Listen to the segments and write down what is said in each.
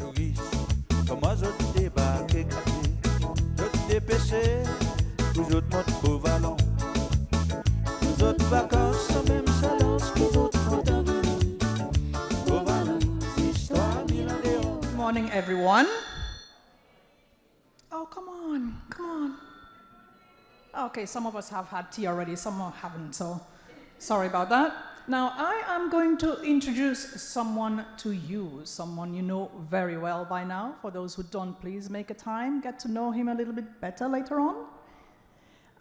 touristes, comment je débarque et caché, je dépêché, vous autres montent au vallon, vous autres vacances, sans même silence, vous autres montent à venir, au vallon, histoire mille années. Morning, everyone. Oh, come on, come on. Okay, some of us have had tea already, some haven't, so sorry about that. Now, I am going to introduce someone to you, someone you know very well by now. For those who don't, please make a time, get to know him a little bit better later on.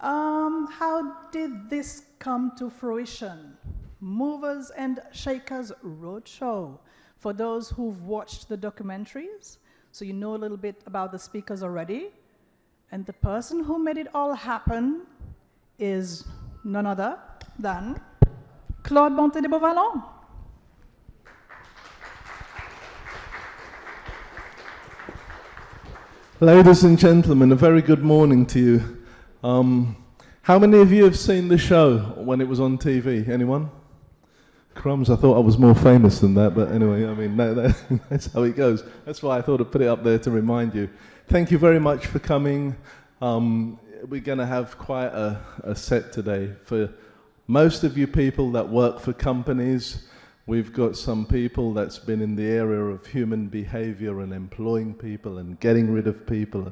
How did this come to fruition? Movers and Shakers Roadshow. For those who've watched the documentaries, so you know a little bit about the speakers already. And the person who made it all happen is none other than Claude Bonté de Beauvalon. Ladies and gentlemen, a very good morning to you. How many of you have seen the show when it was on TV? Anyone? Crumbs, I thought I was more famous than that, but anyway, I mean, that's how it goes. That's why I thought I'd put it up there to remind you. Thank you very much for coming. We're going to have quite a set today. For most of you people that work for companies, we've got some people that's been in the area of human behavior and employing people and getting rid of people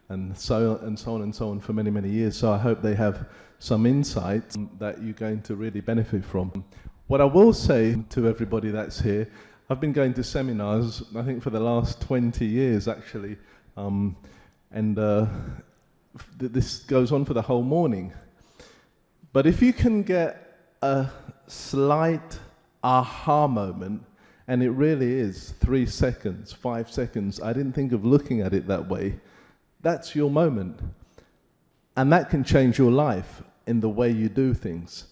and so on for many, many years. So I hope they have some insight that you're going to really benefit from. What I will say to everybody that's here, I've been going to seminars, I think for the last 20 years actually, this goes on for the whole morning. But if you can get a slight aha moment, and it really is 3 seconds, 5 seconds, I didn't think of looking at it that way, that's your moment. And that can change your life in the way you do things.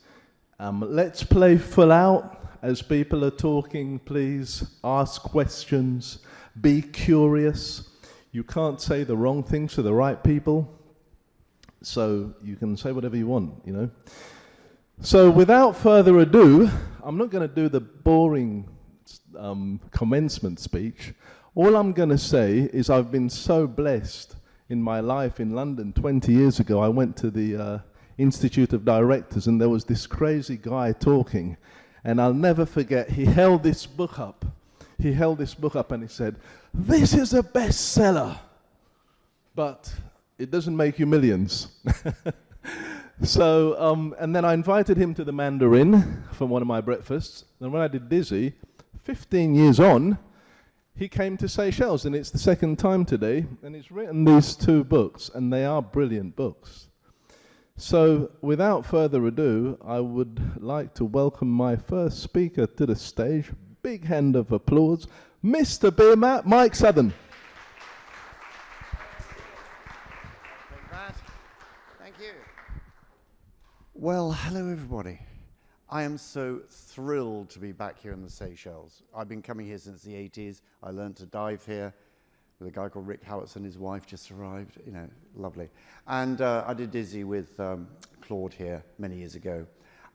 Let's play full out. As people are talking, please ask questions, be curious. You can't say the wrong things to the right people, so you can say whatever you want, you know. So without further ado, I'm not going to do the boring commencement speech. All I'm going to say is I've been so blessed in my life in London. 20 years ago, I went to the Institute of Directors, and there was this crazy guy talking, and I'll never forget, he held this book up. He held this book up and he said, "This is a bestseller, but it doesn't make you millions." So, and then I invited him to the Mandarin for one of my breakfasts, and when I did Dizzy, 15 years on, he came to Seychelles, and it's the second time today, and he's written these 2 books, and they are brilliant books. So, without further ado, I would like to welcome my first speaker to the stage. Big hand of applause, Mr. Beer Mat, Mike Southern. Thank you. Well, hello everybody. I am so thrilled to be back here in the Seychelles. I've been coming here since the 80s. I learned to dive here with a guy called Rick Howitson. His wife just arrived, you know, lovely. And I did Dizzy with Claude here many years ago.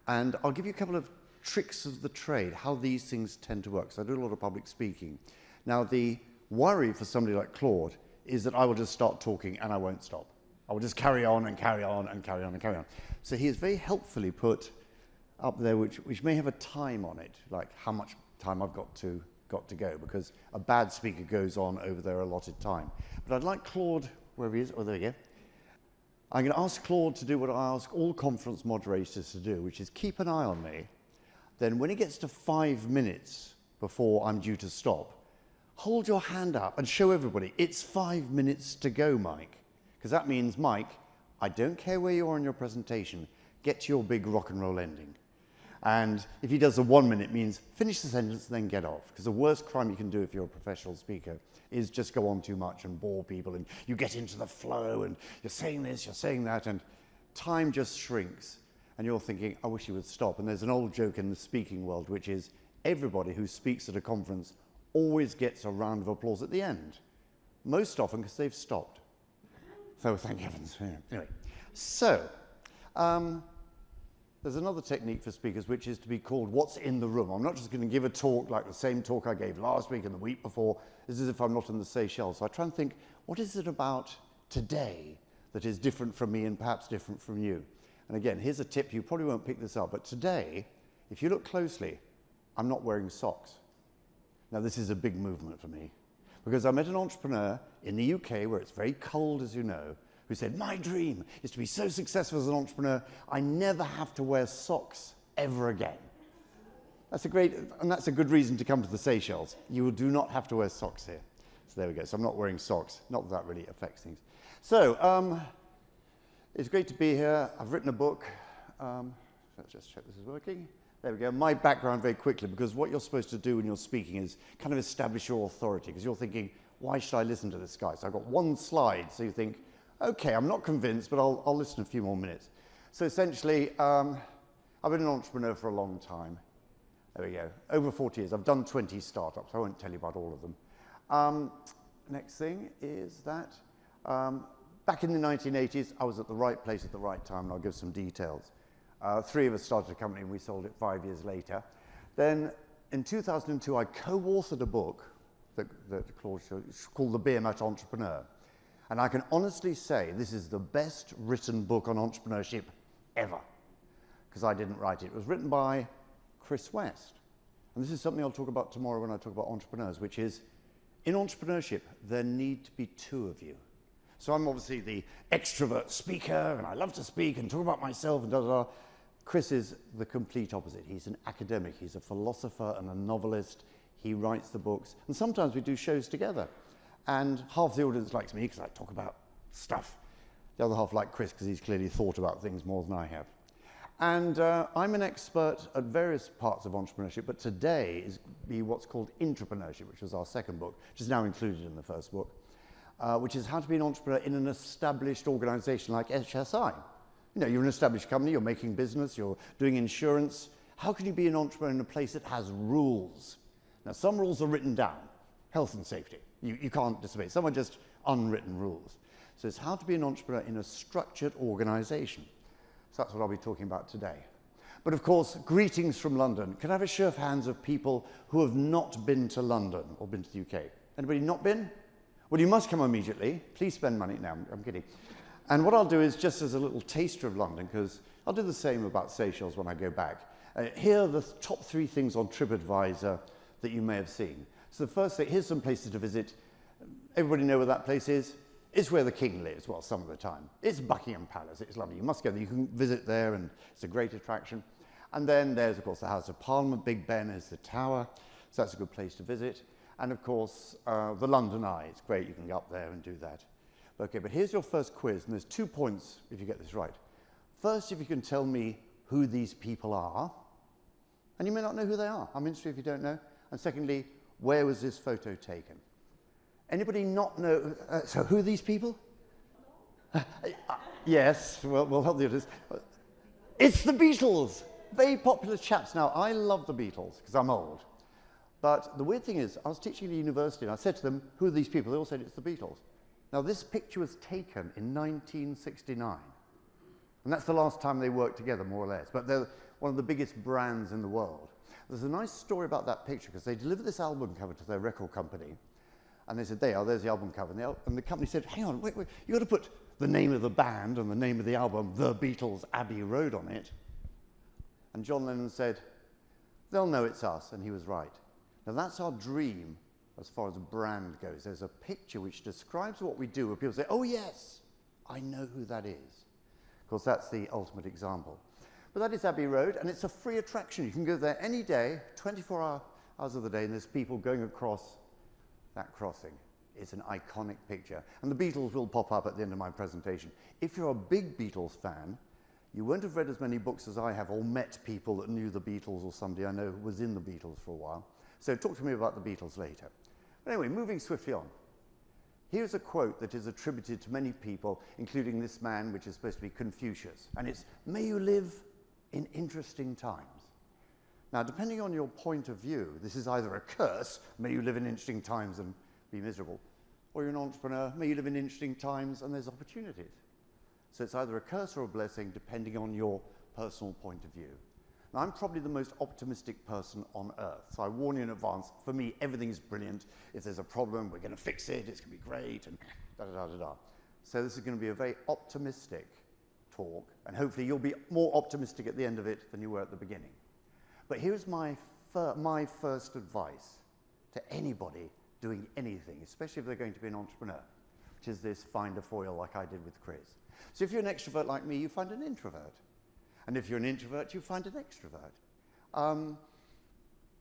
And I'll give you a couple of tricks of the trade, how these things tend to work. So I do a lot of public speaking. Now, the worry for somebody like Claude is that I will just start talking and I won't stop. I will just carry on and carry on and carry on and carry on. So he has very helpfully put up there, which may have a time on it, like how much time I've got to go, because a bad speaker goes on over their allotted time. But I'd like Claude, wherever he is, oh, there we go. I'm going to ask Claude to do what I ask all conference moderators to do, which is keep an eye on me. Then when it gets to 5 minutes before I'm due to stop, hold your hand up and show everybody, it's 5 minutes to go, Mike. Because that means, Mike, I don't care where you are in your presentation, get to your big rock and roll ending. And if he does the 1 minute, it means finish the sentence and then get off. Because the worst crime you can do if you're a professional speaker is just go on too much and bore people, and you get into the flow and you're saying this, you're saying that, and time just shrinks. And you're thinking, I wish he would stop. And there's an old joke in the speaking world, which is everybody who speaks at a conference always gets a round of applause at the end. Most often because they've stopped. So thank heavens. Anyway, so there's another technique for speakers, which is to be called what's in the room. I'm not just going to give a talk like the same talk I gave last week and the week before. It's as if I'm not in the Seychelles. So I try and think, what is it about today that is different from me and perhaps different from you? And again, here's a tip. You probably won't pick this up, but today, if you look closely, I'm not wearing socks. Now, this is a big movement for me, because I met an entrepreneur in the UK, where it's very cold, as you know, who said, my dream is to be so successful as an entrepreneur, I never have to wear socks ever again. That's a good reason to come to the Seychelles. You do not have to wear socks here. So there we go. So I'm not wearing socks. Not that that really affects things. So it's great to be here. I've written a book. Let's just check this is working. There we go. My background very quickly, because what you're supposed to do when you're speaking is kind of establish your authority, because you're thinking, why should I listen to this guy? So I've got one slide, so you think, okay, I'm not convinced, but I'll listen a few more minutes. So essentially, I've been an entrepreneur for a long time. There we go. Over 40 years. I've done 20 startups. I won't tell you about all of them. Next thing is that back in the 1980s, I was at the right place at the right time, and I'll give some details. 3 of us started a company, and we sold it 5 years later. Then in 2002, I co-authored a book that Claude showed. It's called The Beer Mat Entrepreneur. And I can honestly say this is the best written book on entrepreneurship ever, because I didn't write it. It was written by Chris West. And this is something I'll talk about tomorrow when I talk about entrepreneurs, which is, in entrepreneurship, there need to be 2 of you. So I'm obviously the extrovert speaker, and I love to speak and talk about myself and da-da-da. Chris is the complete opposite. He's an academic. He's a philosopher and a novelist. He writes the books. And sometimes we do shows together. And half the audience likes me because I talk about stuff. The other half like Chris because he's clearly thought about things more than I have. And I'm an expert at various parts of entrepreneurship, but today is what's called intrapreneurship, which was our second book, which is now included in the first book, which is how to be an entrepreneur in an established organization like HSI. You know, you're an established company, you're making business, you're doing insurance. How can you be an entrepreneur in a place that has rules? Now, some rules are written down, health and safety. You can't disobey. Some are just unwritten rules. So it's how to be an entrepreneur in a structured organization. So that's what I'll be talking about today. But of course, greetings from London. Can I have a show of hands of people who have not been to London or been to the UK? Anybody not been? Well, you must come immediately. Please spend money. No, I'm kidding. And what I'll do is, just as a little taster of London, because I'll do the same about Seychelles when I go back. Here are the top 3 things on TripAdvisor that you may have seen. So the first thing, here's some places to visit. Everybody know where that place is? It's where the king lives, well, some of the time. It's Buckingham Palace. It's lovely. You must go there. You can visit there, and it's a great attraction. And then there's, of course, the House of Parliament. Big Ben is the tower, so that's a good place to visit. And, of course, the London Eye. It's great. You can go up there and do that. Okay, but here's your first quiz, and there's 2 points if you get this right. First, if you can tell me who these people are, and you may not know who they are. I'm interested if you don't know. And secondly, where was this photo taken? Anybody not know? So who are these people? Yes, well, we'll help the others. It's the Beatles. Very popular chaps. Now, I love the Beatles because I'm old. But the weird thing is, I was teaching at a university and I said to them, who are these people? They all said it's the Beatles. Now, this picture was taken in 1969. And that's the last time they worked together, more or less. But they're one of the biggest brands in the world. There's a nice story about that picture because they delivered this album cover to their record company. And they said, there's the album cover. And the company said, hang on, wait, you've got to put the name of the band and the name of the album, The Beatles, Abbey Road, on it. And John Lennon said, they'll know it's us. And he was right. Now, that's our dream as far as a brand goes. There's a picture which describes what we do, where people say, oh, yes, I know who that is. Of course, that's the ultimate example. But that is Abbey Road, and it's a free attraction. You can go there any day, 24 hours of the day, and there's people going across that crossing. It's an iconic picture. And the Beatles will pop up at the end of my presentation. If you're a big Beatles fan, you won't have read as many books as I have or met people that knew the Beatles or somebody I know who was in the Beatles for a while. So talk to me about the Beatles later. But anyway, moving swiftly on. Here's a quote that is attributed to many people, including this man, which is supposed to be Confucius. And it's, may you live in interesting times. Now, depending on your point of view, this is either a curse, may you live in interesting times and be miserable, or you're an entrepreneur, may you live in interesting times and there's opportunities. So it's either a curse or a blessing, depending on your personal point of view. Now, I'm probably the most optimistic person on earth, so I warn you in advance, for me, everything is brilliant. If there's a problem, we're going to fix it, it's going to be great, and da-da-da-da-da. So this is going to be a very optimistic talk, and hopefully you'll be more optimistic at the end of it than you were at the beginning. But here's my first advice to anybody doing anything, especially if they're going to be an entrepreneur, which is this: find a foil like I did with Chris. So if you're an extrovert like me, you find an introvert. And if you're an introvert, you find an extrovert.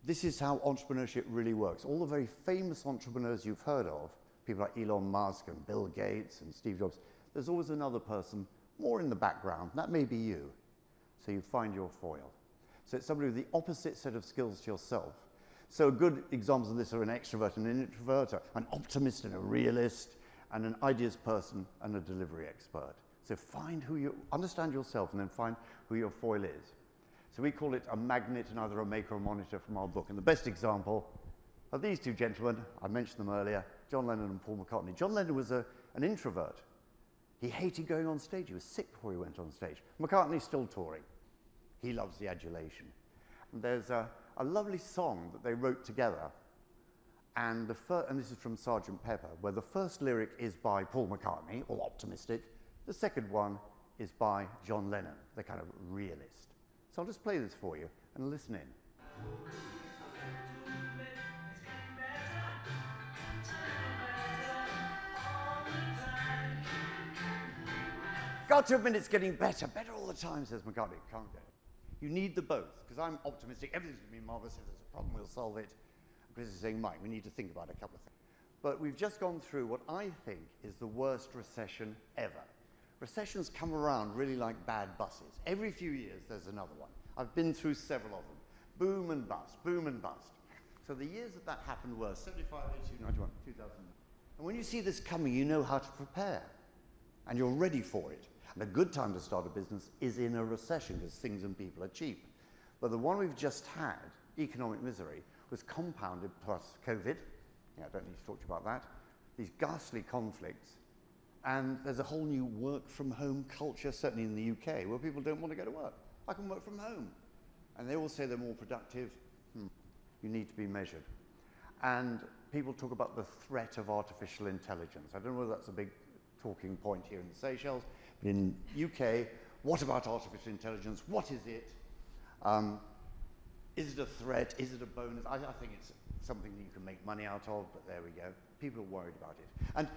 This is how entrepreneurship really works. All the very famous entrepreneurs you've heard of, people like Elon Musk and Bill Gates and Steve Jobs, there's always another person more in the background. That may be you. So you find your foil. So it's somebody with the opposite set of skills to yourself. So good examples of this are an extrovert and an introvert, an optimist and a realist, and an ideas person and a delivery expert. So find who you, understand yourself, and then find who your foil is. So we call it a magnet and either a maker or monitor from our book. And the best example of these two gentlemen, I mentioned them earlier, John Lennon and Paul McCartney. John Lennon was an introvert. He hated going on stage. He was sick before he went on stage. McCartney's still touring. He loves the adulation. And there's a lovely song that they wrote together. And this is from Sgt. Pepper, where the first lyric is by Paul McCartney, all optimistic. The second one is by John Lennon, the kind of realist. So I'll just play this for you and listen in. Got to admit it's getting better all the time, says McCartney. Can't go. You need the both, because I'm optimistic. Everything's going to be marvelous. If there's a problem, we'll solve it. Chris is saying, Mike, we need to think about a couple of things. But we've just gone through what I think is the worst recession ever. Recessions come around really like bad buses. Every few years, there's another one. I've been through several of them. Boom and bust, boom and bust. So the years that happened were 75, 82, 91, 2000. And when you see this coming, you know how to prepare. And you're ready for it. And a good time to start a business is in a recession, because things and people are cheap. But the one we've just had, economic misery, was compounded plus COVID. Yeah, I don't need to talk to you about that. These ghastly conflicts. And there's a whole new work from home culture, certainly in the UK, where people don't want to go to work. I can work from home. And they all say they're more productive. You need to be measured. And people talk about the threat of artificial intelligence. I don't know whether that's a big talking point here in the Seychelles, but in UK, what about artificial intelligence? What is it? Is it a threat? Is it a bonus? I think it's something that you can make money out of, but there we go. People are worried about it. And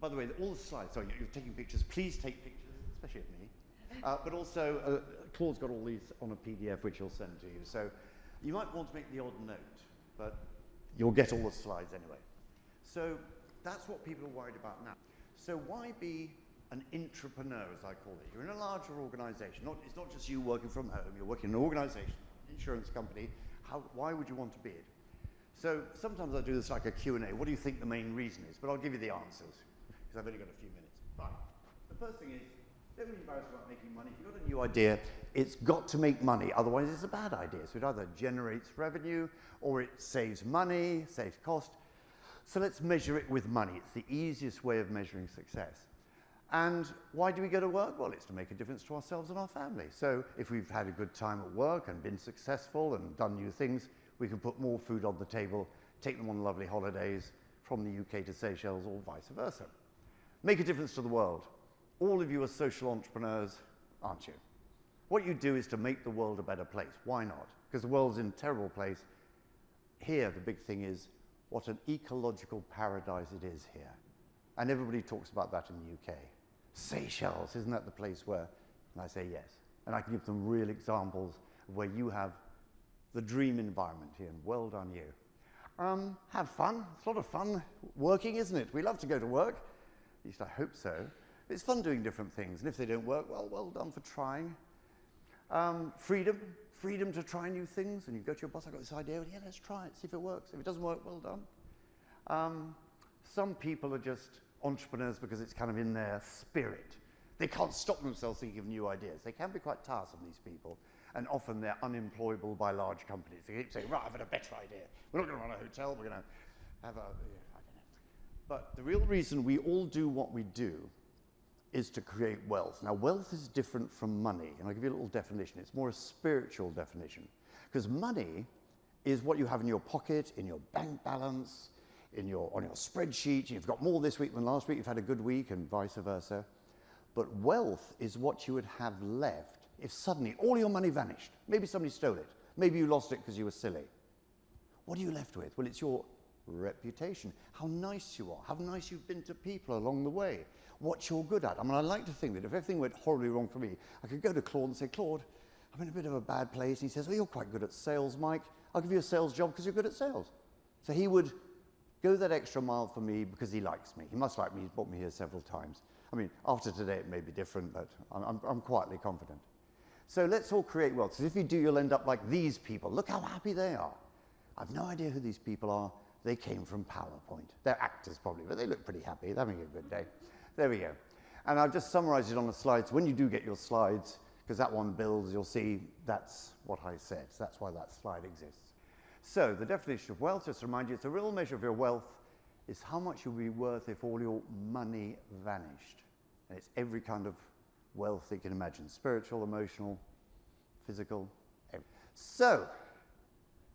by the way, all the slides, sorry, you're taking pictures. Please take pictures, especially of me. But also, Claude's got all these on a PDF, which he'll send to you. So you might want to make the odd note, but you'll get all the slides anyway. So that's what people are worried about now. So why be an intrapreneur, as I call it? You're in a larger organization. It's not just you working from home. You're working in an organization, an insurance company. Why would you want to be it? So sometimes I do this like a Q&A. What do you think the main reason is? But I'll give you the answers, because I've only got a few minutes. Right. The first thing is, don't be embarrassed about making money. If you've got a new idea, it's got to make money. Otherwise, it's a bad idea. So it either generates revenue, or it saves money, saves cost. So let's measure it with money. It's the easiest way of measuring success. And why do we go to work? Well, it's to make a difference to ourselves and our family. So if we've had a good time at work and been successful and done new things, we can put more food on the table, take them on lovely holidays from the UK to Seychelles, or vice versa. Make a difference to the world. All of you are social entrepreneurs, aren't you? What you do is to make the world a better place. Why not? Because the world's in a terrible place. Here, the big thing is what an ecological paradise it is here. And everybody talks about that in the UK. Seychelles, isn't that the place where? And I say yes. And I can give them real examples of where you have the dream environment here, and well done you. Have fun. It's a lot of fun working, isn't it? We love to go to work. At least I hope so. It's fun doing different things, and if they don't work, well done for trying. Freedom to try new things, and you go to your boss, I've got this idea, well, yeah, let's try it, see if it works. If it doesn't work, well done. Some people are just entrepreneurs because it's kind of in their spirit. They can't stop themselves thinking of new ideas. They can be quite tiresome, these people, and often they're unemployable by large companies. They keep saying, right, I've got a better idea. We're not going to run a hotel, we're going to have a, I don't know. But the real reason we all do what we do is to create wealth. Now, wealth is different from money, and I'll give you a little definition. It's more a spiritual definition, because money is what you have in your pocket, in your bank balance, on your spreadsheet. You've got more this week than last week, you've had a good week, and vice versa. But wealth is what you would have left if suddenly all your money vanished. Maybe somebody stole it. Maybe you lost it because you were silly. What are you left with? Well, it's your reputation, how nice you are, how nice you've been to people along the way, what you're good at. I mean, I like to think that if everything went horribly wrong for me, I could go to Claude and say, Claude, I'm in a bit of a bad place. And he says, well, you're quite good at sales, Mike. I'll give you a sales job because you're good at sales. So he would go that extra mile for me because he likes me. He must like me. He's brought me here several times. I mean, after today it may be different, but I'm quietly confident. So let's all create wealth. So if you do, you'll end up like these people. Look how happy they are. I've no idea who these people are. They came from PowerPoint. They're actors probably, but they look pretty happy. They're having a good day. There we go. And I've just summarized it on the slides. When you do get your slides, because that one builds, you'll see that's what I said. So that's why that slide exists. So the definition of wealth, just to remind you, it's a real measure of your wealth is how much you'll be worth if all your money vanished. And it's every kind of wealth you can imagine, spiritual, emotional, physical. So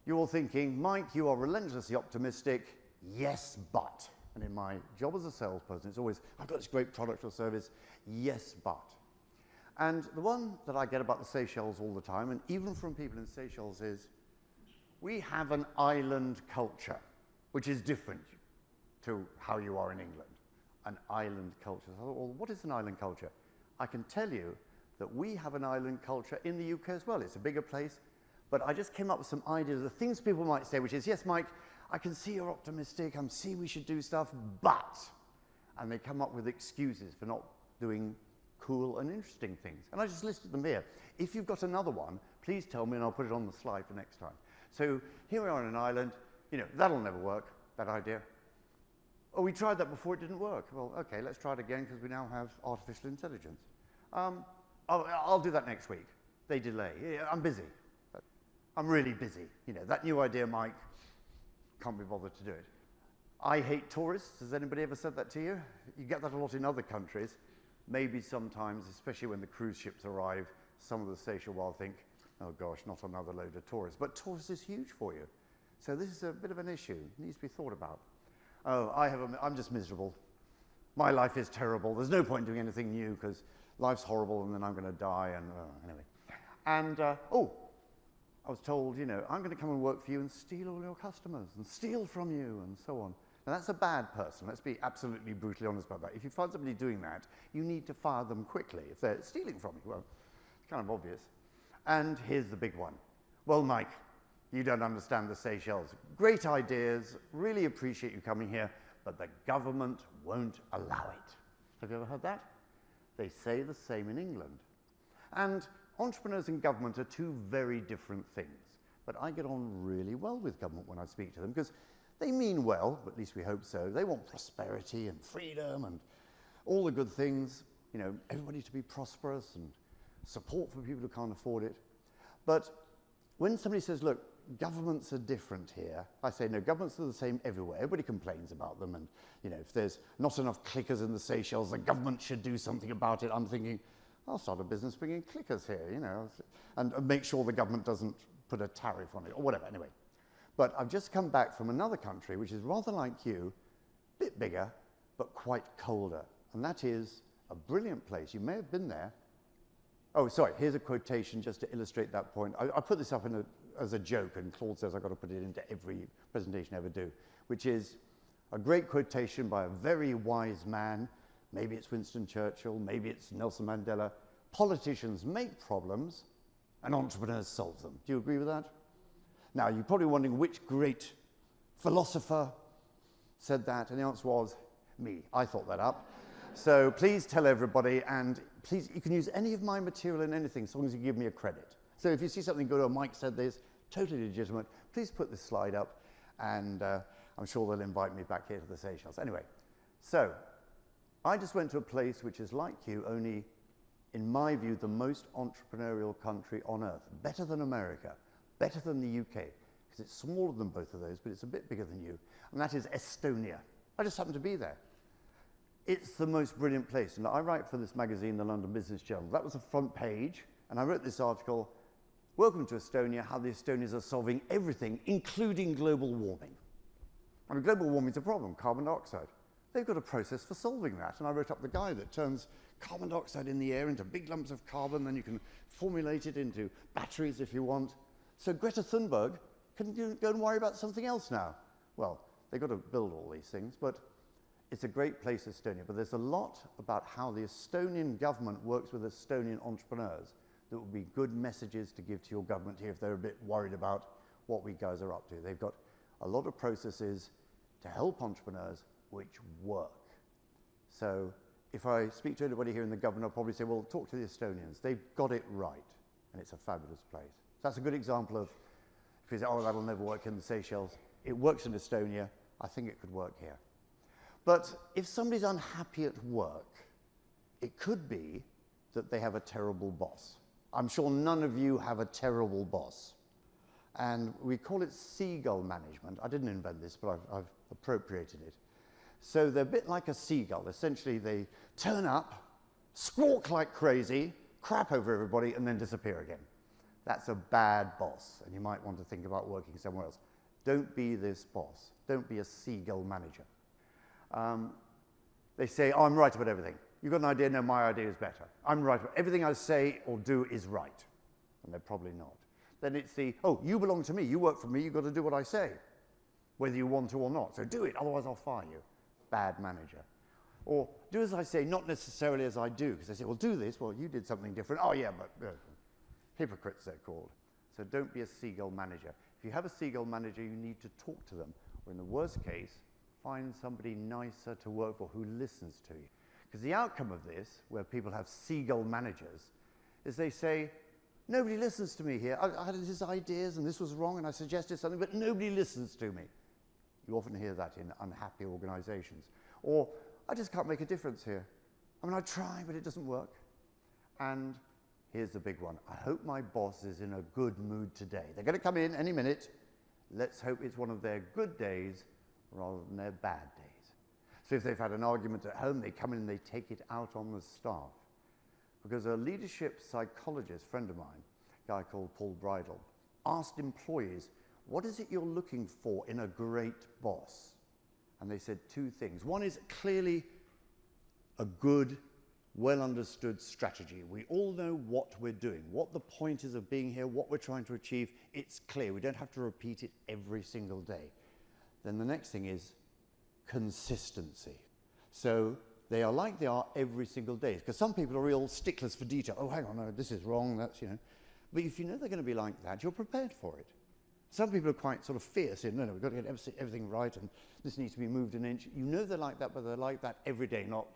you're all thinking, Mike, you are relentlessly optimistic. Yes, but. And in my job as a salesperson, it's always, I've got this great product or service. Yes, but. And the one that I get about the Seychelles all the time, and even from people in Seychelles, is we have an island culture, which is different to how you are in England. An island culture. So I thought, well, what is an island culture? I can tell you that we have an island culture in the UK as well. It's a bigger place. But I just came up with some ideas of things people might say, which is, yes, Mike, I can see you're optimistic. I see we should do stuff, but. And they come up with excuses for not doing cool and interesting things. And I just listed them here. If you've got another one, please tell me and I'll put it on the slide for next time. So here we are on an island. You know, that'll never work, that idea. Oh, we tried that before, it didn't work. Well, okay, let's try it again because we now have artificial intelligence. I'll do that next week. They delay. Yeah, I'm busy. I'm really busy. You know, that new idea, Mike, can't be bothered to do it. I hate tourists. Has anybody ever said that to you? You get that a lot in other countries. Maybe sometimes, especially when the cruise ships arrive, some of the Seychelles will think, oh gosh, not another load of tourists. But tourists is huge for you. So this is a bit of an issue. It needs to be thought about. Oh, I'm just miserable. My life is terrible. There's no point doing anything new because life's horrible and then I'm going to die. And anyway. And, I was told, you know, I'm going to come and work for you and steal all your customers and steal from you and so on. Now, that's a bad person. Let's be absolutely brutally honest about that. If you find somebody doing that, you need to fire them quickly. If they're stealing from you, well, it's kind of obvious. And here's the big one. Well, Mike, you don't understand the Seychelles. Great ideas, really appreciate you coming here, but the government won't allow it. Have you ever heard that? They say the same in England. And entrepreneurs and government are two very different things. But I get on really well with government when I speak to them because they mean well, but at least we hope so. They want prosperity and freedom and all the good things, you know, everybody to be prosperous and support for people who can't afford it. But when somebody says, look, governments are different here, I say, no, governments are the same everywhere. Everybody complains about them. And, you know, if there's not enough clickers in the Seychelles, the government should do something about it. I'm thinking, I'll start a business bringing clickers here, you know, and make sure the government doesn't put a tariff on it or whatever. Anyway, but I've just come back from another country, which is rather like you, a bit bigger, but quite colder. And that is a brilliant place. You may have been there. Oh, sorry, here's a quotation just to illustrate that point. I put this up as a joke, and Claude says I've got to put it into every presentation I ever do, which is a great quotation by a very wise man. Maybe it's Winston Churchill, maybe it's Nelson Mandela. Politicians make problems and entrepreneurs solve them. Do you agree with that? Now, you're probably wondering which great philosopher said that, and the answer was me. I thought that up. So please tell everybody, and please, you can use any of my material in anything as long as you give me a credit. So if you see something good, or Mike said this, totally legitimate, please put this slide up, and I'm sure they'll invite me back here to the Seychelles. Anyway, so I just went to a place which is like you, only, in my view, the most entrepreneurial country on earth. Better than America, better than the UK, because it's smaller than both of those, but it's a bit bigger than you, and that is Estonia. I just happened to be there. It's the most brilliant place. And I write for this magazine, the London Business Journal. That was the front page, and I wrote this article, Welcome to Estonia, how the Estonians are solving everything, including global warming. I mean, global warming is a problem, carbon dioxide. They've got a process for solving that. And I wrote up the guy that turns carbon dioxide in the air into big lumps of carbon, then you can formulate it into batteries if you want. So Greta Thunberg can go and worry about something else now. Well, they've got to build all these things, but it's a great place, Estonia. But there's a lot about how the Estonian government works with Estonian entrepreneurs that would be good messages to give to your government here if they're a bit worried about what we guys are up to. They've got a lot of processes to help entrepreneurs which work. So if I speak to anybody here in the government, I'll probably say, well, talk to the Estonians. They've got it right, and it's a fabulous place. So that's a good example of, if you say, oh, that'll never work in the Seychelles. It works in Estonia. I think it could work here. But if somebody's unhappy at work, it could be that they have a terrible boss. I'm sure none of you have a terrible boss. And we call it seagull management. I didn't invent this, but I've appropriated it. So they're a bit like a seagull. Essentially, they turn up, squawk like crazy, crap over everybody, and then disappear again. That's a bad boss, and you might want to think about working somewhere else. Don't be this boss. Don't be a seagull manager. They say, oh, I'm right about everything. You've got an idea? No, my idea is better. I'm right. Everything I say or do is right. And they're probably not. Then it's the, oh, you belong to me. You work for me. You've got to do what I say, whether you want to or not. So do it, otherwise I'll fire you. Bad manager. Or do as I say, not necessarily as I do. Because they say, well, do this. Well, you did something different. Oh, yeah, but hypocrites, they're called. So don't be a seagull manager. If you have a seagull manager, you need to talk to them. Or in the worst case, find somebody nicer to work for who listens to you. Because the outcome of this, where people have seagull managers, is they say, nobody listens to me here. I had these ideas and this was wrong and I suggested something, but nobody listens to me. You often hear that in unhappy organizations. Or, I just can't make a difference here. I mean, I try, but it doesn't work. And here's the big one. I hope my boss is in a good mood today. They're going to come in any minute. Let's hope it's one of their good days rather than their bad days. So if they've had an argument at home, they come in and they take it out on the staff. Because a leadership psychologist friend of mine, a guy called Paul Bridle, asked employees, what is it you're looking for in a great boss? And they said two things. One is clearly a good, well understood strategy. We all know what we're doing, what the point is of being here, what we're trying to achieve. It's clear. We don't have to repeat it every single day. Then the next thing is consistency. So they are like they are every single day. Because some people are real sticklers for detail. Oh, hang on, no, this is wrong, that's, you know. But if you know they're going to be like that, you're prepared for it. Some people are quite sort of fierce in, no, we've got to get everything right and this needs to be moved an inch. You know they're like that, but they're like that every day, not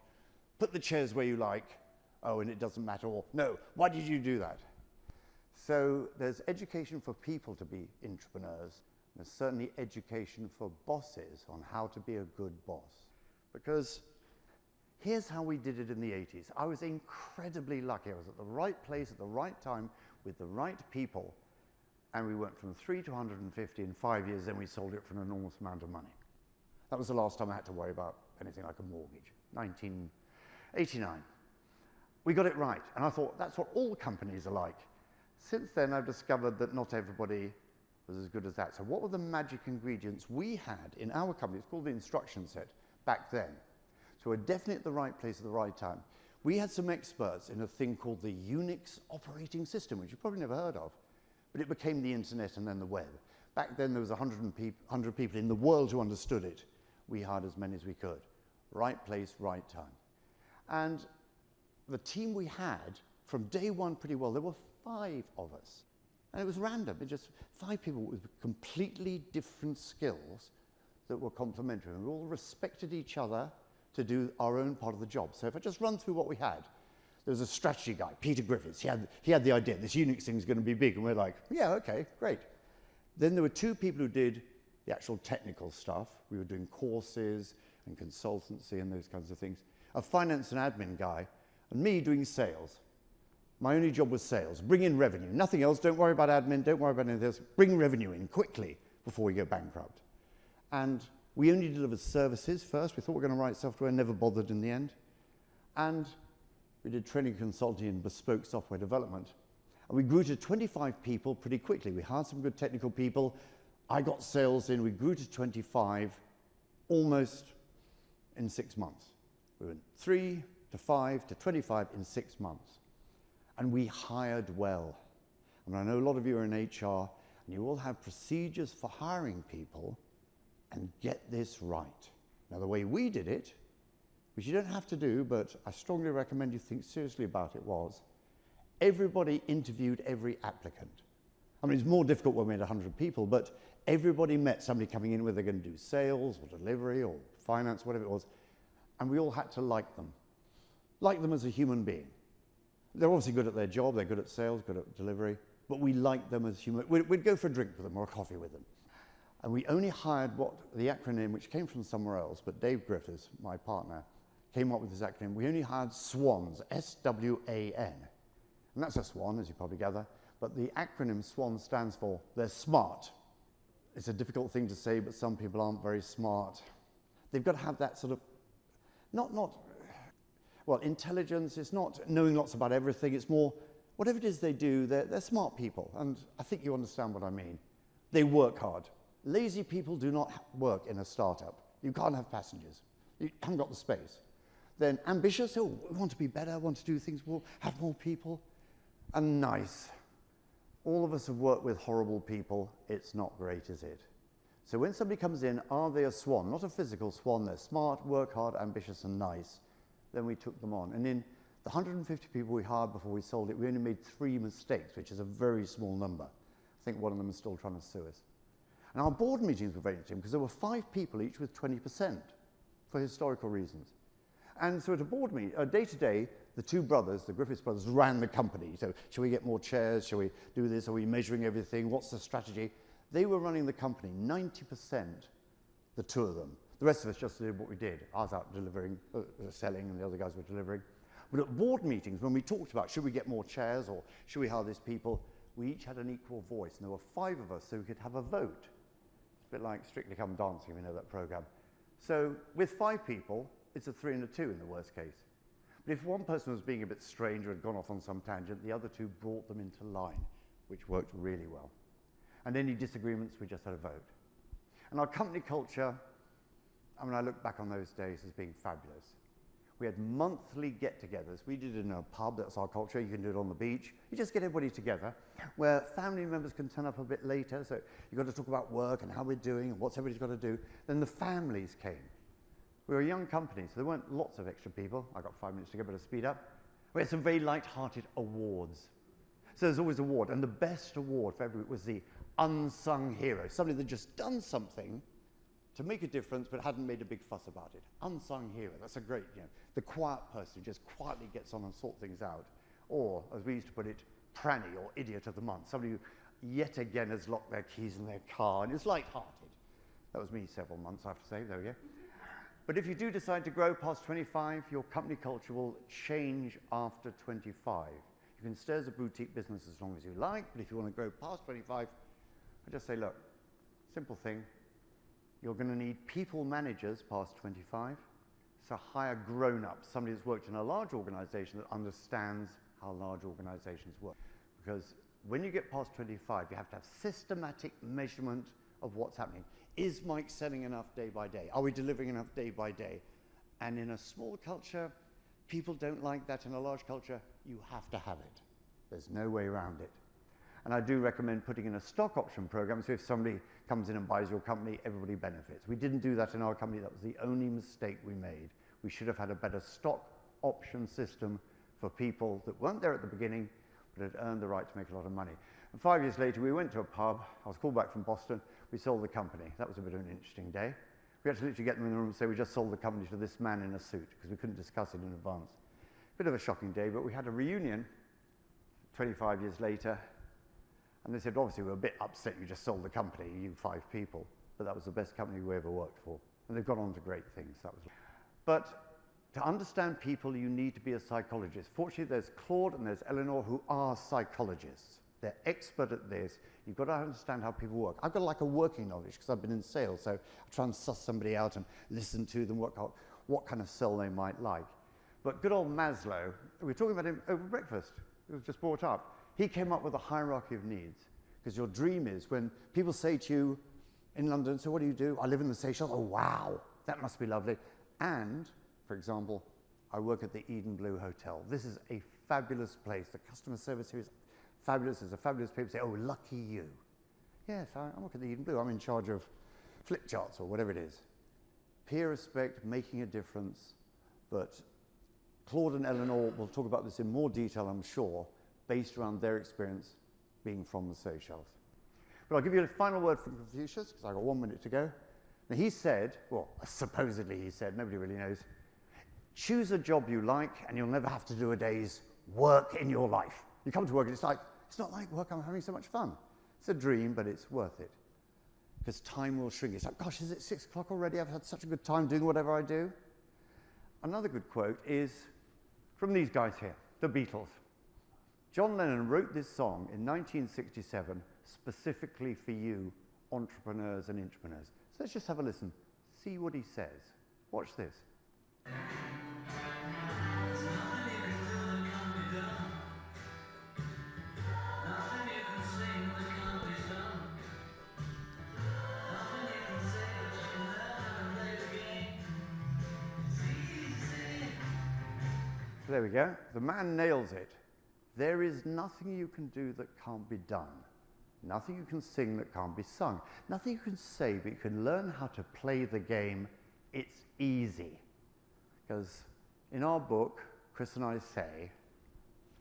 put the chairs where you like, oh, and it doesn't matter, or no, why did you do that? So there's education for people to be entrepreneurs. There's certainly education for bosses on how to be a good boss. Because here's how we did it in the 80s. I was incredibly lucky. I was at the right place at the right time with the right people. And we went from 3 to 150 in 5 years, then we sold it for an enormous amount of money. That was the last time I had to worry about anything like a mortgage, 1989. We got it right, and I thought that's what all companies are like. Since then, I've discovered that not everybody was as good as that. So what were the magic ingredients we had in our company? It's called the instruction set back then. So we're definitely at the right place at the right time. We had some experts in a thing called the Unix operating system, which you've probably never heard of. But it became the internet and then the web. Back then there was 100 people in the world who understood it. We hired as many as we could. Right place, right time. And the team we had, from day one pretty well, there were 5 of us. And it was random. It just 5 people with completely different skills that were complementary. And we all respected each other to do our own part of the job. So if I just run through what we had, there was a strategy guy, Peter Griffiths. He had the idea, this Unix thing is going to be big. And we're like, yeah, okay, great. Then there were 2 people who did the actual technical stuff. We were doing courses and consultancy and those kinds of things. A finance and admin guy, and me doing sales. My only job was sales, bring in revenue. Nothing else, don't worry about admin, don't worry about anything else. Bring revenue in quickly before we go bankrupt. And We only delivered services first. We thought we were going to write software, never bothered in the end. And we did training consulting and bespoke software development. And we grew to 25 people pretty quickly. We hired some good technical people. I got sales in. We grew to 25 almost in 6 months. We went 3 to 5 to 25 in 6 months. And we hired well. I mean, I know a lot of you are in HR, and you all have procedures for hiring people, and get this right. Now, the way we did it, which you don't have to do, but I strongly recommend you think seriously about it, was everybody interviewed every applicant. I mean, it's more difficult when we had 100 people, but everybody met somebody coming in whether they're going to do sales or delivery or finance, whatever it was, and we all had to like them as a human being. They're obviously good at their job, they're good at sales, good at delivery, but we liked them as human. We'd go for a drink with them or a coffee with them. And we only hired what the acronym, which came from somewhere else, but Dave Griffiths, my partner, came up with this acronym. We only hired SWANs, S-W-A-N. And that's a SWAN, as you probably gather. But the acronym SWAN stands for they're smart. It's a difficult thing to say, but some people aren't very smart. They've got to have that sort of, well, intelligence. It's not knowing lots about everything. It's more, whatever it is they do, they're smart people. And I think you understand what I mean. They work hard. Lazy people do not work in a startup. You can't have passengers. You haven't got the space. Then ambitious, we want to be better, want to do things more, have more people. And nice. All of us have worked with horrible people. It's not great, is it? So when somebody comes in, are they a swan? Not a physical swan. They're smart, work hard, ambitious, and nice. Then we took them on. And in the 150 people we hired before we sold it, we only made 3 mistakes, which is a very small number. I think one of them is still trying to sue us. And our board meetings were very interesting because there were 5 people each with 20% for historical reasons. And so at a board meeting, day to day, the 2 brothers, the Griffiths brothers, ran the company. So shall we get more chairs? Shall we do this? Are we measuring everything? What's the strategy? They were running the company, 90%, the 2 of them. The rest of us just did what we did. I was out delivering, selling, and the other guys were delivering. But at board meetings, when we talked about should we get more chairs or should we hire these people, we each had an equal voice. And there were 5 of us, so we could have a vote. It's a bit like Strictly Come Dancing, if you know that program. So with 5 people, it's a 3 and a 2 in the worst case. But if one person was being a bit strange or had gone off on some tangent, the other 2 brought them into line, which worked really well. And any disagreements, we just had a vote. And our company culture, I mean, I look back on those days as being fabulous. We had monthly get-togethers. We did it in a pub, that's our culture. You can do it on the beach. You just get everybody together, where family members can turn up a bit later, so you've got to talk about work and how we're doing and what's everybody's got to do. Then the families came. We were a young company, so there weren't lots of extra people. I got 5 minutes to go, better speed up. We had some very light-hearted awards. So there's always an award, and the best award for everybody was the unsung hero, somebody that just done something to make a difference but hadn't made a big fuss about it. Unsung hero, that's a great, the quiet person who just quietly gets on and sort things out. Or, as we used to put it, pranny or idiot of the month, somebody who yet again has locked their keys in their car and is light-hearted. That was me several months, I have to say, there we go. But if you do decide to grow past 25, your company culture will change after 25. You can stay as a boutique business as long as you like, but if you want to grow past 25, I just say, look, simple thing, you're going to need people managers past 25, so hire grown-ups, somebody that's worked in a large organization that understands how large organizations work. Because when you get past 25, you have to have systematic measurement of what's happening. Is Mike selling enough day by day? Are we delivering enough day by day? And in a small culture, people don't like that. In a large culture, you have to have it. There's no way around it. And I do recommend putting in a stock option program, so if somebody comes in and buys your company, everybody benefits. We didn't do that in our company. That was the only mistake we made. We should have had a better stock option system for people that weren't there at the beginning, but had earned the right to make a lot of money. And 5 years later, we went to a pub. I was called back from Boston. We sold the company. That was a bit of an interesting day. We had to literally get them in the room and say, we just sold the company to this man in a suit, because we couldn't discuss it in advance. Bit of a shocking day, but we had a reunion 25 years later. And they said, obviously, we're a bit upset you just sold the company, you 5 people. But that was the best company we ever worked for. And they've gone on to great things. But to understand people, you need to be a psychologist. Fortunately, there's Claude and there's Eleanor who are psychologists. They're expert at this. You've got to understand how people work. I've got like a working knowledge because I've been in sales, so I try and suss somebody out and listen to them, what kind of sell they might like. But good old Maslow, we were talking about him over breakfast. It was just brought up. He came up with a hierarchy of needs, because your dream is when people say to you in London, so what do you do? I live in the Seychelles. Oh, wow, that must be lovely. And, for example, I work at the Eden Blue Hotel. This is a fabulous place. The customer service here is fabulous. There's a fabulous people say, oh, lucky you. Yes, I work at the Eden Blue. I'm in charge of flip charts or whatever it is. Peer respect, making a difference. But Claude and Eleanor will talk about this in more detail, I'm sure, based around their experience being from the Seychelles. But I'll give you a final word from Confucius, because I've got 1 minute to go. Now he said, well, supposedly he said, nobody really knows, choose a job you like and you'll never have to do a day's work in your life. You come to work and it's like, it's not like work, I'm having so much fun. It's a dream, but it's worth it. Because time will shrink. It's like, gosh, is it 6 o'clock already? I've had such a good time doing whatever I do. Another good quote is from these guys here, the Beatles. John Lennon wrote this song in 1967 specifically for you, entrepreneurs and intrapreneurs. So let's just have a listen, see what he says. Watch this. So there we go. The man nails it. There is nothing you can do that can't be done. Nothing you can sing that can't be sung. Nothing you can say, but you can learn how to play the game. It's easy. Because in our book, Chris and I say,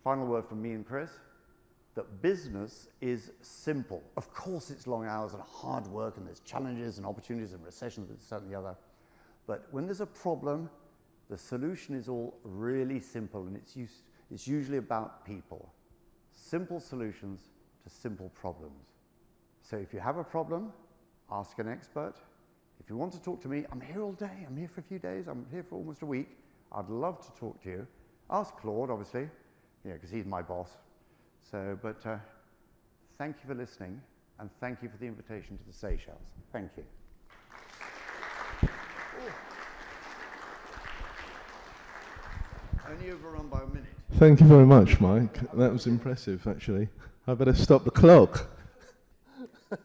final word from me and Chris, that business is simple. Of course it's long hours and hard work and there's challenges and opportunities and recessions and this and the other. But when there's a problem, the solution is all really simple, and it's usually about people. Simple solutions to simple problems. So if you have a problem, ask an expert. If you want to talk to me, I'm here all day. I'm here for a few days. I'm here for almost a week. I'd love to talk to you. Ask Claude, obviously, because he's my boss. So, but thank you for listening, and thank you for the invitation to the Seychelles. Thank you. Only overrun by a minute. Thank you very much, Mike. That was impressive, actually. I better stop the clock.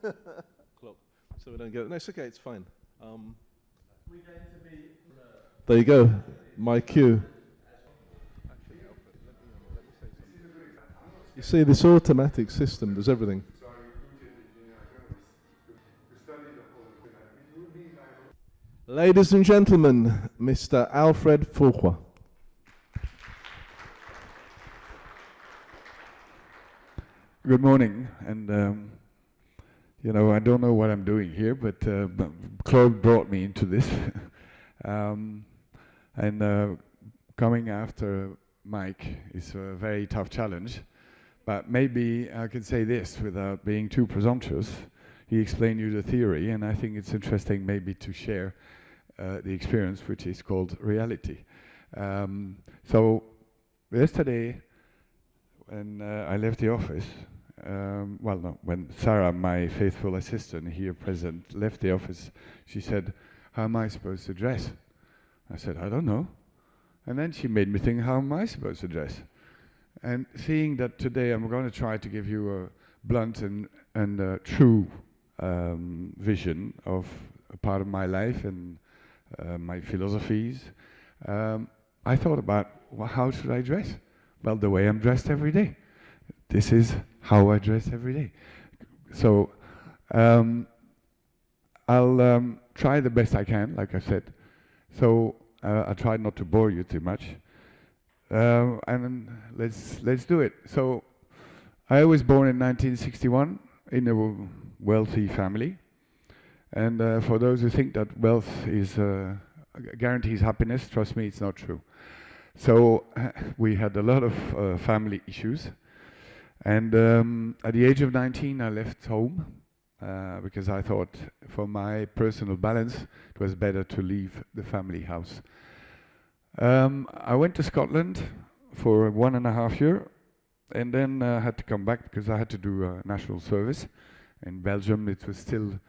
So we don't go. No, it's okay. It's fine. There you go. My cue. You see, this automatic system does everything. Ladies and gentlemen, Mr. Alfred Fourcroy. Good morning, and I don't know what I'm doing here, but Claude brought me into this, and coming after Mike is a very tough challenge. But maybe I can say this without being too presumptuous. He explained you the theory, and I think it's interesting maybe to share the experience, which is called reality. So yesterday, when I left the office, when Sarah, my faithful assistant here present, left the office, she said, how am I supposed to dress? I said, I don't know. And then she made me think, how am I supposed to dress? And seeing that today I'm going to try to give you a blunt and true vision of a part of my life and my philosophies, I thought about, well, how should I dress? Well, the way I'm dressed every day. This is how I dress every day. So I'll try the best I can, like I said. So I'll try not to bore you too much. And let's do it. So I was born in 1961 in a wealthy family. And for those who think that wealth guarantees happiness, trust me, it's not true. So we had a lot of family issues. And at the age of 19, I left home because I thought for my personal balance, it was better to leave the family house. I went to Scotland for 1.5 years and then I had to come back because I had to do national service. In Belgium, it was still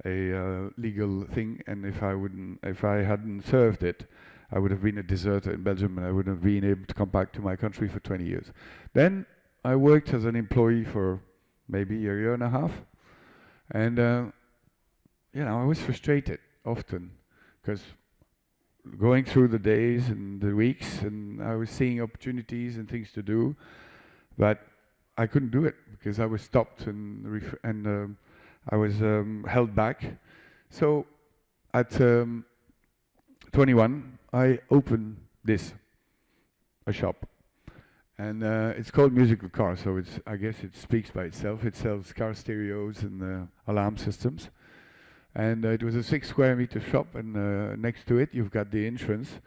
a legal thing, and if I hadn't served it, I would have been a deserter in Belgium, and I wouldn't have been able to come back to my country for 20 years. Then I worked as an employee for maybe a year and a half, and you know, I was frustrated often because going through the days and the weeks, and I was seeing opportunities and things to do, but I couldn't do it because I was stopped and I was held back. So at 21, I opened a shop, and it's called Musical Car. So I guess it speaks by itself. It sells car stereos and alarm systems. And it was a 6 square meter shop, and next to it you've got the entrance,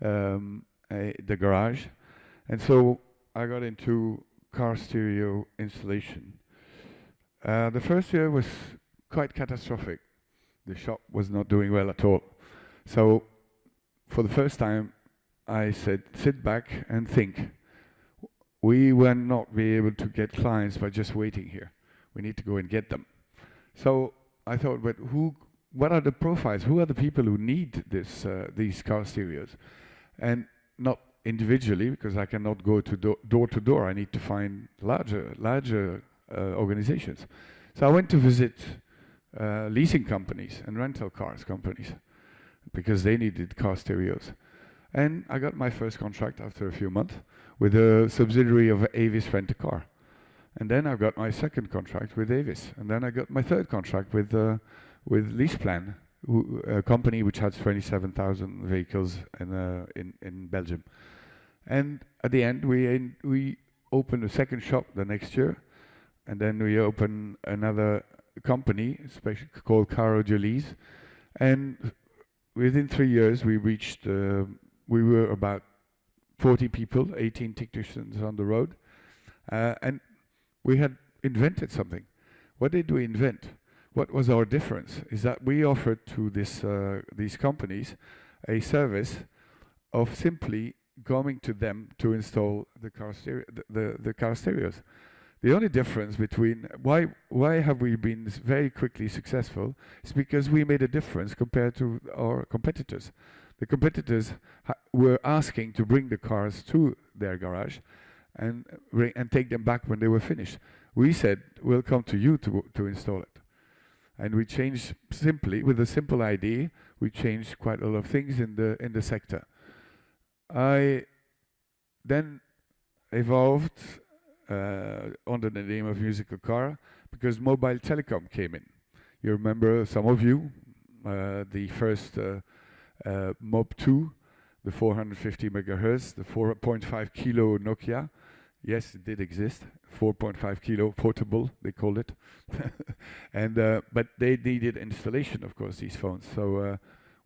the garage. And so I got into car stereo installation. The first year was quite catastrophic. The shop was not doing well at all. So for the first time I said, sit back and think. We will not be able to get clients by just waiting here. We need to go and get them. So I thought, but what are the profiles? Who are the people who need these car stereos? And not individually, because I cannot go to door to door. I need to find larger organizations. So I went to visit leasing companies and rental cars companies because they needed car stereos. And I got my first contract after a few months with a subsidiary of Avis Rent-A-Car. And then I got my second contract with Avis. And then I got my third contract with LeasePlan, a company which has 27,000 vehicles in Belgium. And at the end, we opened a second shop the next year. And then we opened another company called Car Audio Lease. And within 3 years, we reached, we were about 40 people, 18 technicians on the road. And we had invented something. What did we invent? What was our difference? Is that we offered to these companies a service of simply going to them to install the car stereos. The only difference between why have we been very quickly successful is because we made a difference compared to our competitors. The competitors were asking to bring the cars to their garage and take them back when they were finished. We said, we'll come to you to install it. And we changed simply, with a simple idea, we changed quite a lot of things in the sector. I then evolved under the name of Musical Car because mobile telecom came in. You remember, some of you, the first Mob 2, the 450 megahertz, the 4.5 kilo Nokia. Yes, it did exist. 4.5 kilo portable, they called it. And but they needed installation, of course, these phones. So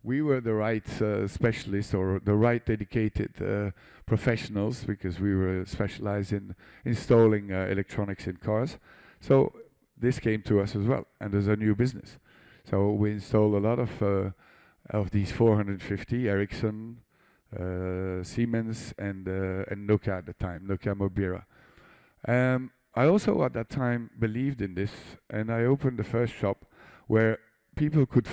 we were the right specialists or the right dedicated professionals because we were specialized in installing electronics in cars. So this came to us as well, and as a new business. So we installed a lot of these 450 Ericsson, Siemens, and Nokia at the time, Nokia Mobira. I also at that time believed in this, and I opened the first shop where people could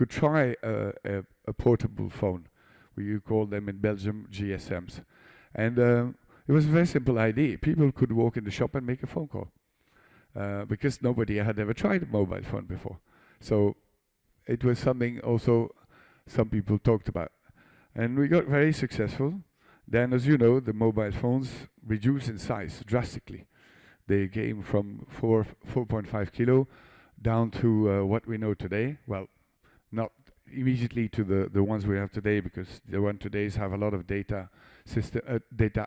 try a portable phone. We call them in Belgium GSMs. And it was a very simple idea. People could walk in the shop and make a phone call because nobody had ever tried a mobile phone before. So it was something also some people talked about. And we got very successful. Then, as you know, the mobile phones reduced in size drastically. They came from 4.5 kilo down to what we know today. Well, not immediately to the ones we have today, because the one today's have a lot of data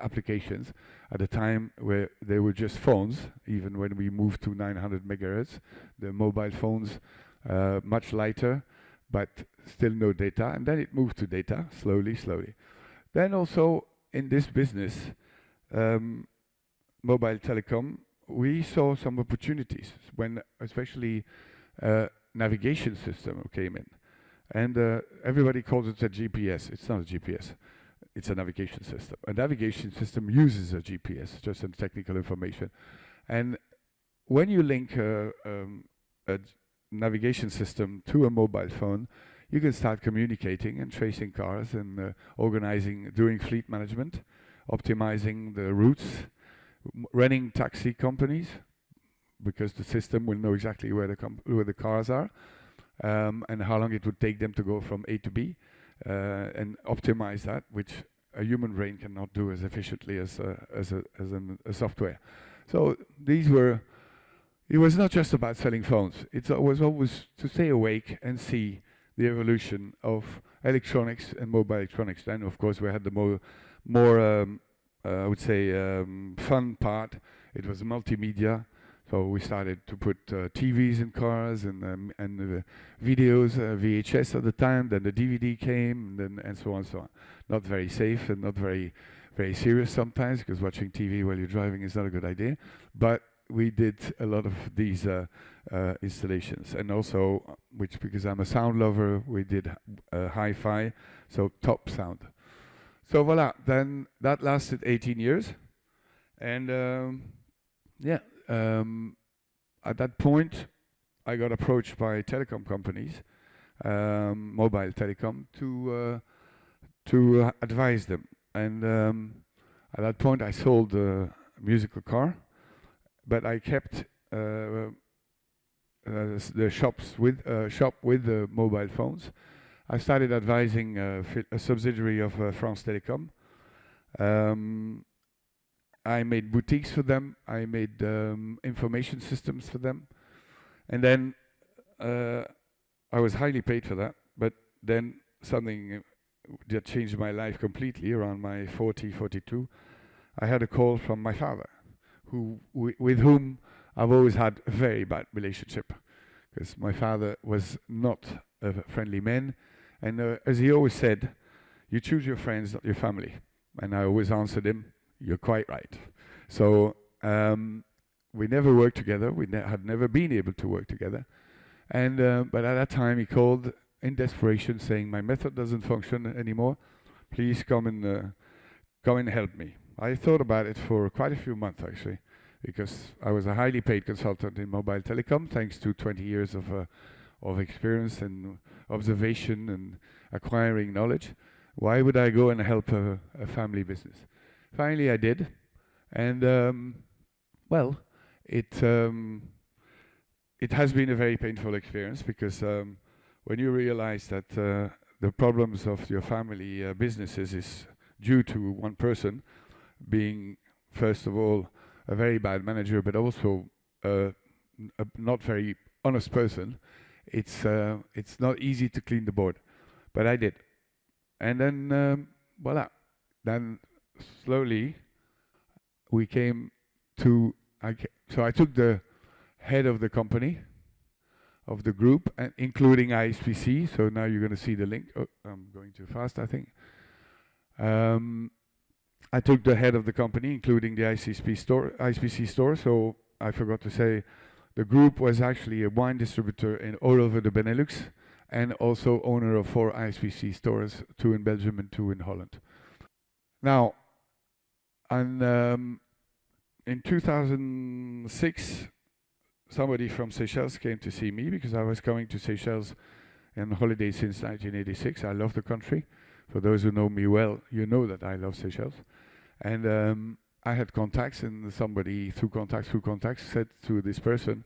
applications. At the time where they were just phones, even when we moved to 900 megahertz, the mobile phones much lighter, but still no data. And then it moved to data slowly. Then also in this business, mobile telecom, we saw some opportunities when especially navigation system came in. And everybody calls it a GPS. It's not a GPS. it's a navigation system. A navigation system uses a GPS, just some technical information. And when you link a navigation system to a mobile phone, you can start communicating and tracing cars and organizing, doing fleet management, optimizing the routes, running taxi companies, because the system will know exactly where the cars are, and how long it would take them to go from A to B, and optimize that, which a human brain cannot do as efficiently as a software. So it was not just about selling phones. It was always to stay awake and see the evolution of electronics and mobile electronics. Then, of course, we had the more I would say, fun part. It was multimedia. So we started to put TVs in cars and videos, VHS at the time. Then the DVD came, and so on and so on. Not very safe and not very serious sometimes, because watching TV while you're driving is not a good idea. But we did a lot of these installations, and also, which because I'm a sound lover, we did hi-fi, so top sound. So voila, then that lasted 18 years, and at that point, I got approached by telecom companies, mobile telecom, to advise them. And at that point, I sold a musical car, but I kept the shop with the mobile phones. I started advising a subsidiary of France Telecom. I made boutiques for them. I made information systems for them. And then I was highly paid for that. But then something that changed my life completely around my 42. I had a call from my father, with whom I've always had a very bad relationship, because my father was not a friendly man. And as he always said, you choose your friends, not your family. And I always answered him, you're quite right. So we never worked together. We had never been able to work together. And but at that time he called in desperation, saying, my method doesn't function anymore. Please come and help me. I thought about it for quite a few months, actually, because I was a highly paid consultant in mobile telecom, thanks to 20 years of experience and observation and acquiring knowledge. Why would I go and help a family business? Finally, I did, and well, it has been a very painful experience, because when you realize that the problems of your family businesses is due to one person being, first of all, a very bad manager, but also a not very honest person, it's not easy to clean the board. But I did. And then, voila. Then slowly we came to, so I took the head of the company, of the group, and including ISPC. So now you're going to see the link. Oh, I'm going too fast, I think. I took the head of the company, including the ISPC store. So I forgot to say, the group was actually a wine distributor all over the Benelux, and also owner of 4 ISPC stores, 2 in Belgium and 2 in Holland. Now, and in 2006, somebody from Seychelles came to see me, because I was coming to Seychelles on holiday since 1986. I love the country. For those who know me well, you know that I love Seychelles. And I had contacts, and somebody through contacts said to this person,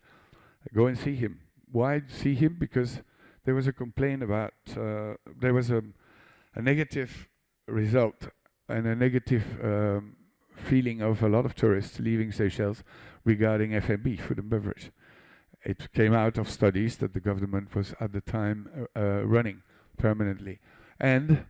go and see him. Why see him? Because there was a complaint about, there was a negative result and a negative feeling of a lot of tourists leaving Seychelles regarding F&B, food and beverage. It came out of studies that the government was at the time running permanently. And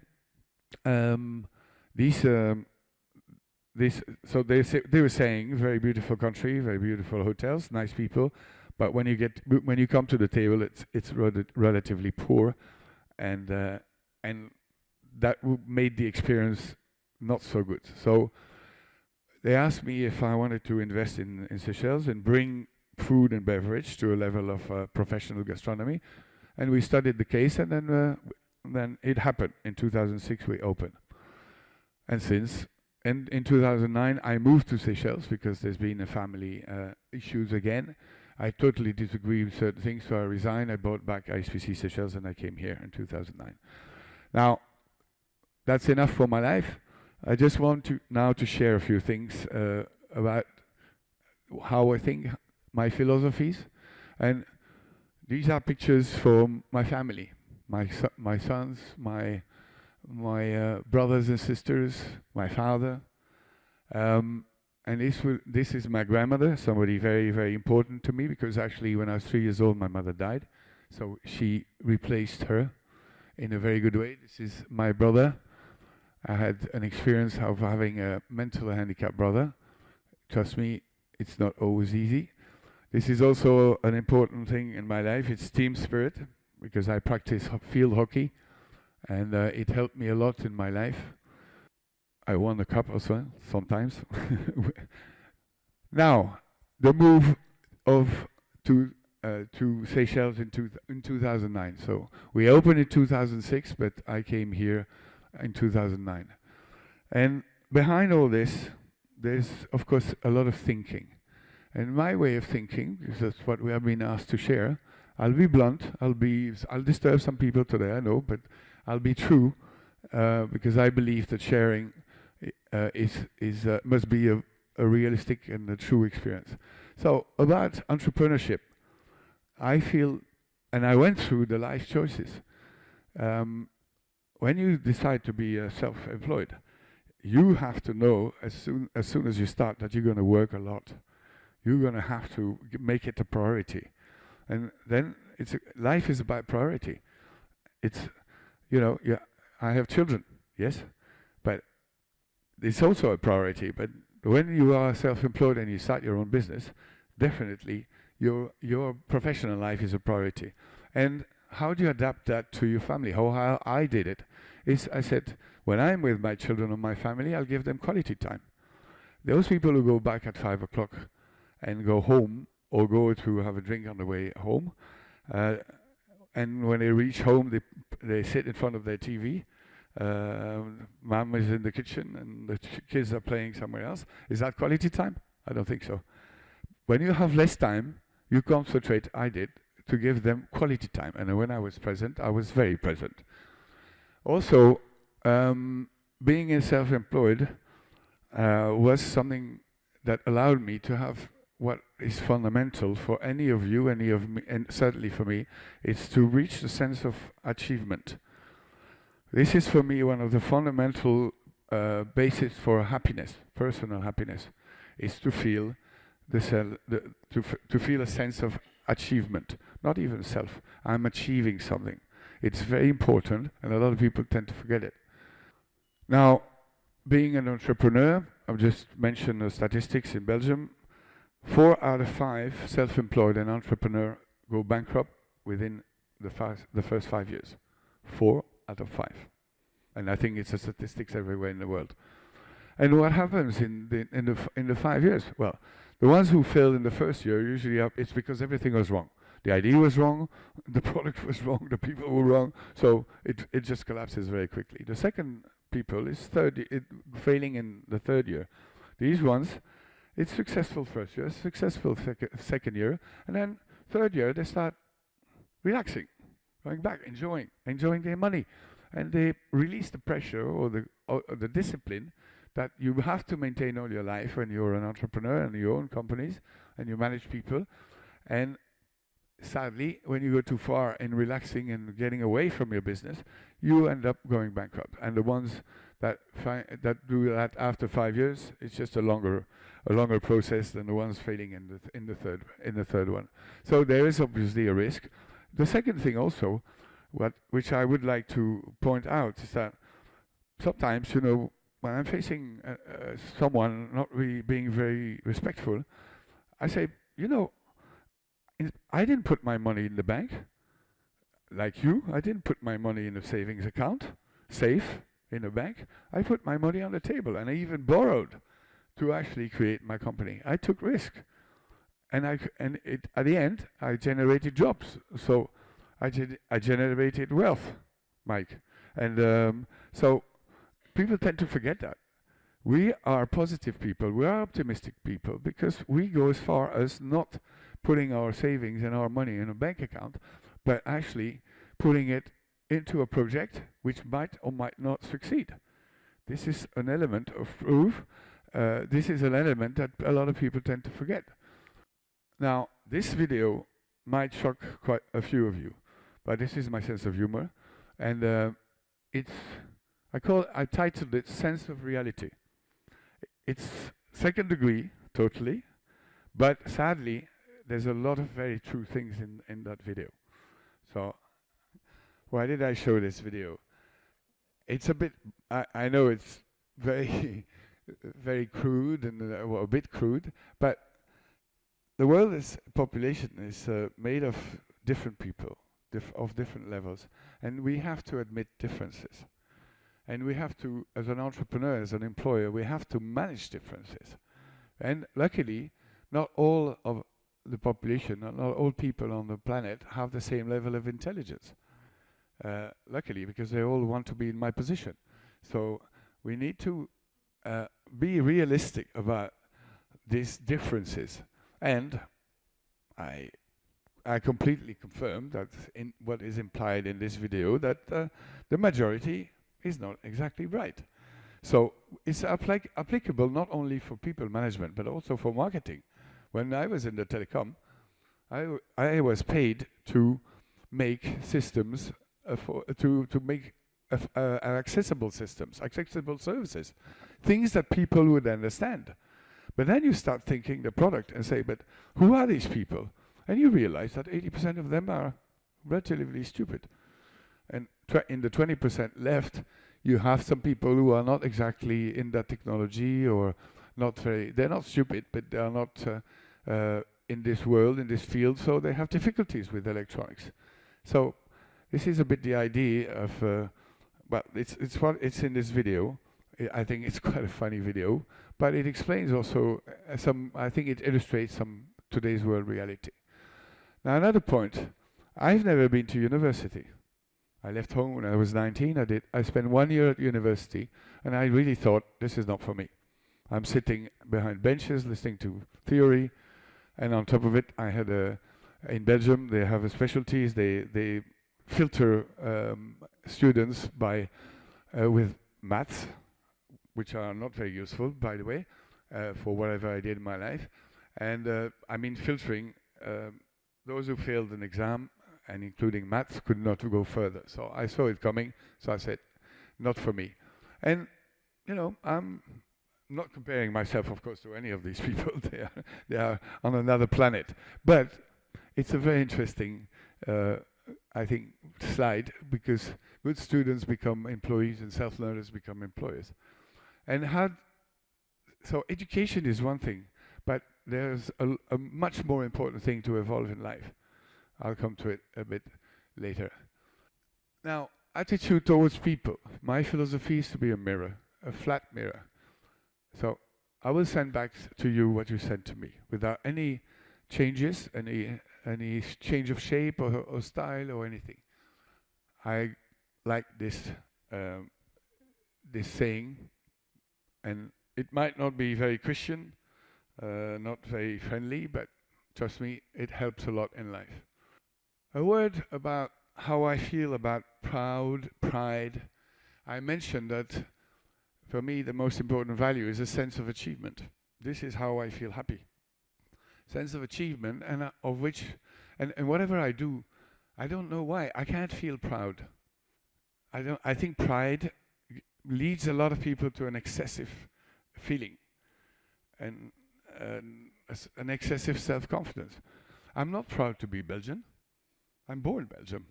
so they were saying, very beautiful country, very beautiful hotels, nice people, but when you come to the table, it's relatively poor, and that made the experience not so good. So they asked me if I wanted to invest in Seychelles and bring food and beverage to a level of professional gastronomy, and we studied the case, and then it happened. In 2006 we opened. And since, and in 2009, I moved to Seychelles because there's been a family issues again. I totally disagree with certain things, so I resigned. I bought back ISPC Seychelles and I came here in 2009. Now, that's enough for my life. I just want to now to share a few things about how I think, my philosophies. And these are pictures from my family, my sons, my brothers and sisters, my father. And this is my grandmother, somebody very, very important to me, because actually when I was 3 years old, my mother died. So she replaced her in a very good way. This is my brother. I had an experience of having a mentally handicapped brother. Trust me, it's not always easy. This is also an important thing in my life. It's team spirit, because I practice field hockey, and it helped me a lot in my life. I won the cup as well, sometimes. Now, the move to Seychelles in 2009. So we opened in 2006, but I came here in 2009. And behind all this, there's of course a lot of thinking. And my way of thinking, because that's what we have been asked to share, I'll be blunt, I'll disturb some people today, I know, but I'll be true, because I believe that sharing must be a realistic and a true experience. So about entrepreneurship, I feel, and I went through the life choices. When you decide to be self-employed, you have to know as soon as you start that you're going to work a lot. You're going to have to make it a priority, and then life is about priority. It's, I have children, yes, but it's also a priority. But when you are self-employed and you start your own business, definitely your professional life is a priority. And how do you adapt that to your family? How I did it is, I said, when I'm with my children or my family, I'll give them quality time. Those people who go back at 5 o'clock and go home, or go to have a drink on the way home, and when they reach home, they sit in front of their TV. Mom is in the kitchen and the kids are playing somewhere else. Is that quality time? I don't think so. When you have less time, you concentrate, I did, to give them quality time. And when I was present, I was very present. Also, being self-employed was something that allowed me to have what is fundamental for any of you, any of me, and certainly for me, is to reach the sense of achievement. This is for me one of the fundamental basis for happiness, personal happiness, is to feel to feel a sense of achievement, not even self. I'm achieving something. It's very important, and a lot of people tend to forget it. Now, being an entrepreneur, I've just mentioned the statistics in Belgium. 4 out of 5 self-employed and entrepreneur go bankrupt within the first 5 years. 4 out of 5. And I think it's a statistics everywhere in the world. And what happens in the 5 years? Well, the ones who fail in the first year usually it's because everything was wrong. The idea was wrong, the product was wrong, the people were wrong, so it just collapses very quickly. The second people is failing in the third year. These ones, it's successful first year, successful second year, and then third year they start relaxing, going back, enjoying their money, and they release the pressure or the discipline that you have to maintain all your life when you're an entrepreneur and you own companies and you manage people. And sadly, when you go too far in relaxing and getting away from your business, you end up going bankrupt. And the ones that do that after 5 years, it's just a longer process than the ones failing in the third one. So there is obviously a risk. The second thing also, which I would like to point out, is that sometimes, when I'm facing someone not really being very respectful, I say, I didn't put my money in the bank, like you. I didn't put my money in a savings account, safe in a bank. I put my money on the table, and I even borrowed to actually create my company. I took risk, and at the end, I generated jobs. So I generated wealth, Mike, and so people tend to forget that. We are positive people, we are optimistic people, because we go as far as not putting our savings and our money in a bank account, but actually putting it into a project which might or might not succeed. This is an element of proof. This is an element that a lot of people tend to forget. Now, this video might shock quite a few of you, but this is my sense of humor, and I titled it "Sense of Reality." It's second degree, totally, but sadly, there's a lot of very true things in that video. So, why did I show this video? It's a bit, I know it's very, very crude and well, a bit crude, but the world's population is made of different people, of different levels, and we have to admit differences. And we have to, as an entrepreneur, as an employer, we have to manage differences. And luckily, not all of the population, not all people on the planet have the same level of intelligence. Luckily, because they all want to be in my position. So we need to be realistic about these differences. And I completely confirm that in what is implied in this video, that the majority is not exactly right. So it's applicable not only for people management, but also for marketing. When I was in the telecom, I was paid to make systems, to make accessible systems, accessible services, things that people would understand. But then you start thinking the product and say, but who are these people? And you realize that 80% of them are relatively stupid. And in the 20% left, you have some people who are not exactly in that technology, or not very, they're not stupid, but they are not in this world, in this field, so they have difficulties with electronics. So this is a bit the idea of, well, it's what it's in this video. I think it's quite a funny video, but it explains also I think it illustrates some today's world reality. Now another point, I've never been to university. I left home when I was 19. I spent 1 year at university, and I really thought, this is not for me. I'm sitting behind benches listening to theory, and on top of it, I had in Belgium, they have a specialties. They filter students by with maths, which are not very useful, by the way, for whatever I did in my life. And I mean filtering, those who failed an exam, and including maths, could not go further. So I saw it coming, so I said, not for me. And, you know, I'm not comparing myself, of course, to any of these people. They are on another planet. But it's a very interesting, I think, slide, because good students become employees and self-learners become employers. And so education is one thing, but there's a much more important thing to evolve in life. I'll come to it a bit later. Now, attitude towards people. My philosophy is to be a mirror, a flat mirror. So I will send back to you what you sent to me, without any changes, any change of shape or style or anything. I like this this saying, and it might not be very Christian, not very friendly, but trust me, it helps a lot in life. A word about how I feel about pride. I mentioned that for me the most important value is a sense of achievement. This is how I feel happy. Sense of achievement, and of which, and whatever I do, I don't know why, I can't feel proud. I think pride leads a lot of people to an excessive feeling and an excessive self-confidence. I'm not proud to be Belgian. I'm born Belgium.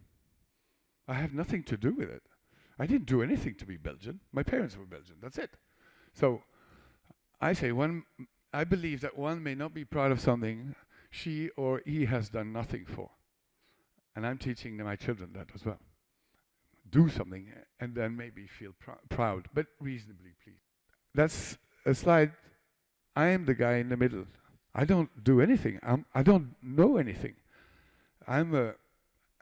I have nothing to do with it. I didn't do anything to be Belgian. My parents were Belgian. That's it. So I say I believe that one may not be proud of something she or he has done nothing for. And I'm teaching my children that as well. Do something and then maybe feel proud, but reasonably pleased. That's a slide. I am the guy in the middle. I don't do anything. I don't know anything. I'm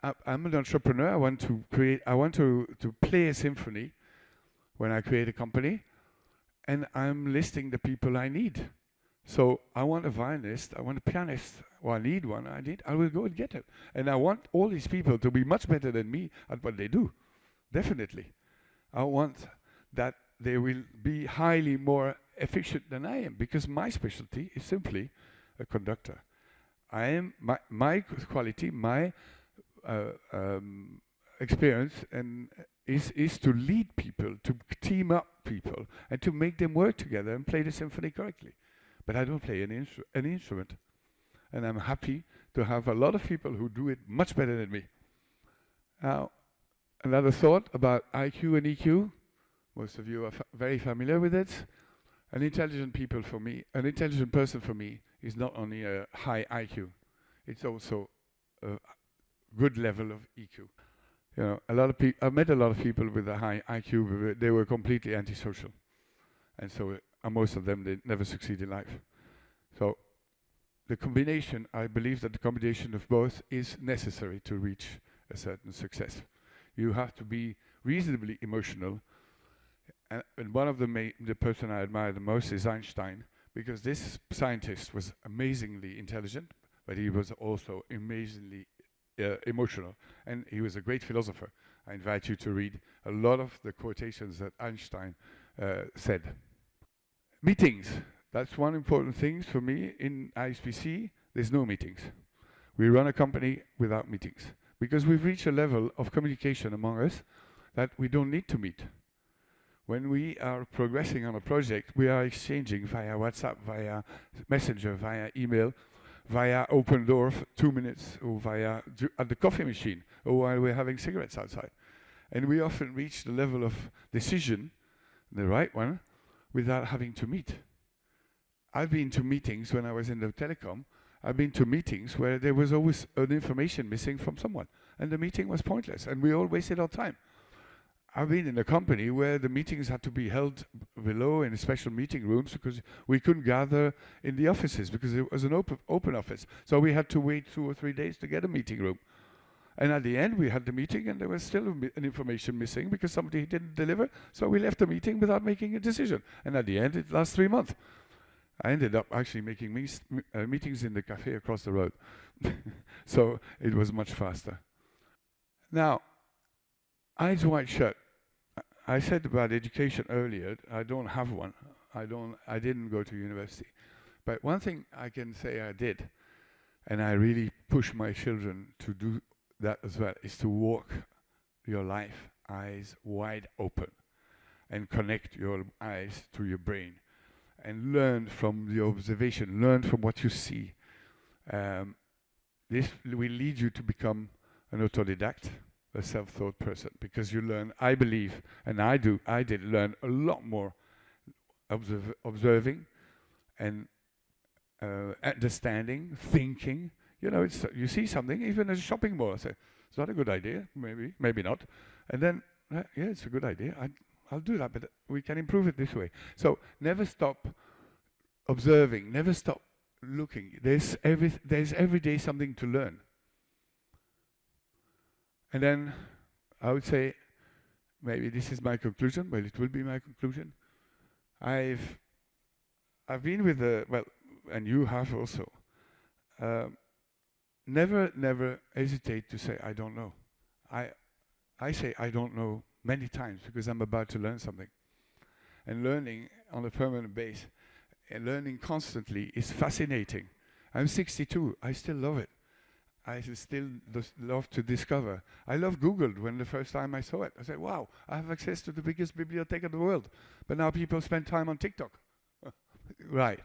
an entrepreneur. I want to play a symphony when I create a company, and I'm listing the people I need. So I want a violinist, I want a pianist, or I need one, I will go and get it. And I want all these people to be much better than me at what they do, definitely. I want that they will be highly more efficient than I am, because my specialty is simply a conductor. I am, my quality, my experience and is to lead people, to team up people, and to make them work together and play the symphony correctly. But I don't play any instrument. And I'm happy to have a lot of people who do it much better than me. Now, another thought about IQ and EQ. Most of you are very familiar with it. An intelligent person for me is not only a high IQ, it's also a good level of EQ. You know, I've met a lot of people with a high IQ, but they were completely antisocial. And so most of them, they never succeed in life. So the combination, I believe that the combination of both is necessary to reach a certain success. You have to be reasonably emotional. And one of the person I admire the most is Einstein, because this scientist was amazingly intelligent, but he was also amazingly emotional, and he was a great philosopher. I invite you to read a lot of the quotations that Einstein said. Meetings, that's one important thing for me in ISPC. There's no meetings. We run a company without meetings, because we've reached a level of communication among us that we don't need to meet. When we are progressing on a project, we are exchanging via WhatsApp, via Messenger, via email, via open door 2 minutes, or via at the coffee machine, or while we're having cigarettes outside. And we often reach the level of decision, the right one, without having to meet. I've been to meetings when I was in the telecom. I've been to meetings where there was always an information missing from someone, and the meeting was pointless, and we all wasted our time. I've been in a company where the meetings had to be held below in special meeting rooms because we couldn't gather in the offices because it was an open office. So we had to wait 2 or 3 days to get a meeting room. And at the end, we had the meeting and there was still an information missing because somebody didn't deliver. So we left the meeting without making a decision. And at the end, it lasted 3 months. I ended up actually making meetings in the cafe across the road. So it was much faster. Now, eyes wide shut. I said about education earlier, I don't have one. I didn't go to university. But one thing I can say I did, and I really push my children to do that as well, is to walk your life eyes wide open and connect your eyes to your brain and learn from the observation, learn from what you see. This will lead you to become an autodidact, a self-taught person, because you learn, I believe, and I did learn a lot more observing and understanding, thinking. You know, you see something, even in a shopping mall, I say, is that a good idea? Maybe not. And then, yeah, it's a good idea. I'll do that, but we can improve it this way. So never stop observing, never stop looking. There's every day something to learn. And then I would say, maybe this is my conclusion, well, it will be my conclusion. I've been with and you have also, never hesitate to say, I don't know. I say I don't know many times because I'm about to learn something. And learning on a permanent base, and learning constantly is fascinating. I'm 62, I still love it. I still love to discover. I love Google when the first time I saw it. I said, wow, I have access to the biggest bibliothèque in the world. But now people spend time on TikTok. Right.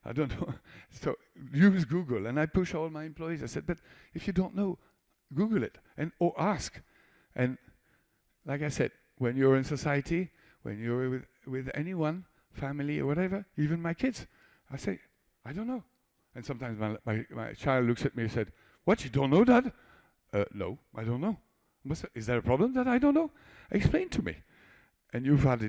I don't know. So use Google. And I push all my employees. I said, but if you don't know, Google it or ask. And like I said, when you're in society, when you're with anyone, family or whatever, even my kids, I say, I don't know. And sometimes my child looks at me and said, what, you don't know, Dad? No, I don't know. Is there a problem that I don't know? Explain to me. And you've had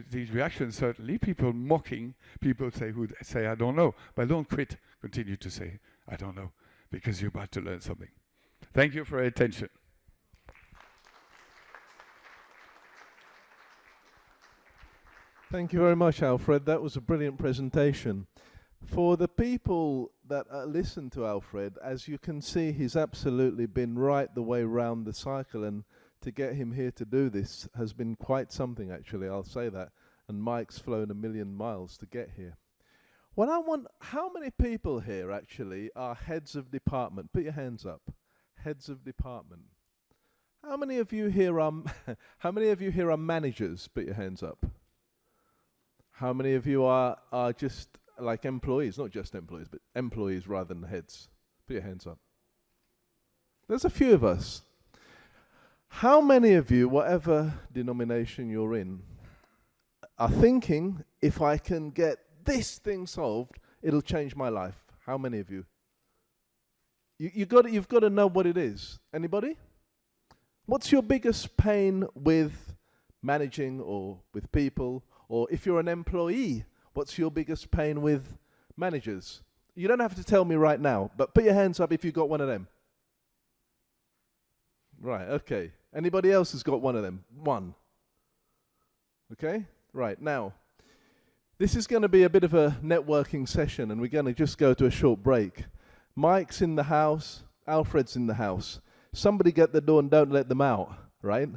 these reactions, certainly, people mocking, people who say, I don't know. But don't quit. Continue to say, I don't know, because you're about to learn something. Thank you for your attention. Thank you very much, Alfred. That was a brilliant presentation. For the people that listen to Alfred, as you can see, he's absolutely been right the way round the cycle, and to get him here to do this has been quite something, actually, I'll say that. And Mike's flown 1,000,000 miles to get here. What I want, how many people here actually are heads of department? Put your hands up. Heads of department. How many of you here are how many of you here are managers? Put your hands up. How many of you are just like employees, not just employees, but employees rather than heads? Put your hands up. There's a few of us. How many of you, whatever denomination you're in, are thinking, if I can get this thing solved, it'll change my life? How many of you? You've got to know what it is. Anybody? What's your biggest pain with managing or with people? Or if you're an employee, what's your biggest pain with managers? You don't have to tell me right now, but put your hands up if you've got one of them. Right, okay. Anybody else has got one of them? One. Okay? Right, now, this is going to be a bit of a networking session, and we're going to just go to a short break. Mike's in the house, Alfred's in the house. Somebody get the door and don't let them out, right?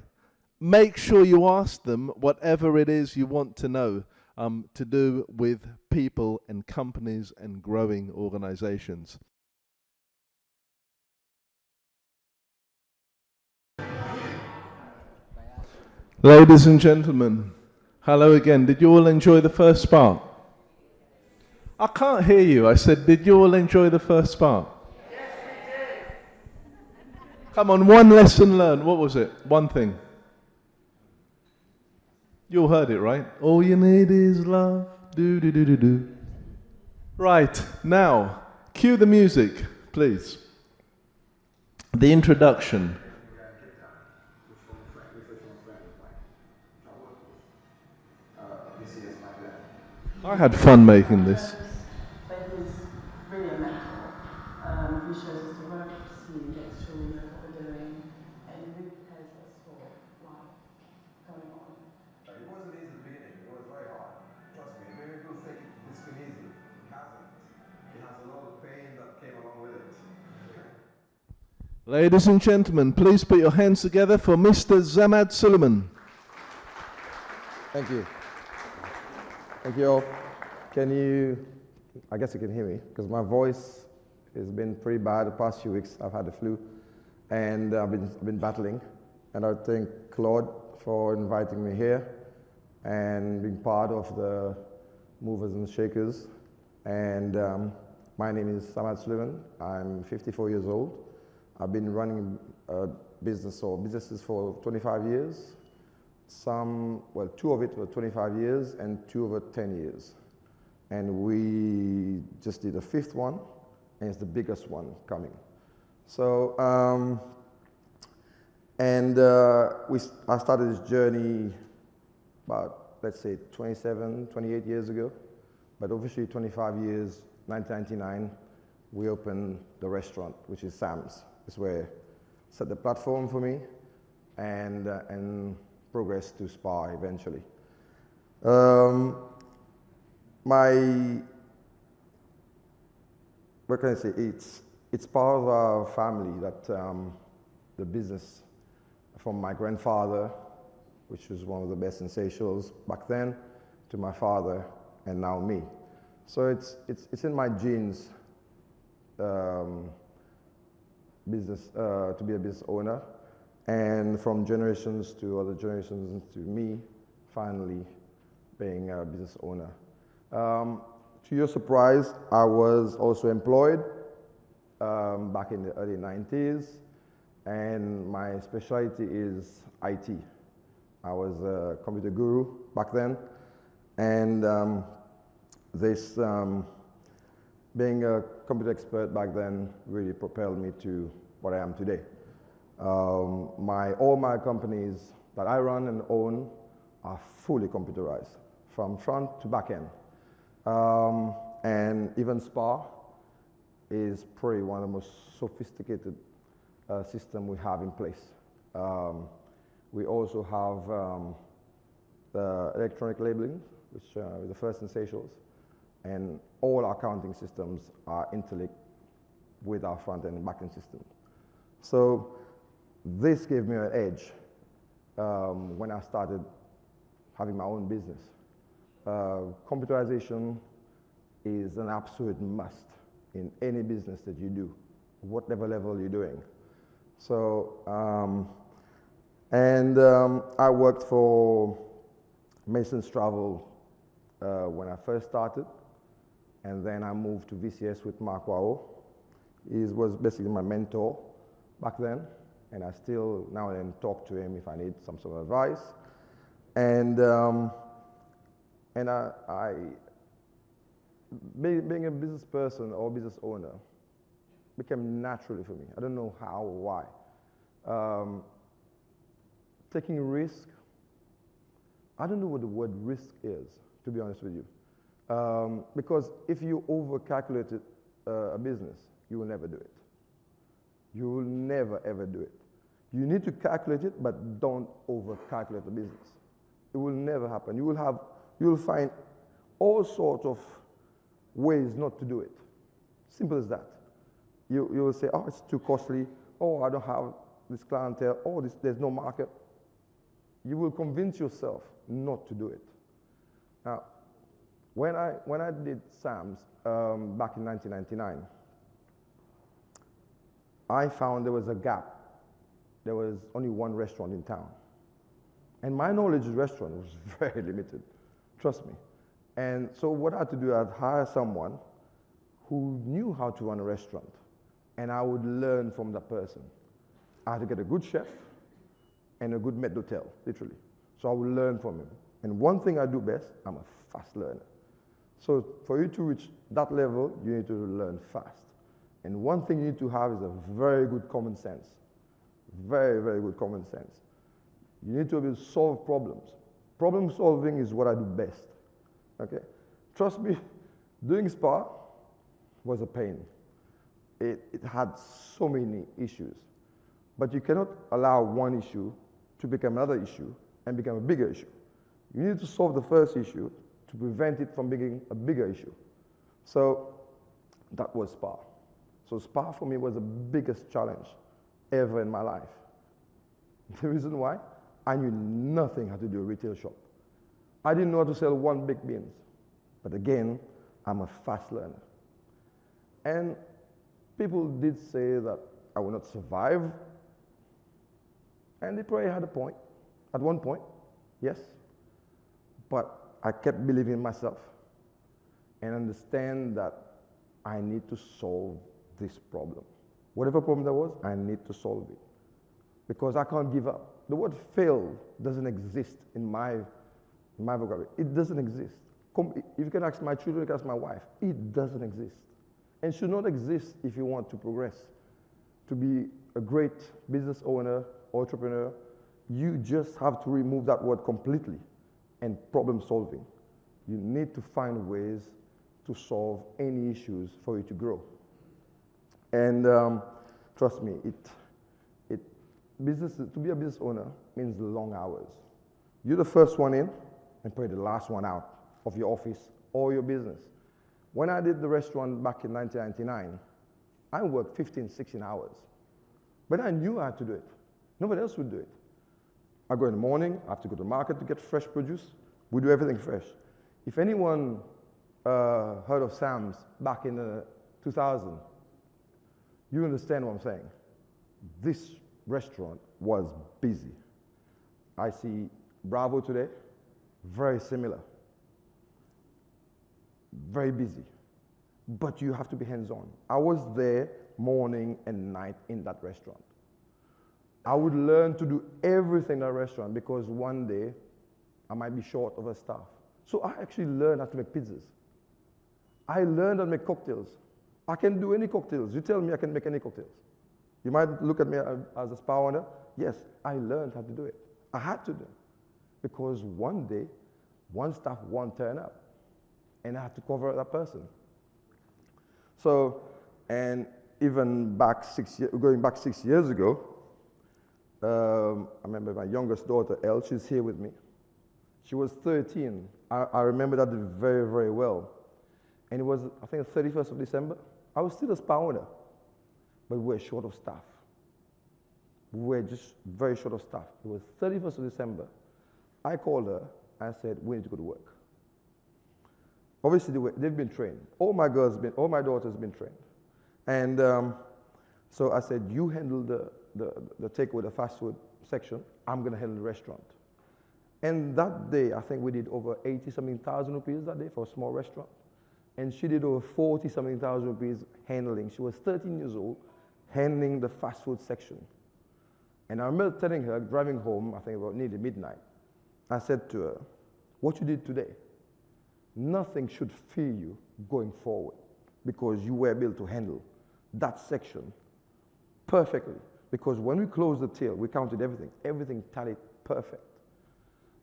Make sure you ask them whatever it is you want to know to do with people and companies and growing organizations. Ladies and gentlemen, hello again. Did you all enjoy the first part? I can't hear you. I said, did you all enjoy the first part? Yes, we did. Come on, one lesson learned. What was it? One thing. You all heard it, right? All you need is love. Do, do, do, do, do. Right, now, cue the music, please. The introduction. I had fun making this. But he's really a mentor. He shows us the ropes, he gets sure we know what we're doing, and he really prepares us for life going on. It wasn't easy at the beginning, it was very hard. Trust me, many people think it's been easy. It hasn't. It has a lot of pain that came along with it. Ladies and gentlemen, please put your hands together for Mr. Zamad Suleiman. Thank you. Thank you all. Can you, I guess you can hear me, because my voice has been pretty bad the past few weeks. I've had the flu, and I've been battling. And I thank Claude for inviting me here and being part of the Movers and Shakers. And my name is Zamad Suleiman. I'm 54 years old. I've been running a business or businesses for 25 years. Two of it were 25 years and 2 over 10 years. And we just did a 5th one, and it's the biggest one coming. So, I started this journey about, let's say, 27, 28 years ago. But officially 25 years, 1999, we opened the restaurant, which is Sam's. It's where set the platform for me and progress to Spa eventually. What can I say? It's part of our family that the business from my grandfather, which was one of the best in Seychelles back then, to my father, and now me. So it's in my genes, business to be a business owner. And from generations to other generations to me, finally being a business owner. To your surprise, I was also employed back in the early 90s, and my specialty is IT. I was a computer guru back then, and being a computer expert back then really propelled me to what I am today. All my companies that I run and own are fully computerized, from front to back end. And even Spa is probably one of the most sophisticated systems we have in place. We also have electronic labeling, which is the first in Seychelles, and all our accounting systems are interlinked with our front-end and back-end systems. So this gave me an edge when I started having my own business. Computerization is an absolute must in any business that you do, whatever level you're doing. So, I worked for Mason's Travel when I first started, and then I moved to VCS with Mark Wao. He was basically my mentor back then, and I still now and then talk to him if I need some sort of advice. And being a business person or business owner became naturally for me. I don't know how or why. Taking risk, I don't know what the word risk is, to be honest with you. Because if you over-calculate a business, you will never do it. You will never, ever do it. You need to calculate it, but don't over-calculate the business. It will never happen. You will find all sorts of ways not to do it. Simple as that. You will say, oh, it's too costly. Oh, I don't have this clientele. Oh, there's no market. You will convince yourself not to do it. Now, when I did Sam's back in 1999, I found there was a gap. There was only one restaurant in town. And my knowledge of restaurant was very limited, trust me. And so what I had to do, I'd hire someone who knew how to run a restaurant, and I would learn from that person. I had to get a good chef and a good maître d'hôtel, literally. So I would learn from him. And one thing I do best, I'm a fast learner. So for you to reach that level, you need to learn fast. And one thing you need to have is a very good common sense. Very, very good common sense. You need to be able to solve problems. Problem solving is what I do best. Okay? Trust me, doing spa was a pain. It had so many issues. But you cannot allow one issue to become another issue and become a bigger issue. You need to solve the first issue to prevent it from being a bigger issue. So that was spa. So spa for me was the biggest challenge ever in my life. The reason why? I knew nothing how to do a retail shop. I didn't know how to sell one baked beans. But again, I'm a fast learner. And people did say that I would not survive. And they probably had a point, at one point, yes. But I kept believing in myself and understand that I need to solve this problem. Whatever problem there was, I need to solve it. Because I can't give up. The word fail doesn't exist in my vocabulary. It doesn't exist. If you can ask my children, you can ask my wife. It doesn't exist. And should not exist if you want to progress. To be a great business owner or entrepreneur, you just have to remove that word completely and problem solving. You need to find ways to solve any issues for you to grow. And trust me, to be a business owner means long hours. You're the first one in and probably the last one out of your office or your business. When I did the restaurant back in 1999, I worked 15, 16 hours. But I knew I had to do it. Nobody else would do it. I go in the morning, I have to go to the market to get fresh produce. We do everything fresh. If anyone heard of Sam's back in 2000, you understand what I'm saying. This restaurant was busy. I see Bravo today, very similar. Very busy. But you have to be hands-on. I was there morning and night in that restaurant. I would learn to do everything in that restaurant because one day I might be short of a staff. So I actually learned how to make pizzas. I learned how to make cocktails. I can do any cocktails. You tell me I can make any cocktails. You might look at me as a spa owner. Yes, I learned how to do it. I had to do it. Because one day, one staff won't turn up. And I had to cover that person. So, and even going back 6 years ago, I remember my youngest daughter, Elle, she's here with me. She was 13. I remember that very, very well. And it was, I think, the 31st of December. I was still a spa owner, but we were short of staff. We were just very short of staff. It was 31st of December. I called her and said, we need to go to work. Obviously, they've been trained. All my daughters have been trained. And so I said, you handle the takeaway, the fast food section. I'm going to handle the restaurant. And that day, I think we did over 80-something thousand rupees that day for a small restaurant. And she did over 40-something thousand rupees handling. She was 13 years old, handling the fast food section. And I remember telling her, driving home, I think about nearly midnight, I said to her, what you did today, nothing should fear you going forward because you were able to handle that section perfectly. Because when we closed the till, we counted everything tallied perfect.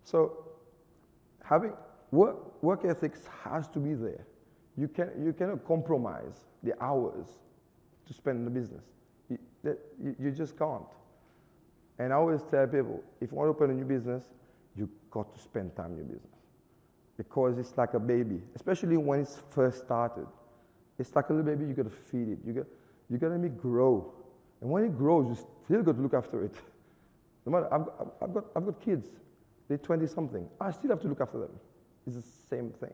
So having work ethics has to be there. You cannot compromise the hours to spend in the business. You just can't. And I always tell people, if you want to open a new business, you've got to spend time in your business. Because it's like a baby, especially when it's first started. It's like a little baby, you got to feed it. You got to make it grow. And when it grows, you still got to look after it. No matter, I've got kids. They're 20-something. I still have to look after them. It's the same thing.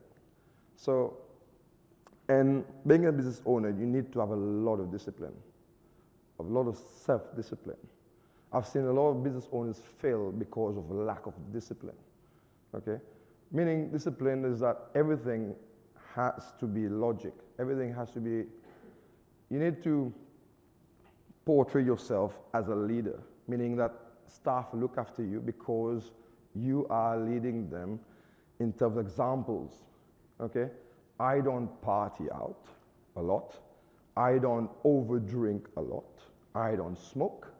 So, and being a business owner, you need to have a lot of discipline, a lot of self-discipline. I've seen a lot of business owners fail because of lack of discipline, okay? Meaning discipline is that everything has to be logic. Everything has to be, you need to portray yourself as a leader, meaning that staff look after you because you are leading them in terms of examples, okay? I don't party out a lot. I don't overdrink a lot. I don't smoke.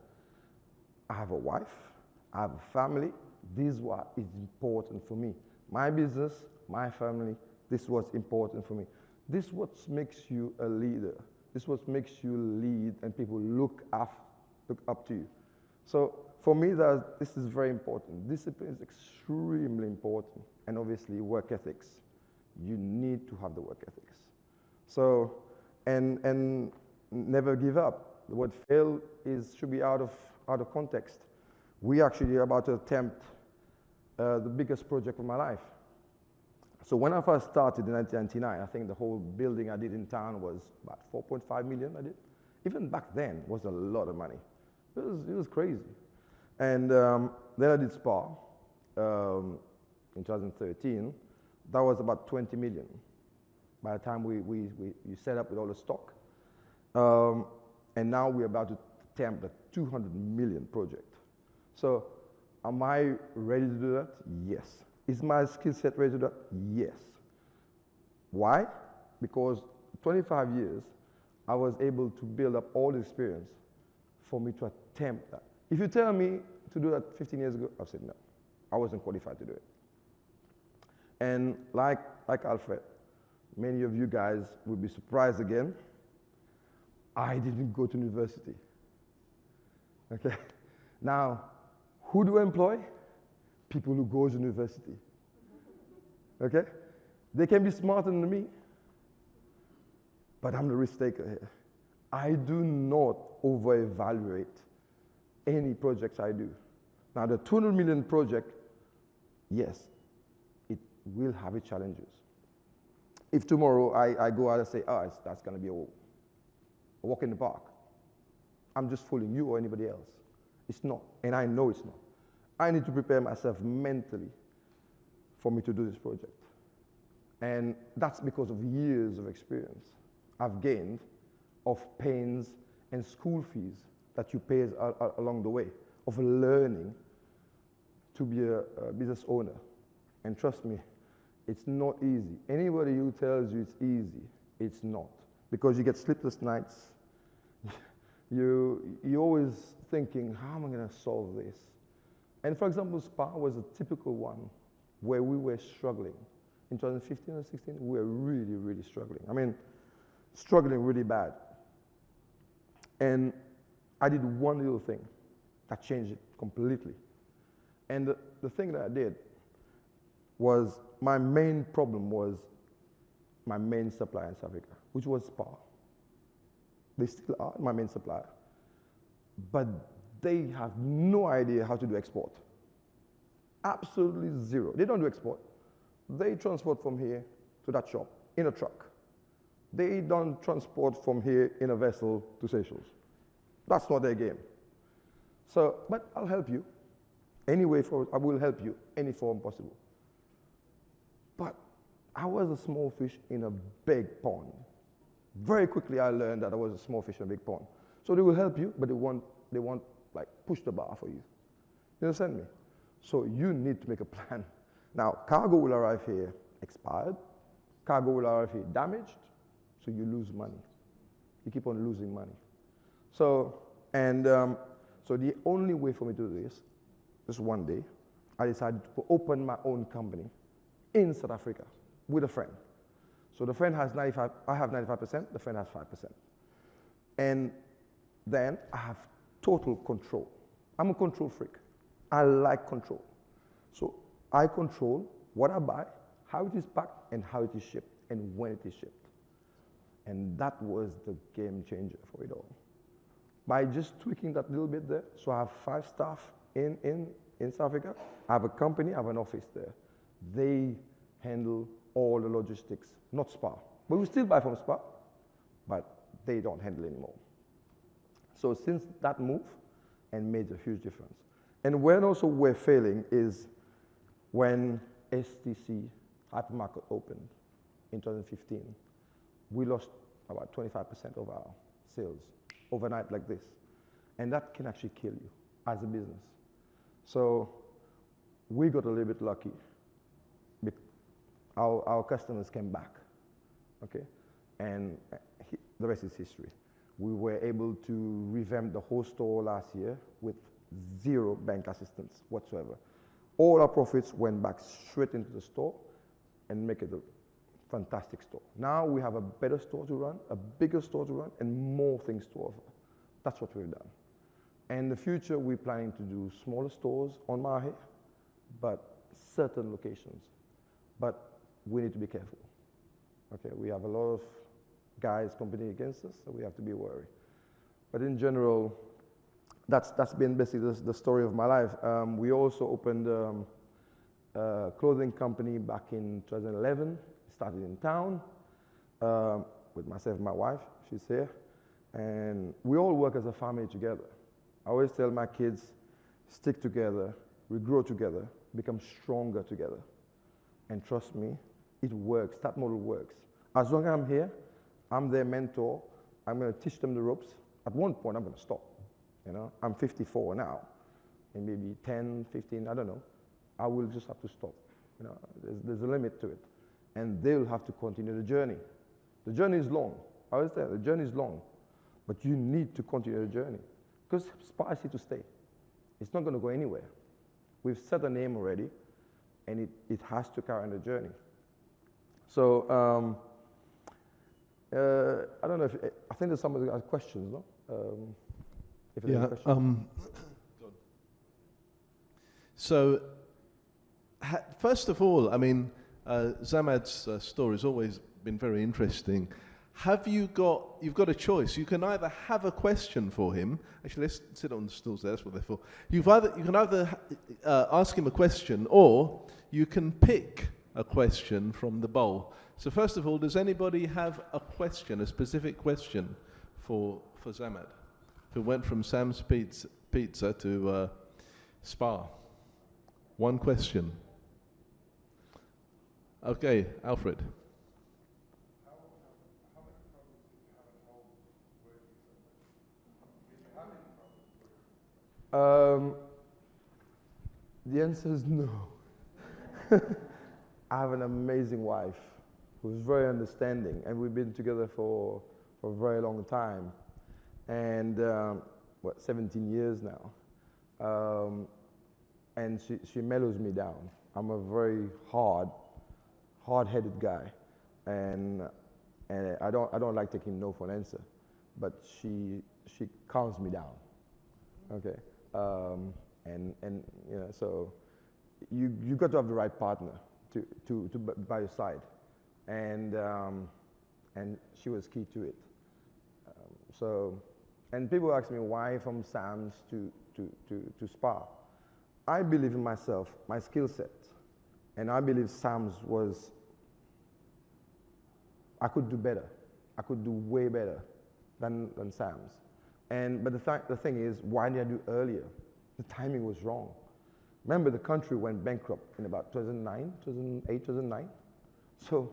I have a wife. I have a family. This is what is important for me. My business, my family, this is what's important for me. This is what makes you a leader. This is what makes you lead and people look up to you. So for me, this is very important. Discipline is extremely important. And obviously work ethics. You need to have the work ethics. So, and never give up. The word fail should be out of context. We actually are about to attempt the biggest project of my life. So when I first started in 1999, I think the whole building I did in town was about 4.5 million I did. Even back then, was a lot of money. It was crazy. And then I did SPA in 2013. That was about 20 million by the time we set up with all the stock. And now we're about to attempt a 200 million project. So am I ready to do that? Yes. Is my skill set ready to do that? Yes. Why? Because 25 years, I was able to build up all the experience for me to attempt that. If you tell me to do that 15 years ago, I've said no. I wasn't qualified to do it. And like Alfred, many of you guys will be surprised again. I didn't go to university. Okay? Now, who do I employ? People who go to university. Okay? They can be smarter than me, but I'm the risk taker here. I do not over-evaluate any projects I do. Now, the 200 million project, yes, it will have its challenges. If tomorrow I go out and say, that's going to be a walk in the park, I'm just fooling you or anybody else. It's not, and I know it's not. I need to prepare myself mentally for me to do this project. And that's because of years of experience I've gained of pains and school fees that you pay along the way, of learning to be a business owner. And trust me, it's not easy. Anybody who tells you it's easy, it's not. Because you get sleepless nights. You're always thinking, how am I going to solve this? And for example, SPA was a typical one where we were struggling. In 2015 and 16, we were really, really struggling. I mean, struggling really bad. And I did one little thing that changed it completely. And the thing that I did, was my main problem was my main supplier in South Africa, which was Spar. They still are my main supplier. But they have no idea how to do export. Absolutely zero. They don't do export. They transport from here to that shop in a truck. They don't transport from here in a vessel to Seychelles. That's not their game. So, but I'll help you. Any way forward, I will help you, any form possible. But I was a small fish in a big pond. Very quickly I learned that I was a small fish in a big pond. So they will help you, but they want like push the bar for you. You understand me? So you need to make a plan. Now, cargo will arrive here expired. Cargo will arrive here damaged. So you lose money. You keep on losing money. So, so the only way for me to do this, just one day, I decided to open my own company in South Africa with a friend. So the friend has 95, I have 95%, the friend has 5%. And then I have total control. I'm a control freak. I like control. So I control what I buy, how it is packed, and how it is shipped, and when it is shipped. And that was the game changer for it all. By just tweaking that little bit there, so I have 5 staff in South Africa. I have a company, I have an office there. They handle all the logistics, not Spar. But we still buy from Spar, but they don't handle anymore. So since that move, and made a huge difference. And when also we're failing is when STC hypermarket opened in 2015, we lost about 25% of our sales overnight like this. And that can actually kill you as a business. So we got a little bit lucky. Our customers came back, okay? And the rest is history. We were able to revamp the whole store last year with 0 bank assistance whatsoever. All our profits went back straight into the store and make it a fantastic store. Now we have a better store to run, a bigger store to run, and more things to offer. That's what we've done. And in the future, we're planning to do smaller stores on Mahe, but certain locations. But we need to be careful. Okay, we have a lot of guys competing against us, so we have to be wary. But in general, that's been basically the story of my life. We also opened a clothing company back in 2011. Started in town with myself and my wife. She's here. And we all work as a family together. I always tell my kids, stick together, we grow together, become stronger together. And trust me, it works. That model works. As long as I'm here, I'm their mentor. I'm going to teach them the ropes. At one point, I'm going to stop. You know, I'm 54 now, and maybe 10, 15, I don't know. I will just have to stop. You know, there's a limit to it, and they'll have to continue the journey. The journey is long. I always say the journey is long, but you need to continue the journey because Spar is here to stay. It's not going to go anywhere. We've set a name already, and it has to carry on the journey. So I don't know if I think there's somebody who has questions, no? If there's a question. So, first of all, I mean, Zamad's story has always been very interesting. You've got a choice. You can either have a question for him. Actually, let's sit on the stools there. That's what they're for. You can either ask him a question, or you can pick a question from the bowl. So first of all, does anybody have a question, a specific question for Zamad, who went from Sam's Pizza to Spar? One question. Okay, Alfred. The answer is no. I have an amazing wife who's very understanding, and we've been together for a very long time, and 17 years now. And she mellows me down. I'm a very hard-headed guy, and I don't like taking no for an answer, but she calms me down. Okay, and you know, so you got to have the right partner by your side, and she was key to it. And people ask me why from Sam's to Spa. I believe in myself, my skill set, and I believe Sam's was, I could do better. I could do way better than Sam's. But the thing is, why did I do earlier? The timing was wrong. Remember, the country went bankrupt in about 2009, 2008, 2009. So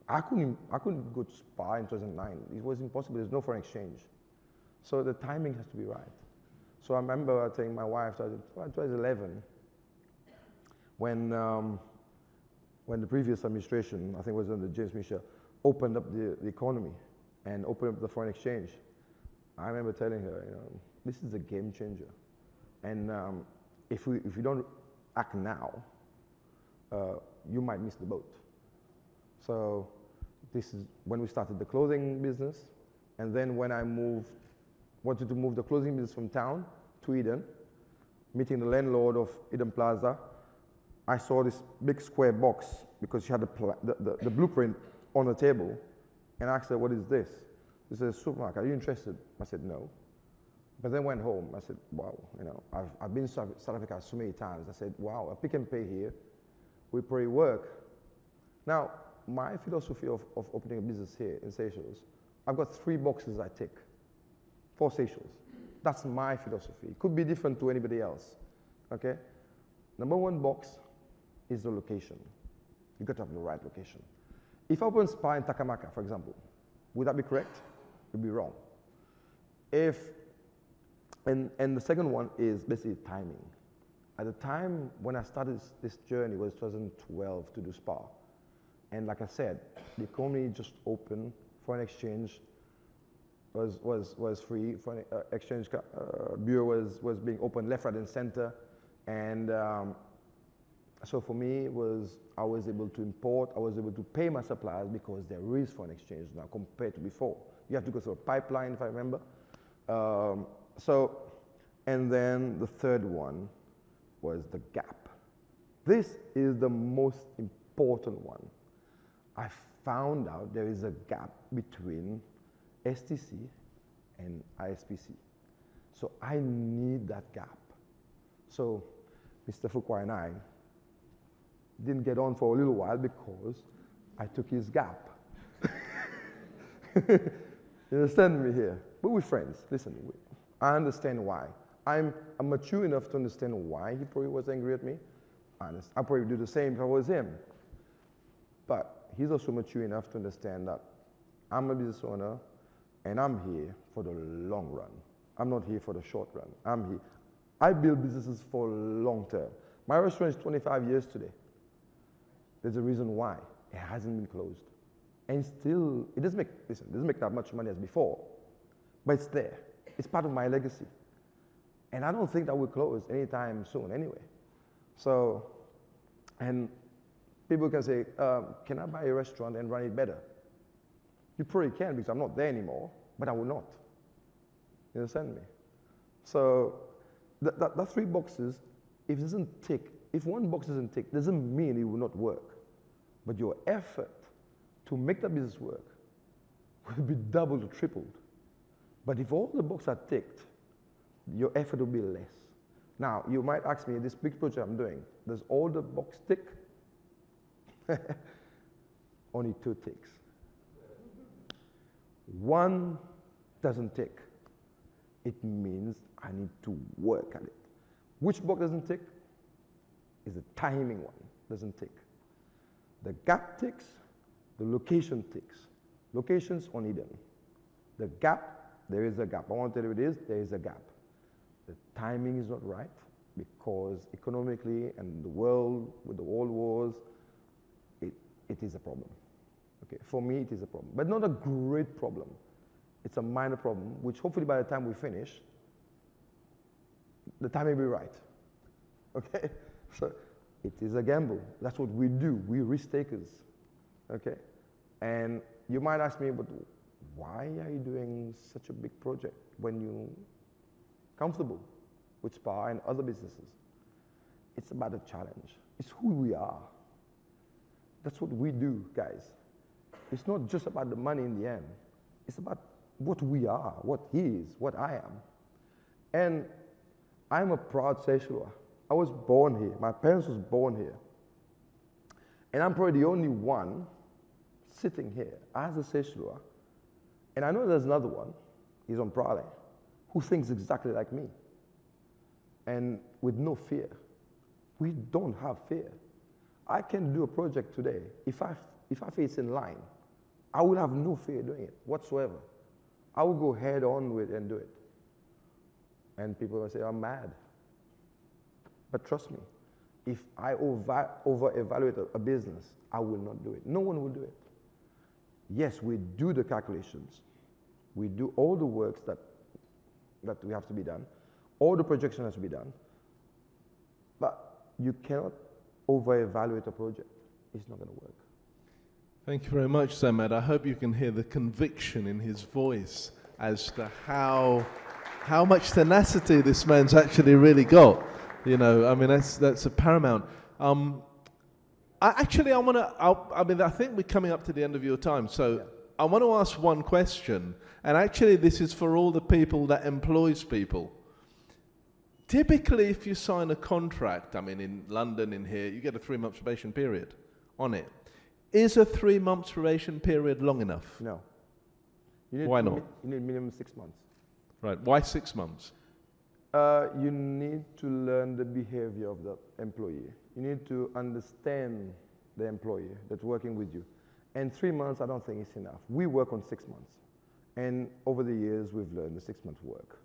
I couldn't go to Spa in 2009. It was impossible. There's no foreign exchange. So the timing has to be right. So I remember telling my wife, 2011, when the previous administration, I think it was under James Michel, opened up the economy and opened up the foreign exchange. I remember telling her, this is a game changer. And if we don't act now, you might miss the boat. So this is when we started the clothing business. And then when I wanted to move the clothing business from town to Eden, meeting the landlord of Eden Plaza, I saw this big square box because she had the blueprint on the table. And I asked her, what is this? She said, supermarket, are you interested? I said, no. But then went home. I said, wow, I've been to South Africa so many times. I said, wow, a Pick n Pay here will probably work. Now, my philosophy of opening a business here in Seychelles, I've got 3 boxes I tick for Seychelles. That's my philosophy. It could be different to anybody else, okay? Number 1 box is the location. You've got to have the right location. If I open Spa in Takamaka, for example, would that be correct? It would be wrong. And the second one is basically timing. At the time when I started this journey was 2012 to do Spa. And like I said, the economy just opened, foreign exchange was free, foreign exchange bureau was being opened left, right, and center. And so for me, I was able to import, I was able to pay my suppliers because there is foreign exchange now compared to before. You have to go through a pipeline, if I remember. And then the third one was the gap. This is the most important one. I found out there is a gap between STC and ISPC. So I need that gap. So Mr. Fuqua and I didn't get on for a little while because I took his gap. You understand me here? But we're friends. Listen, I understand why. I'm mature enough to understand why he probably was angry at me. I'll probably do the same if I was him. But he's also mature enough to understand that I'm a business owner and I'm here for the long run. I'm not here for the short run. I'm here. I build businesses for long term. My restaurant is 25 years today. There's a reason why. It hasn't been closed. And still, it doesn't make that much money as before, but it's there. It's part of my legacy. And I don't think that will close anytime soon anyway. So, and people can say, can I buy a restaurant and run it better? You probably can because I'm not there anymore, but I will not. You understand me? So, that 3 boxes, if one box doesn't tick, doesn't mean it will not work. But your effort to make the business work will be doubled or tripled. But if all the boxes are ticked, your effort will be less. Now, you might ask me, this big project I'm doing, does all the boxes tick? Only 2 ticks. 1 doesn't tick. It means I need to work at it. Which box doesn't tick? Is the timing one, doesn't tick. The gap ticks, the location ticks. Location's on Eden. The gap, there is a gap. I want to tell you what it is, there is a gap. The timing is not right because economically and the world, with the world wars, it is a problem. Okay, for me it is a problem, but not a great problem. It's a minor problem, which hopefully by the time we finish, the timing will be right. Okay, so it is a gamble. That's what we do. We're risk takers. Okay, and you might ask me, but why are you doing such a big project when you're comfortable with Spa and other businesses? It's about a challenge. It's who we are. That's what we do, guys. It's not just about the money in the end. It's about what we are, what he is, what I am. And I'm a proud Seychellois. I was born here. My parents was born here. And I'm probably the only one sitting here as a Seychellois. And I know there's another one, he's on Prale, who thinks exactly like me. And with no fear. We don't have fear. I can do a project today. If I face in line, I will have no fear doing it whatsoever. I will go head on with it and do it. And people will say, I'm mad. But trust me, if I over-evaluate a business, I will not do it. No one will do it. Yes, we do the calculations. We do all the works that we have to be done. All the projection has to be done. But you cannot over-evaluate a project. It's not going to work. Thank you very much, Samed. I hope you can hear the conviction in his voice as to how much tenacity this man's actually really got. You know, I mean, that's a paramount. I think we're coming up to the end of your time, so yeah. I want to ask one question, and actually this is for all the people that employs people. Typically, if you sign a contract, I mean, in London, in here, you get a 3-month probation period on it. Is a 3-month probation period long enough? No. Why not? You need minimum 6 months. Right. Why 6 months? You need to learn the behavior of the employee. You need to understand the employee that's working with you. And 3 months, I don't think it's enough. We work on 6 months. And over the years, we've learned the 6 months work.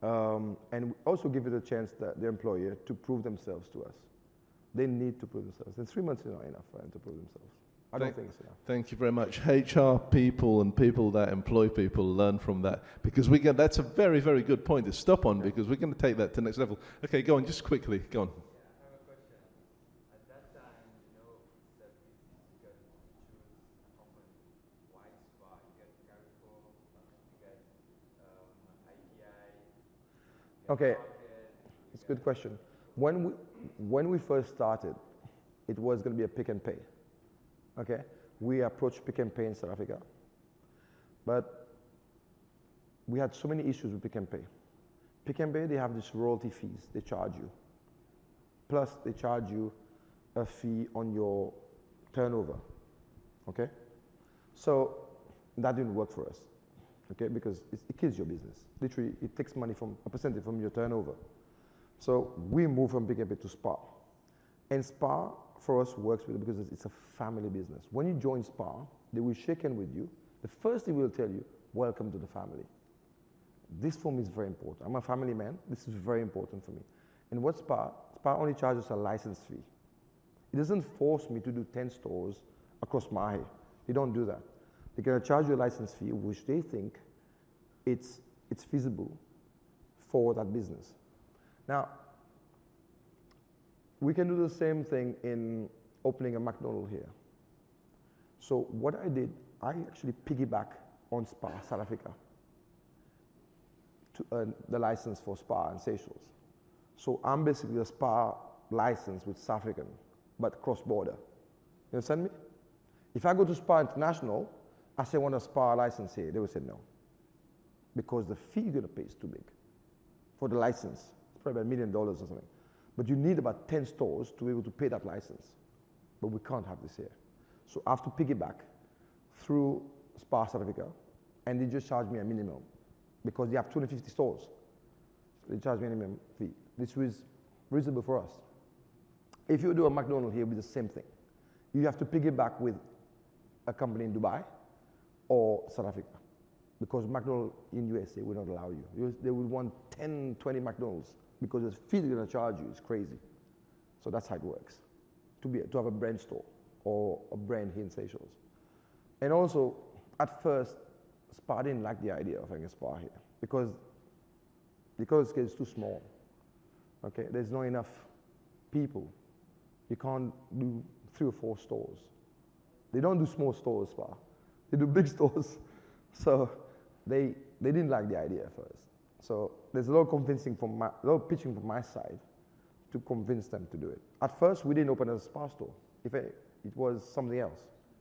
And we also give it a chance, the employer, to prove themselves to us. They need to prove themselves. And 3 months is not enough for them to prove themselves. I don't think so. Thank you very much. HR people and people that employ people learn from that, because that's a very, very good point to stop on, because we're going to take that to the next level. Okay, go on, just quickly, go on. I have a question. At that time, it's a bit difficult to choose a company. Why Spar? You get Carrefour, you get IKEA. Okay, it's a good question. When we first started, it was going to be a Pick n Pay. Okay, we approached Pick n Pay in South Africa, but we had so many issues with Pick n Pay. Pick n Pay, they have these royalty fees they charge you. Plus, they charge you a fee on your turnover. Okay, so that didn't work for us. Okay, because it kills your business. Literally, it takes money from a percentage from your turnover. So we moved from Pick n Pay to Spar, and Spar for us works with it because it's a family business. When you join Spar, they will shake hands with you. The first thing we'll tell you, welcome to the family. This for me is very important. I'm a family man. This is very important for me. And what Spar only charges a license fee. It doesn't force me to do 10 stores across Mahe. They don't do that. They're going to charge you a license fee, which they think it's feasible for that business. Now, we can do the same thing in opening a McDonald's here. So what I did, I actually piggyback on Spar South Africa to earn the license for Spar and Seychelles. So I'm basically a Spar license with South African, but cross-border. You understand me? If I go to Spar International, I say I want a Spar license here, they will say no. Because the fee you're going to pay is too big for the license. It's probably about $1 million or something. But you need about 10 stores to be able to pay that license. But we can't have this here. So I have to piggyback through Spar South Africa, and they just charge me a minimum because they have 250 stores. So they charge me a minimum fee. This was reasonable for us. If you do a McDonald's here with the same thing, you have to piggyback with a company in Dubai or South Africa, because McDonald's in USA will not allow you. They would want 10, 20 McDonald's because the fee they're going to charge you is crazy. So that's how it works, to have a brand store or a brand here in Seychelles. And also, at first, Spar didn't like the idea of having a Spar here because it's too small. Okay, there's not enough people. You can't do 3 or 4 stores. They don't do small stores, Spar. They do big stores. So they didn't like the idea at first. So there's a lot of pitching from my side to convince them to do it. At first, we didn't open a Spar store. It was something else.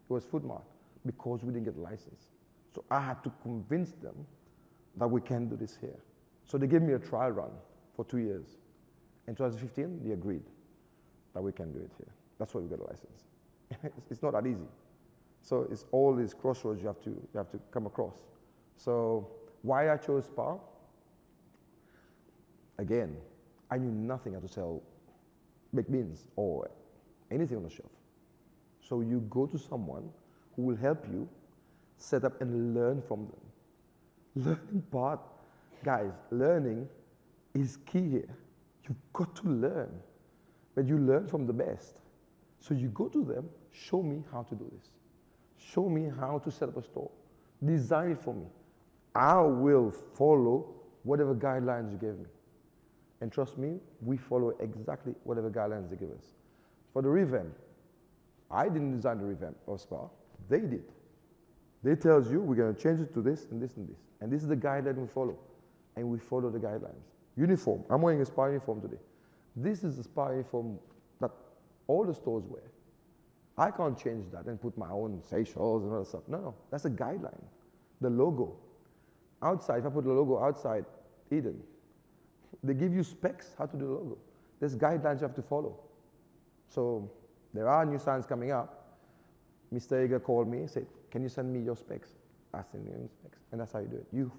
It was Food Mart because we didn't get the license. So I had to convince them that we can do this here. So they gave me a trial run for 2 years. In 2015, they agreed that we can do it here. That's why we got a license. It's not that easy. So it's all these crossroads you have to come across. So why I chose Spar? Again, I knew nothing how to sell baked beans or anything on the shelf. So you go to someone who will help you set up and learn from them. Learning part, guys, learning is key here. You've got to learn, but you learn from the best. So you go to them, show me how to do this. Show me how to set up a store. Design it for me. I will follow whatever guidelines you give me. And trust me, we follow exactly whatever guidelines they give us. For the revamp, I didn't design the revamp of Spar. They did. They tells you we're going to change it to this and this and this. And this is the guideline we follow. And we follow the guidelines. Uniform. I'm wearing a Spar uniform today. This is the Spar uniform that all the stores wear. I can't change that and put my own Seychelles and other stuff. No, that's a guideline. The logo. Outside, if I put the logo outside Eden, they give you specs how to do the logo. There's guidelines you have to follow. So there are new signs coming up. Mr. Eger called me and said, can you send me your specs? I send you your specs. And that's how you do it. You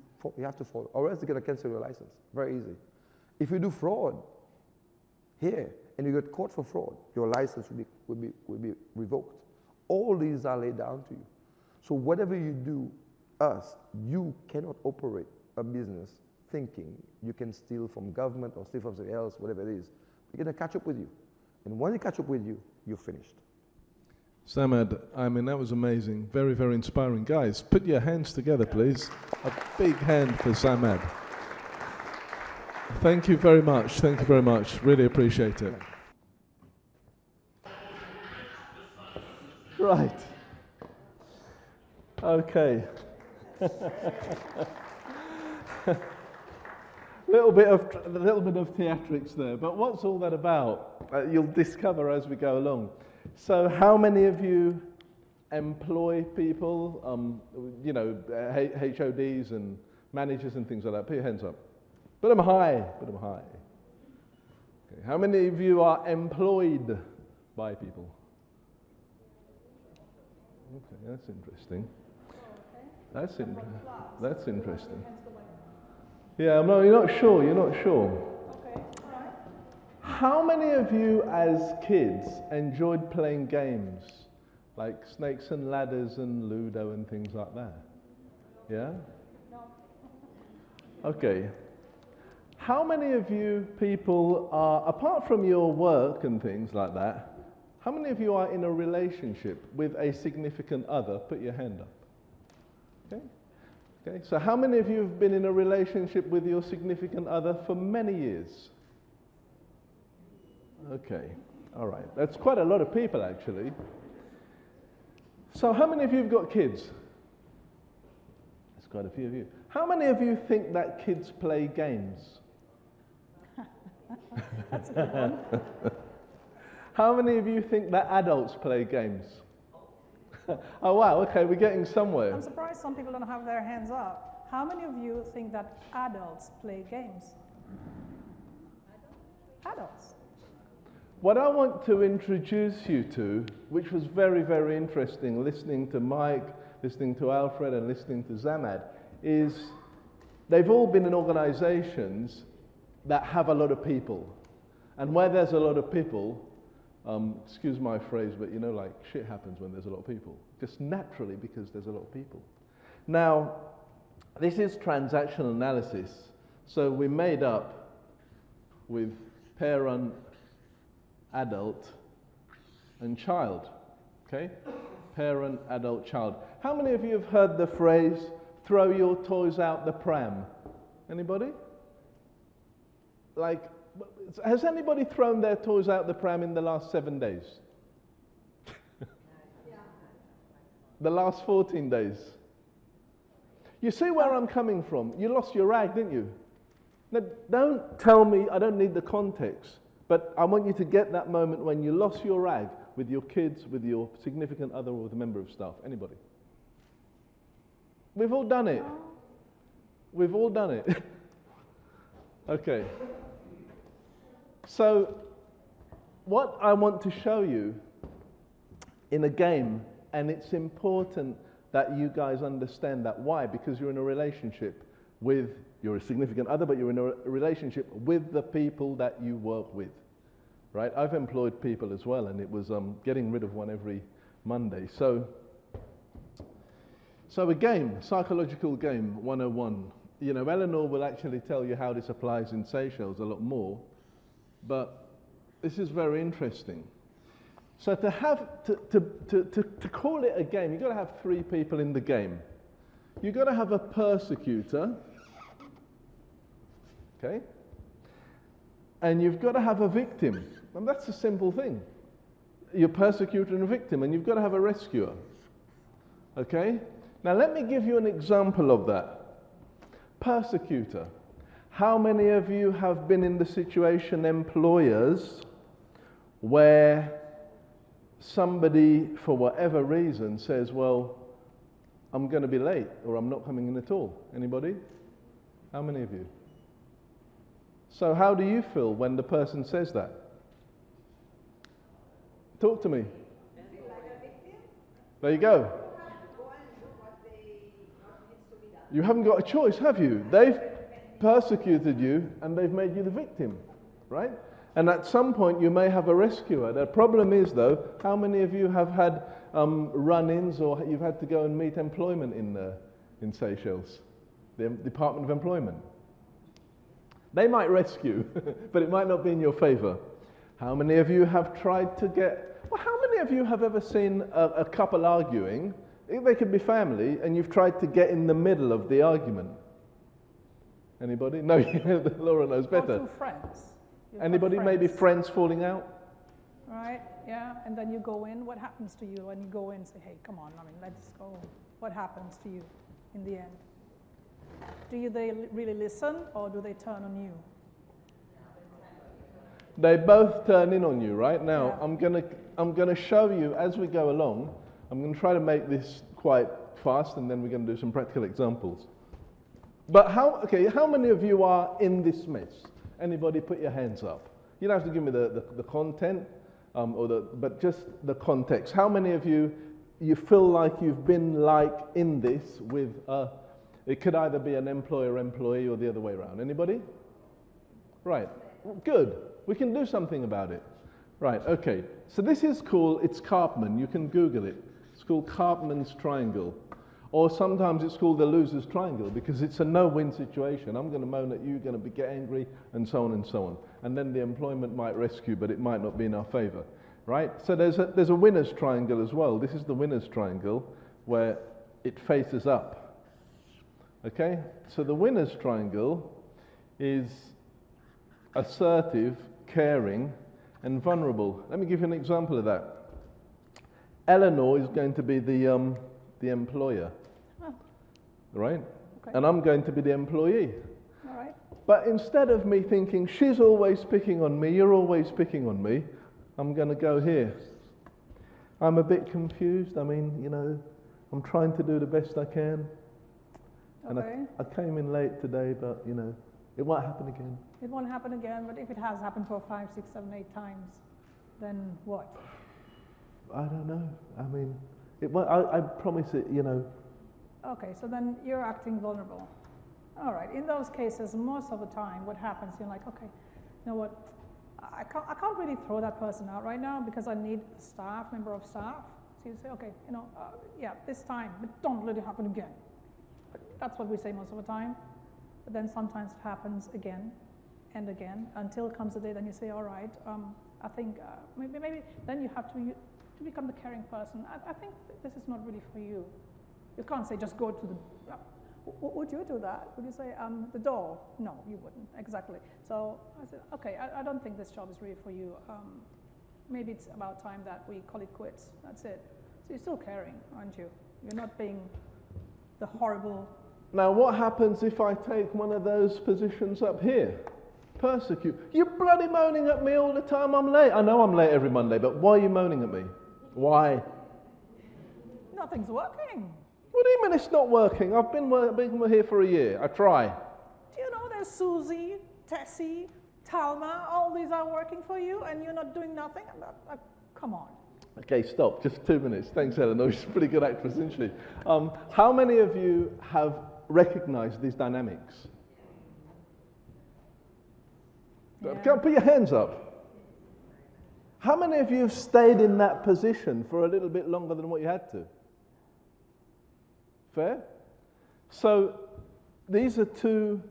have to follow, or else they're going to cancel your license. Very easy. If you do fraud here and you get caught for fraud, your license will be revoked. All these are laid down to you. So whatever you do, you cannot operate a business thinking you can steal from government or steal from somebody else, whatever it is. They're going to catch up with you. And when they catch up with you, you're finished. Samad, I mean, that was amazing. Very, very inspiring. Guys, put your hands together, please. A big hand for Samad. Thank you very much. Thank you very much. Really appreciate it. Right. Okay. A little bit of theatrics there, but what's all that about? You'll discover as we go along. So, how many of you employ people? HODs and managers and things like that. Put your hands up. Put them high. Put them high. Okay. How many of you are employed by people? Okay, that's interesting. That's interesting. Yeah, no, you're not sure. You're not sure. Okay, all right. How many of you, as kids, enjoyed playing games like Snakes and Ladders and Ludo and things like that? Yeah. No. Okay. How many of you people are, apart from your work and things like that, how many of you are in a relationship with a significant other? Put your hand up. Okay. Okay, so how many of you have been in a relationship with your significant other for many years? Okay, all right. That's quite a lot of people, actually. So how many of you have got kids? That's quite a few of you. How many of you think that kids play games? That's a good one. How many of you think that adults play games? Oh, wow, okay, we're getting somewhere. I'm surprised some people don't have their hands up. How many of you think that adults play games? Adults. What I want to introduce you to, which was very, very interesting, listening to Mike, listening to Alfred, and listening to Samad, is they've all been in organizations that have a lot of people. And where there's a lot of people, excuse my phrase, but you know, like shit happens when there's a lot of people. Just naturally, because there's a lot of people. Now, this is transactional analysis. So we made up with parent, adult, and child. Okay? Parent, adult, child. How many of you have heard the phrase, throw your toys out the pram? Anybody? Like, has anybody thrown their toys out the pram in the last 7 days? The last 14 days? You see where I'm coming from? You lost your rag, didn't you? Now, don't tell me, I don't need the context, but I want you to get that moment when you lost your rag. with your kids, with your significant other, or with a member of staff? Anybody? We've all done it. We've all done it. Okay. So, what I want to show you in a game, and it's important that you guys understand that. Why? Because you're in a relationship with your significant other, but you're in a relationship with the people that you work with, right? I've employed people as well, and it was getting rid of one every Monday. So a game, psychological game 101. You know, Eleanor will actually tell you how this applies in Seychelles a lot more, but this is very interesting. So to call it a game, you've got to have 3 people in the game. You've got to have a persecutor, okay? And you've got to have a victim. And that's a simple thing. You're persecutor and a victim, and you've got to have a rescuer. Okay? Now let me give you an example of that. Persecutor. How many of you have been in the situation, employers, where somebody, for whatever reason, says, well, I'm going to be late, or I'm not coming in at all? Anybody? How many of you? So how do you feel when the person says that? Talk to me. There you go. You haven't got a choice, have you? They've persecuted you and they've made you the victim, right? And at some point you may have a rescuer. The problem is, though, how many of you have had run-ins, or you've had to go and meet employment in Seychelles? The Department of Employment. They might rescue, but it might not be in your favor. How many of you have tried to how many of you have ever seen a couple arguing? They could be family, and you've tried to get in the middle of the argument. Anybody? No, Laura knows better. Or 2 friends. Anybody? Maybe friends falling out? Right, yeah, and then you go in. What happens to you when you go in and say, hey, come on, I mean, let's go. What happens to you in the end? Do they really listen, or do they turn on you? They both turn in on you, right? Now, yeah. I'm gonna show you as we go along. I'm going to try to make this quite fast, and then we're going to do some practical examples. But how many of you are in this mess? Anybody put your hands up? You don't have to give me the content, but just the context. How many of you feel like you've been like in this with it could either be an employer-employee or the other way around? Anybody? Right, good. We can do something about it. Right, okay. So this is cool. It's Karpman. You can Google it. It's called Karpman's triangle. Or sometimes it's called the loser's triangle, because it's a no-win situation. I'm going to moan at you, you're going to get angry, and so on and so on. And then the employment might rescue, but it might not be in our favor. Right? So there's a winner's triangle as well. This is the winner's triangle, where it faces up. Okay? So the winner's triangle is assertive, caring, and vulnerable. Let me give you an example of that. Eleanor is going to be the employer, right? Okay. And I'm going to be the employee. All right. But instead of me thinking, she's always picking on me, you're always picking on me, I'm going to go here. I'm a bit confused. I mean, you know, I'm trying to do the best I can. Okay. And I came in late today, but, you know, it won't happen again. It won't happen again, but if it has happened for 5, 6, 7, 8 times, then what? I don't know. I mean, I promise it, you know. Okay, so then you're acting vulnerable. All right, in those cases, most of the time, what happens, you're like, okay, you know what, I can't really throw that person out right now because I need a member of staff. So you say, okay, you know, yeah, this time, but don't let it happen again. That's what we say most of the time. But then sometimes it happens again and again until it comes a day, then you say, all right, I think maybe then you have to become the caring person. I think this is not really for you. You can't say just go to the, would you do that? Would you say the door? No, you wouldn't, exactly. So I said, okay, I don't think this job is really for you. Maybe it's about time that we call it quits, that's it. So you're still caring, aren't you? You're not being the horrible. Now what happens if I take one of those positions up here? Persecute. You're bloody moaning at me all the time I'm late. I know I'm late every Monday, but why are you moaning at me? Why? Nothing's working. What do you mean it's not working? I've been here for a year. I try. Do you know there's Susie, Tessie, Talma, all these are working for you and you're not doing nothing? Come on. Okay, stop. Just 2 minutes. Thanks, Eleanor. She's a pretty good actress, isn't she? How many of you have recognized these dynamics? Yeah. Come, put your hands up. How many of you have stayed in that position for a little bit longer than what you had to? Fair? So these are two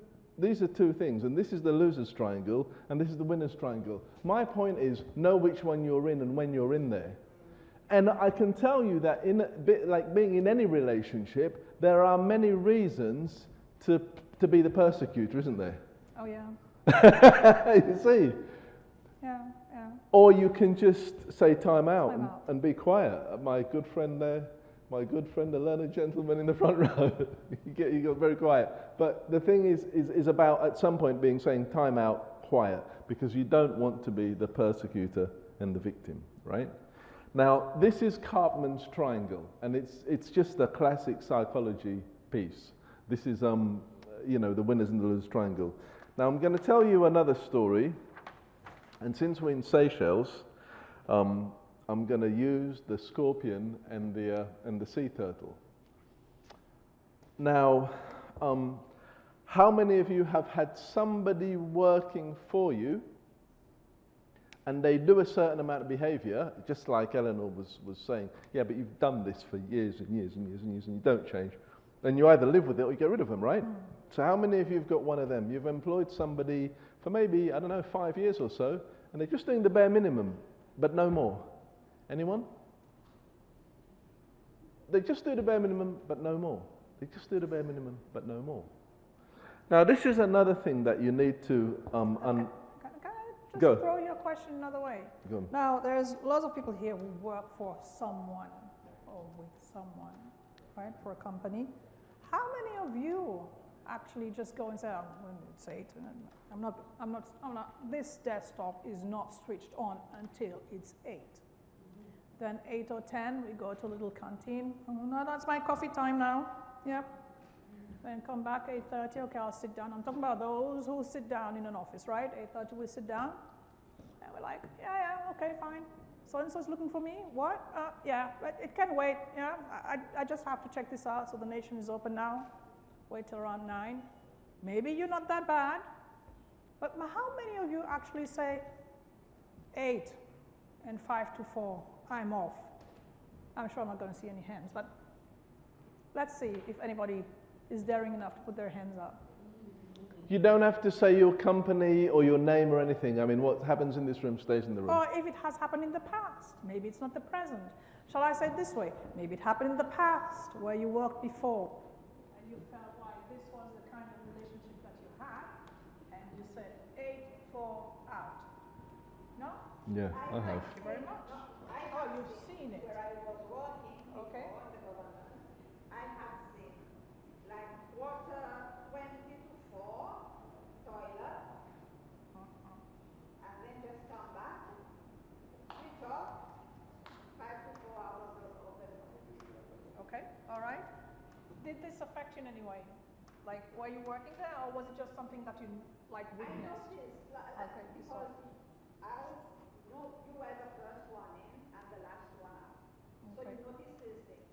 things, and this is the loser's triangle, and this is the winner's triangle. My point is, know which one you're in and when you're in there. And I can tell you that in a bit like being in any relationship, there are many reasons to be the persecutor, isn't there? Oh yeah. You see? Yeah. Or you can just say time out, Time out. and be quiet. My good friend there, the learned gentleman in the front row, you got very quiet. But the thing is about at some point saying time out, quiet, because you don't want to be the persecutor and the victim, right? Now, this is Karpman's triangle, and it's just a classic psychology piece. This is the winners and the losers triangle. Now, I'm going to tell you another story, and since we're in Seychelles, I'm going to use the scorpion and the sea turtle. Now, how many of you have had somebody working for you, and they do a certain amount of behavior, just like Eleanor was saying, yeah, but you've done this for years and years and years and years, and you don't change. Then you either live with it or you get rid of them, right? So how many of you have got one of them? You've employed somebody for maybe, 5 years or so, and they're just doing the bare minimum, but no more. Anyone? They just do the bare minimum, but no more. They just do the bare minimum, but no more. Now, this is another thing that you need to Can I just Go. throw your question another way? Go on. Now, there's lots of people here who work for someone or with someone, right, for a company. How many of you actually just go and say, oh, when it's 8, and this desktop is not switched on until it's 8. Then 8 or 10, we go to a little canteen. Oh, no, that's my coffee time now. Yep. Then come back 8:30. Okay, I'll sit down. I'm talking about those who sit down in an office, right? 8:30 we sit down, and we're like, yeah, okay, fine. So and so's looking for me. What? Yeah, but it can wait. Yeah, I just have to check this out. So the nation is open now. Wait till around 9. Maybe you're not that bad, but how many of you actually say 8 and 5 to 4? I'm off. I'm sure I'm not going to see any hands, but let's see if anybody is daring enough to put their hands up. You don't have to say your company or your name or anything. I mean, what happens in this room stays in the room. Or if it has happened in the past, maybe it's not the present. Shall I say it this way? Maybe it happened in the past where you worked before and you felt like this was the kind of relationship that you had, and you said 8, 4, out. No? Yeah, I have. Thank you very much. Oh, you've seen it. Where I was working Okay. before the government, I have seen like quarter 20 to 4 toilet, and then just come back, switch off, 5 to 4 hours of the Okay, all right. Did this affect you in any way? Like, were you working there, or was it just something that you witnessed? I noticed Okay, you saw because you were the first one in and the last one out. So Okay. you notice these things.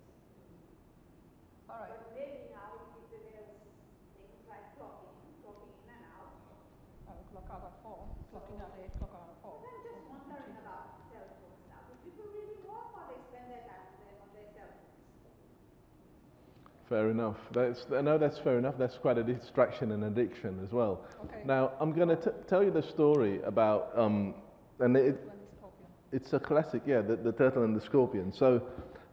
All right. But maybe now if there's things like clocking in and out. Clock out at 4, clock in at 8, clock out at 4. I'm just wondering about cell phones now. Do people really work or they spend their time on their cell phones? Fair enough. That's fair enough. That's quite a distraction and addiction as well. Okay. Now, I'm going to tell you the story about, it's a classic, yeah, the turtle and the scorpion. So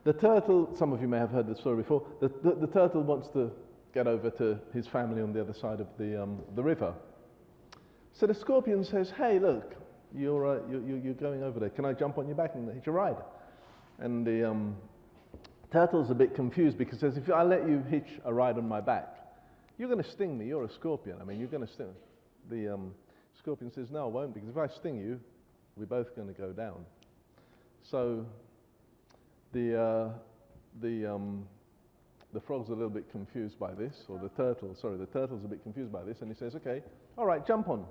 the turtle, some of you may have heard the story before, the turtle wants to get over to his family on the other side of the river. So the scorpion says, hey, look, you're going over there. Can I jump on your back and hitch a ride? And the turtle's a bit confused because he says, if I let you hitch a ride on my back, you're going to sting me. You're a scorpion. I mean, you're going to sting me. Scorpion says, no, I won't, because if I sting you, we're both going to go down. So the frog's a little bit confused by this, or the turtle's a bit confused by this, and he says, okay, all right, jump on.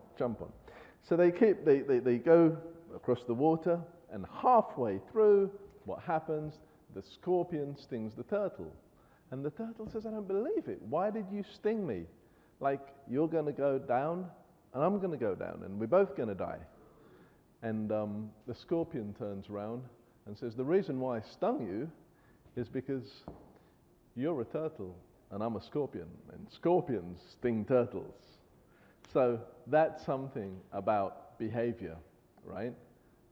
So they go across the water, and halfway through, what happens? The scorpion stings the turtle. And the turtle says, I don't believe it. Why did you sting me? Like, you're going to go down, and I'm going to go down, and we're both going to die. And the scorpion turns around and says, the reason why I stung you is because you're a turtle, and I'm a scorpion, and scorpions sting turtles. So that's something about behavior, right?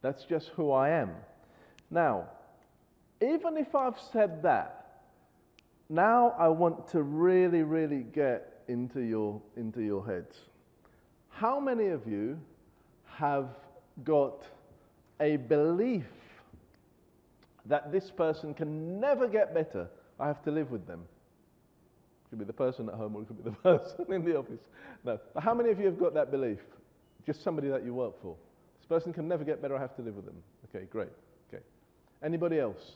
That's just who I am. Now, even if I've said that, now I want to really, really get into your heads. How many of you have got a belief that this person can never get better? I have to live with them. It could be the person at home, or it could be the person in the office. No. But how many of you have got that belief? Just somebody that you work for. This person can never get better, I have to live with them. Okay, great. Okay. Anybody else?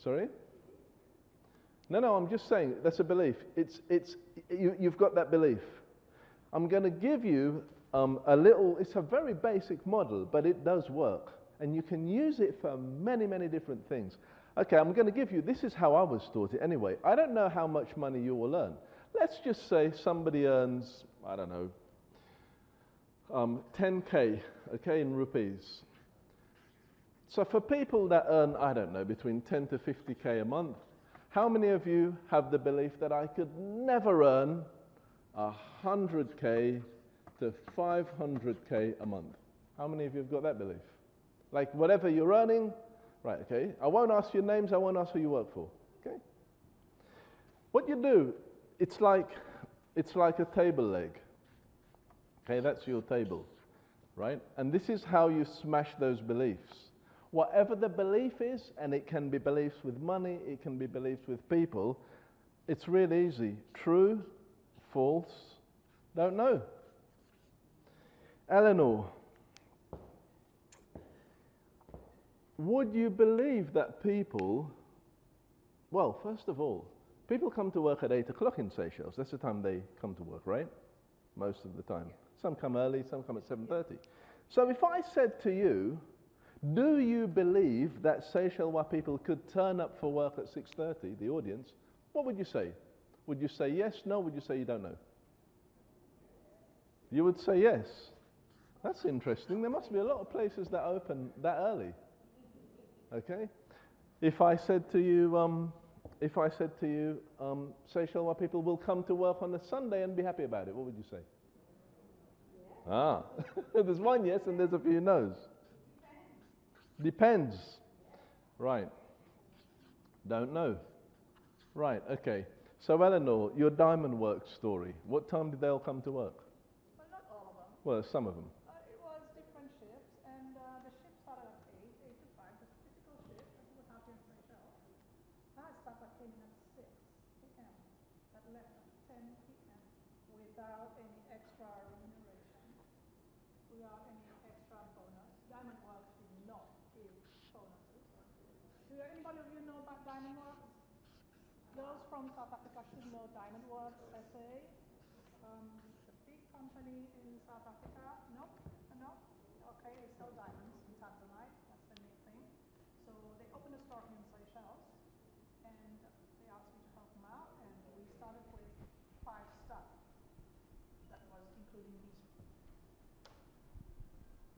Sorry? No, I'm just saying, that's a belief. You've got that belief. I'm going to give you it's a very basic model, but it does work. And you can use it for many, many different things. Okay, I'm going to give you, this is how I was taught it anyway. I don't know how much money you will earn. Let's just say somebody earns, I don't know, 10K, okay, in rupees. So for people that earn, I don't know, between 10 to 50K a month, how many of you have the belief that I could never earn 100K to 500K a month? How many of you have got that belief? Like whatever you're earning, right, okay? I won't ask your names, I won't ask who you work for, okay? What you do, it's like a table leg. Okay, that's your table, right? And this is how you smash those beliefs. Whatever the belief is, and it can be beliefs with money, it can be beliefs with people, it's really easy. True, false, don't know. Eleanor, would you believe that people, well, first of all, people come to work at 8 o'clock in Seychelles. That's the time they come to work, right? Most of the time. Some come early, some come at 7:30. So if I said to you, do you believe that Seychellois people could turn up for work at 6:30, the audience, what would you say? Would you say yes, no? Would you say you don't know? You would say yes. That's interesting. There must be a lot of places that open that early. Okay? If I said to you, Seychellois people will come to work on a Sunday and be happy about it, what would you say? Ah, there's one yes and there's a few no's. Depends. Right. Don't know. Right, okay. So Eleanor, your diamond work story, what time did they all come to work? Well, not all of them. Well, some of them. It was different shifts, and the shift started at 8 to 5, the typical shift that you would have here in Seychelles. I had staff that came in at 6 p.m., that left at 10 p.m. without any extra remuneration, without any extra bonus. Diamond Works did not give bonuses. Do anybody of you know about Diamond Works? Those from South Africa should know Diamond Works SA. It's a big company in South Africa. No? No? Okay, they sell diamonds in Tanzanite. That's the main thing. So they opened a store here in Seychelles, and they asked me to help them out, and we started with 5 staff. That was including me.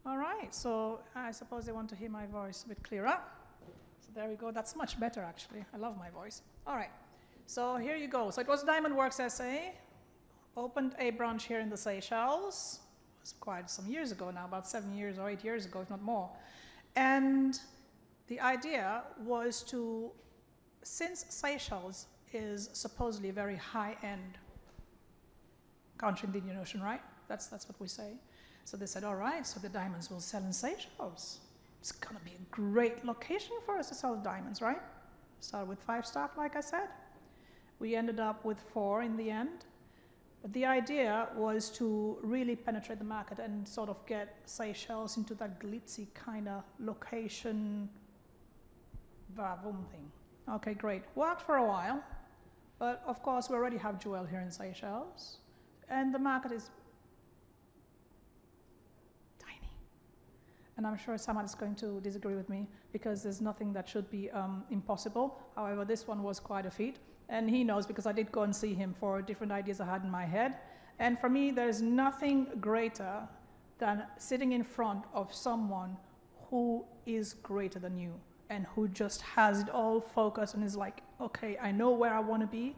All right, so I suppose they want to hear my voice a bit clearer. So there we go. That's much better, actually. I love my voice. All right. So here you go. So it was Diamond Works SA. Opened a branch here in the Seychelles. It was quite some years ago now, about 7 years or 8 years ago, if not more. And the idea was to, since Seychelles is supposedly a very high-end country in the Indian Ocean, right? That's what we say. So they said, all right, so the diamonds will sell in Seychelles. It's going to be a great location for us to sell diamonds, right? Started with 5 staff, like I said. We ended up with 4 in the end. But the idea was to really penetrate the market and sort of get Seychelles into that glitzy kind of location, va-voom thing. Okay, great. Worked for a while, but of course we already have Joel here in Seychelles, and the market is tiny. And I'm sure someone is going to disagree with me because there's nothing that should be impossible. However, this one was quite a feat. And he knows because I did go and see him for different ideas I had in my head. And for me, there's nothing greater than sitting in front of someone who is greater than you and who just has it all focused and is like, okay, I know where I want to be,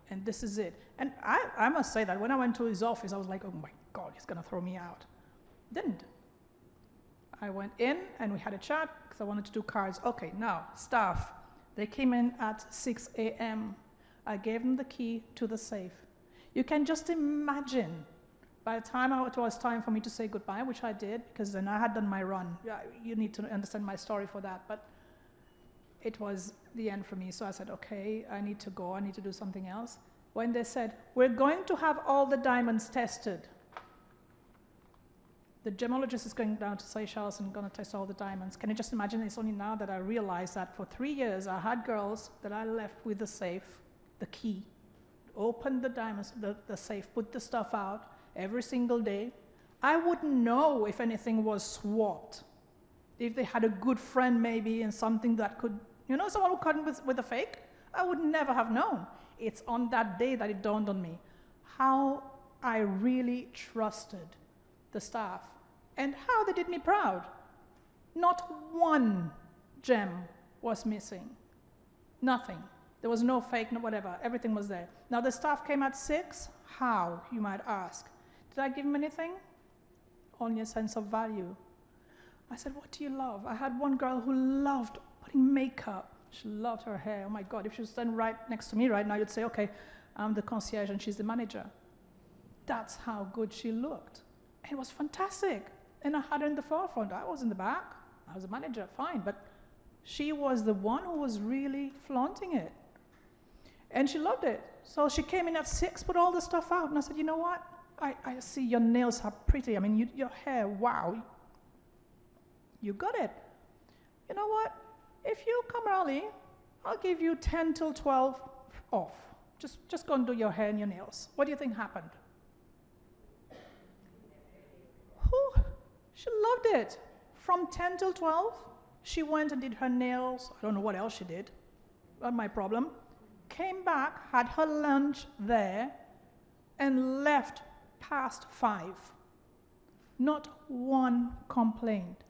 and this is it. And I must say that when I went to his office, I was like, oh my God, he's going to throw me out. Didn't. I went in and we had a chat because I wanted to do cards. Okay, now, staff. They came in at 6 a.m. I gave them the key to the safe. You can just imagine, by the time it was time for me to say goodbye, which I did, because then I had done my run. You need to understand my story for that, but it was the end for me. So I said, okay, I need to go, I need to do something else. When they said, we're going to have all the diamonds tested. The gemologist is going down to Seychelles and going to test all the diamonds. Can you just imagine? It's only now that I realized that for 3 years I had girls that I left with the safe, the key, opened the diamonds, the safe, put the stuff out every single day. I wouldn't know if anything was swapped. If they had a good friend maybe and something that could, someone who couldn't with a fake, I would never have known. It's on that day that it dawned on me how I really trusted the staff and how they did me proud. Not one gem was missing. Nothing. There was no fake, no whatever. Everything was there. Now, the staff came at 6. How, you might ask? Did I give them anything? Only a sense of value. I said, what do you love? I had one girl who loved putting makeup. She loved her hair. Oh, my God. If she was standing right next to me right now, you'd say, okay, I'm the concierge and she's the manager. That's how good she looked. And it was fantastic. And I had her in the forefront. I was in the back. I was a manager, fine. But she was the one who was really flaunting it. And she loved it. So she came in at 6, put all the stuff out. And I said, you know what? I see your nails are pretty. I mean, your hair, wow. You got it. You know what? If you come early, I'll give you 10 till 12 off. Just go and do your hair and your nails. What do you think happened? She loved it. From 10 till 12, she went and did her nails. I don't know what else she did. Not my problem. Came back, had her lunch there, and left past 5. Not one complaint.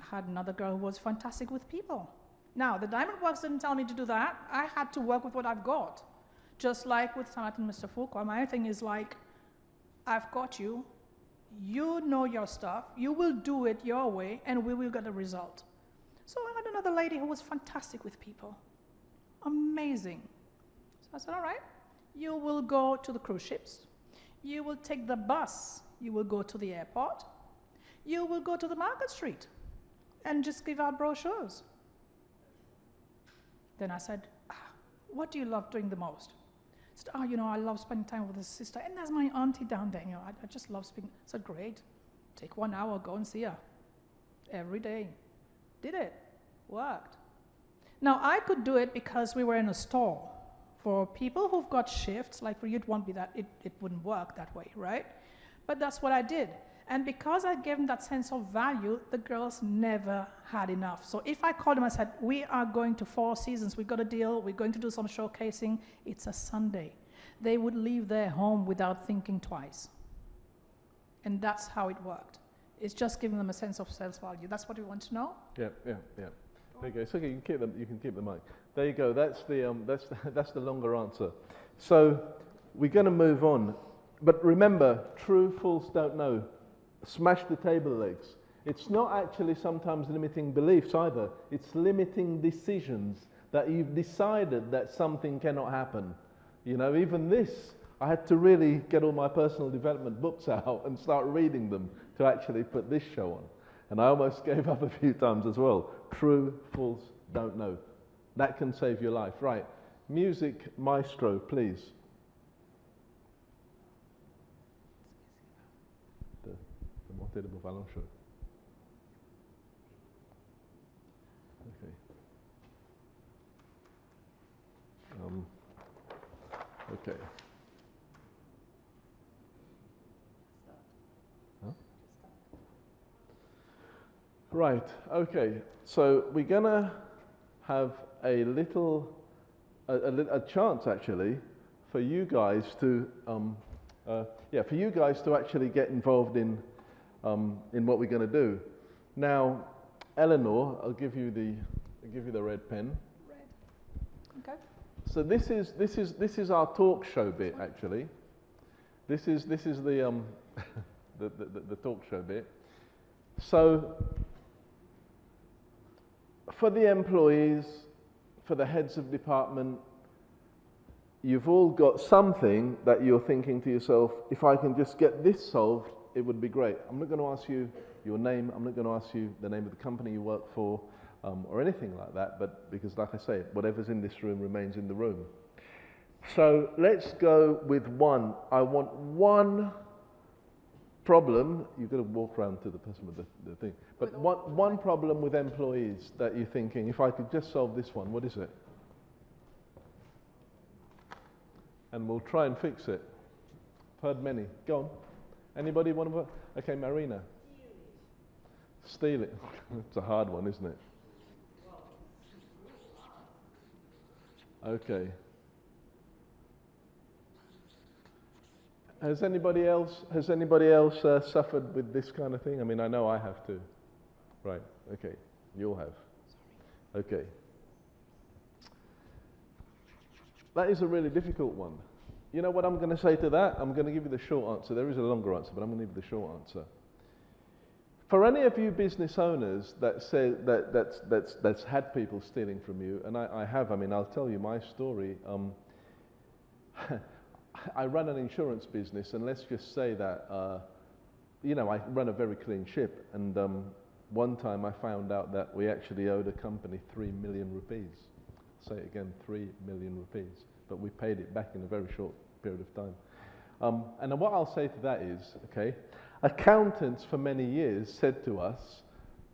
I had another girl who was fantastic with people. Now, the Diamond Works didn't tell me to do that. I had to work with what I've got. Just like with Samat and Mr. Fuqua, my thing is like, I've got you. You know your stuff. You will do it your way, and we will get a result. So I had another lady who was fantastic with people. Amazing. So I said, all right, you will go to the cruise ships. You will take the bus. You will go to the airport. You will go to the market street and just give out brochures. Then I said, what do you love doing the most? She said, I love spending time with his sister. And there's my auntie down there. I just love speaking. I said, great. Take 1 hour, go and see her. Every day. Did it. Worked. Now, I could do it because we were in a store. For people who've got shifts, like for you, it won't be that, it wouldn't work that way, right? But that's what I did. And because I gave them that sense of value, the girls never had enough. So if I called them and said, we are going to Four Seasons, we've got a deal, we're going to do some showcasing, it's a Sunday. They would leave their home without thinking twice. And that's how it worked. It's just giving them a sense of sales value. That's what we want to know? Yeah. There you go. It's okay. You can keep the mic. There you go. That's the longer answer. So we're going to move on. But remember, true fools don't know. Smash the table legs. It's not actually sometimes limiting beliefs either. It's limiting decisions that you've decided that something cannot happen. Even this, I had to really get all my personal development books out and start reading them to actually put this show on. And I almost gave up a few times as well. True fools don't know. That can save your life. Right. Music maestro, please. Télé Beauvalan Show. Okay. Okay. Huh? Right, okay. So we're gonna have a little, a chance actually for you guys to, for you guys to actually get involved in what we're gonna do. Now, Eleanor, I'll give you the red pen. Red. Okay. So this is our talk show bit actually. This is the the talk show bit. So for the employees, for the heads of department, you've all got something that you're thinking to yourself, if I can just get this solved, it would be great. I'm not going to ask you your name, I'm not going to ask you the name of the company you work for, or anything like that, but because like I say, whatever's in this room remains in the room. So let's go with one. I want one problem. You've got to walk around to the person with the thing. But one problem with employees that you're thinking, if I could just solve this one, what is it? And we'll try and fix it. I've heard many. Go on. Anybody want to? Okay, Marina. Steal it. It's a hard one, isn't it? Okay. Has anybody else suffered with this kind of thing? I mean, I know I have too. Right. Okay. You'll have. Okay. That is a really difficult one. You know what I'm going to say to that? I'm going to give you the short answer. There is a longer answer, but I'm going to give you the short answer. For any of you business owners that say that's had people stealing from you, and I have. I mean, I'll tell you my story. I run an insurance business, and let's just say that I run a very clean ship. And one time I found out that we actually owed a company 3 million rupees. Say it again, 3 million rupees. But we paid it back in a very short period of time. And what I'll say to that is, okay, accountants for many years said to us,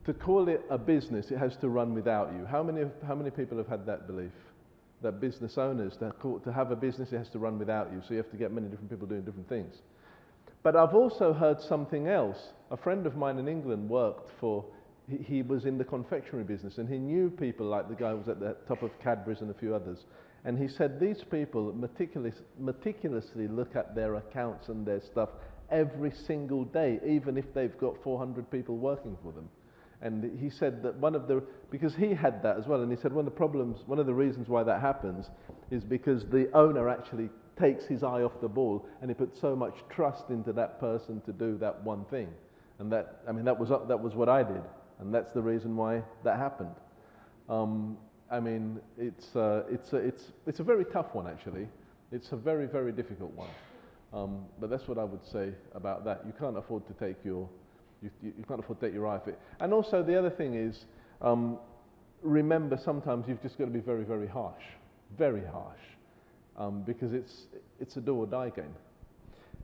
to call it a business, it has to run without you. How many people have had that belief? That business owners, to have a business, it has to run without you. So you have to get many different people doing different things. But I've also heard something else. A friend of mine in England worked for, he was in the confectionery business, and he knew people like the guy who was at the top of Cadbury's and a few others. And he said these people meticulously look at their accounts and their stuff every single day, even if they've got 400 people working for them. And he said that because he had that as well, and he said one of the reasons why that happens is because the owner actually takes his eye off the ball, and he puts so much trust into that person to do that one thing. And that was what I did, and that's the reason why that happened. I mean, it's a very tough one actually. It's a very, very difficult one. But that's what I would say about that. You can't afford to take your eye off it. And also the other thing is, remember sometimes you've just got to be very, very harsh, because it's a do or die game.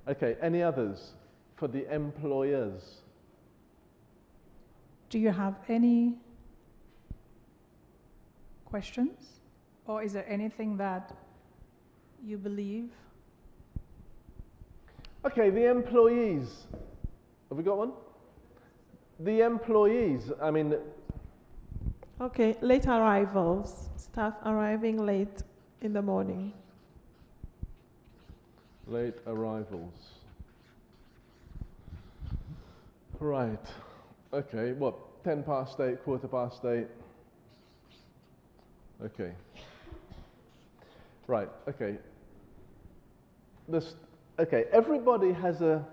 Okay, any others for the employers? Do you have any questions? Or is there anything that you believe? Okay, the employees. Have we got one? The employees, I mean... Okay, late arrivals, staff arriving late in the morning. Late arrivals. Right. Okay, what, 10 past 8, quarter past 8? Okay. Right, okay. Okay, everybody has a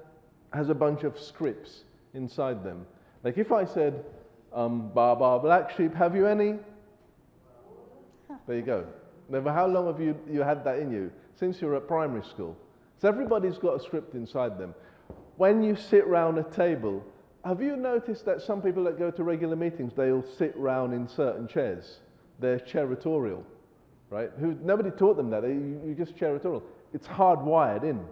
bunch of scripts inside them. Like if I said, Baba Black Sheep, have you any? There you go. Now, how long have you had that in you? Since you're at primary school. So everybody's got a script inside them. When you sit round a table, have you noticed that some people that go to regular meetings, they'll sit round in certain chairs? They're chairitorial, right? Nobody taught them that. You're just chairitorial. It's hardwired in.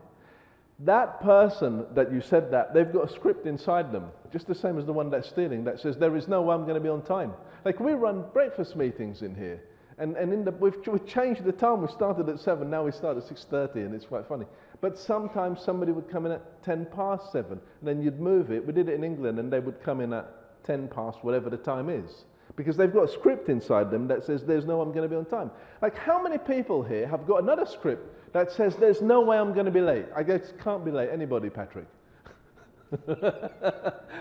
That person that you said that, they've got a script inside them, just the same as the one that's stealing, that says, there is no way I'm going to be on time. Like, we run breakfast meetings in here, and we've changed the time. We started at 7, now we start at 6:30, and it's quite funny. But sometimes somebody would come in at 10 past 7, and then you'd move it. We did it in England, and they would come in at 10 past whatever the time is, because they've got a script inside them that says, there's no way I'm going to be on time. Like, how many people here have got another script that says, there's no way I'm going to be late? I guess can't be late. Anybody, Patrick?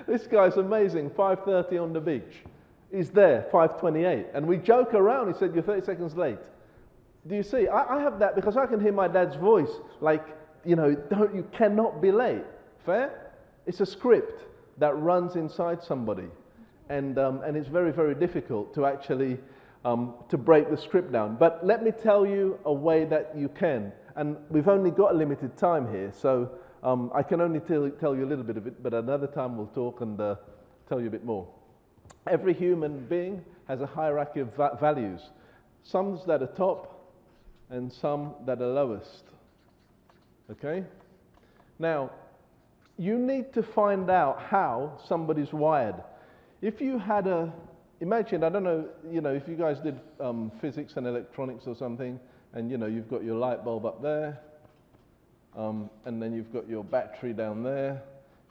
This guy's amazing. 5:30 on the beach. He's there, 5:28. And we joke around. He said, you're 30 seconds late. Do you see? I have that because I can hear my dad's voice. Like, you know, you cannot be late. Fair? It's a script that runs inside somebody. And it's very, very difficult to actually to break the script down. But let me tell you a way that you can. And we've only got a limited time here, so I can only tell you a little bit of it, but another time we'll talk and tell you a bit more. Every human being has a hierarchy of values. Some that are top and some that are lowest. Okay? Now, you need to find out how somebody's wired. If you had imagine, I don't know, you know, if you guys did physics and electronics or something, and you know, you've got your light bulb up there, and then you've got your battery down there,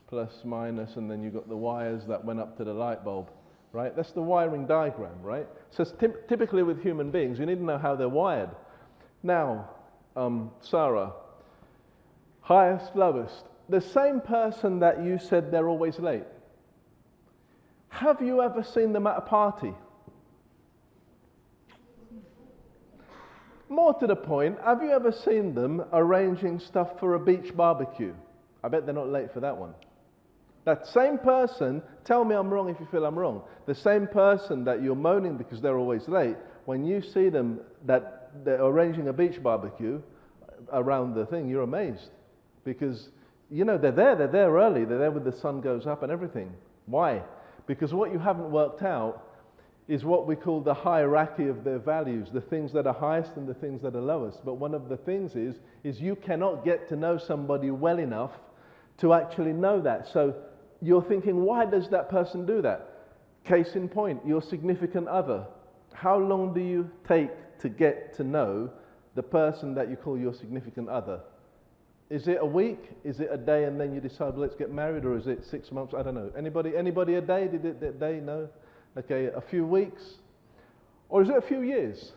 plus, minus, and then you've got the wires that went up to the light bulb, right? That's the wiring diagram, right? So typically with human beings, you need to know how they're wired. Now, Sarah, highest, lowest. The same person that you said they're always late. Have you ever seen them at a party? More to the point, have you ever seen them arranging stuff for a beach barbecue? I bet they're not late for that one. That same person, tell me I'm wrong if you feel I'm wrong, the same person that you're moaning because they're always late, when you see them that they're arranging a beach barbecue around the thing, you're amazed. Because, you know, they're there early, they're there when the sun goes up and everything. Why? Because what you haven't worked out is what we call the hierarchy of their values, the things that are highest and the things that are lowest. But one of the things is you cannot get to know somebody well enough to actually know that. So you're thinking, why does that person do that? Case in point, your significant other. How long do you take to get to know the person that you call your significant other? Is it a week? Is it a day and then you decide, well, let's get married? Or is it 6 months? I don't know. Anybody a day? Did it a day? No? Okay, a few weeks? Or is it a few years?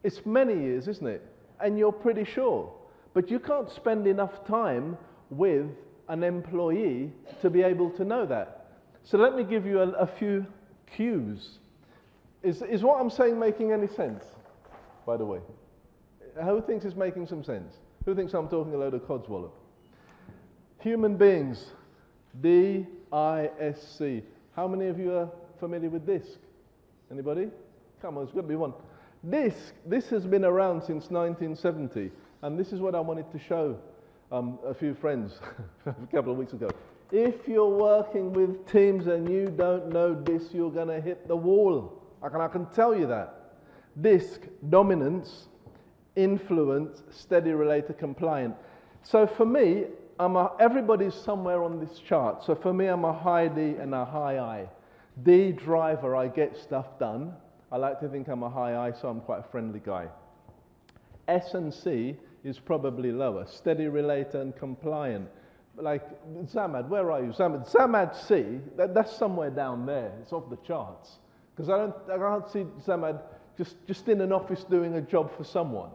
It's many years, isn't it? And you're pretty sure. But you can't spend enough time with an employee to be able to know that. So let me give you a few cues. Is what I'm saying making any sense, by the way? Who thinks it's making some sense? Who thinks I'm talking a load of codswallop? Human beings, D-I-S-C. How many of you are familiar with DISC? Anybody? Come on, there's got to be one. This has been around since 1970, and this is what I wanted to show a few friends a couple of weeks ago. If you're working with teams and you don't know DISC, you're going to hit the wall. I can tell you that. DISC, dominance, influence, steady, related, compliant. So for me, everybody's somewhere on this chart. So for me, I'm a high D and a high I. D, driver, I get stuff done. I like to think I'm a high I, so I'm quite a friendly guy. S and C is probably lower. Steady, related, and compliant. Like, Zamad, where are you? Zamad C, that's somewhere down there. It's off the charts. Because I can't see Zamad just in an office doing a job for someone.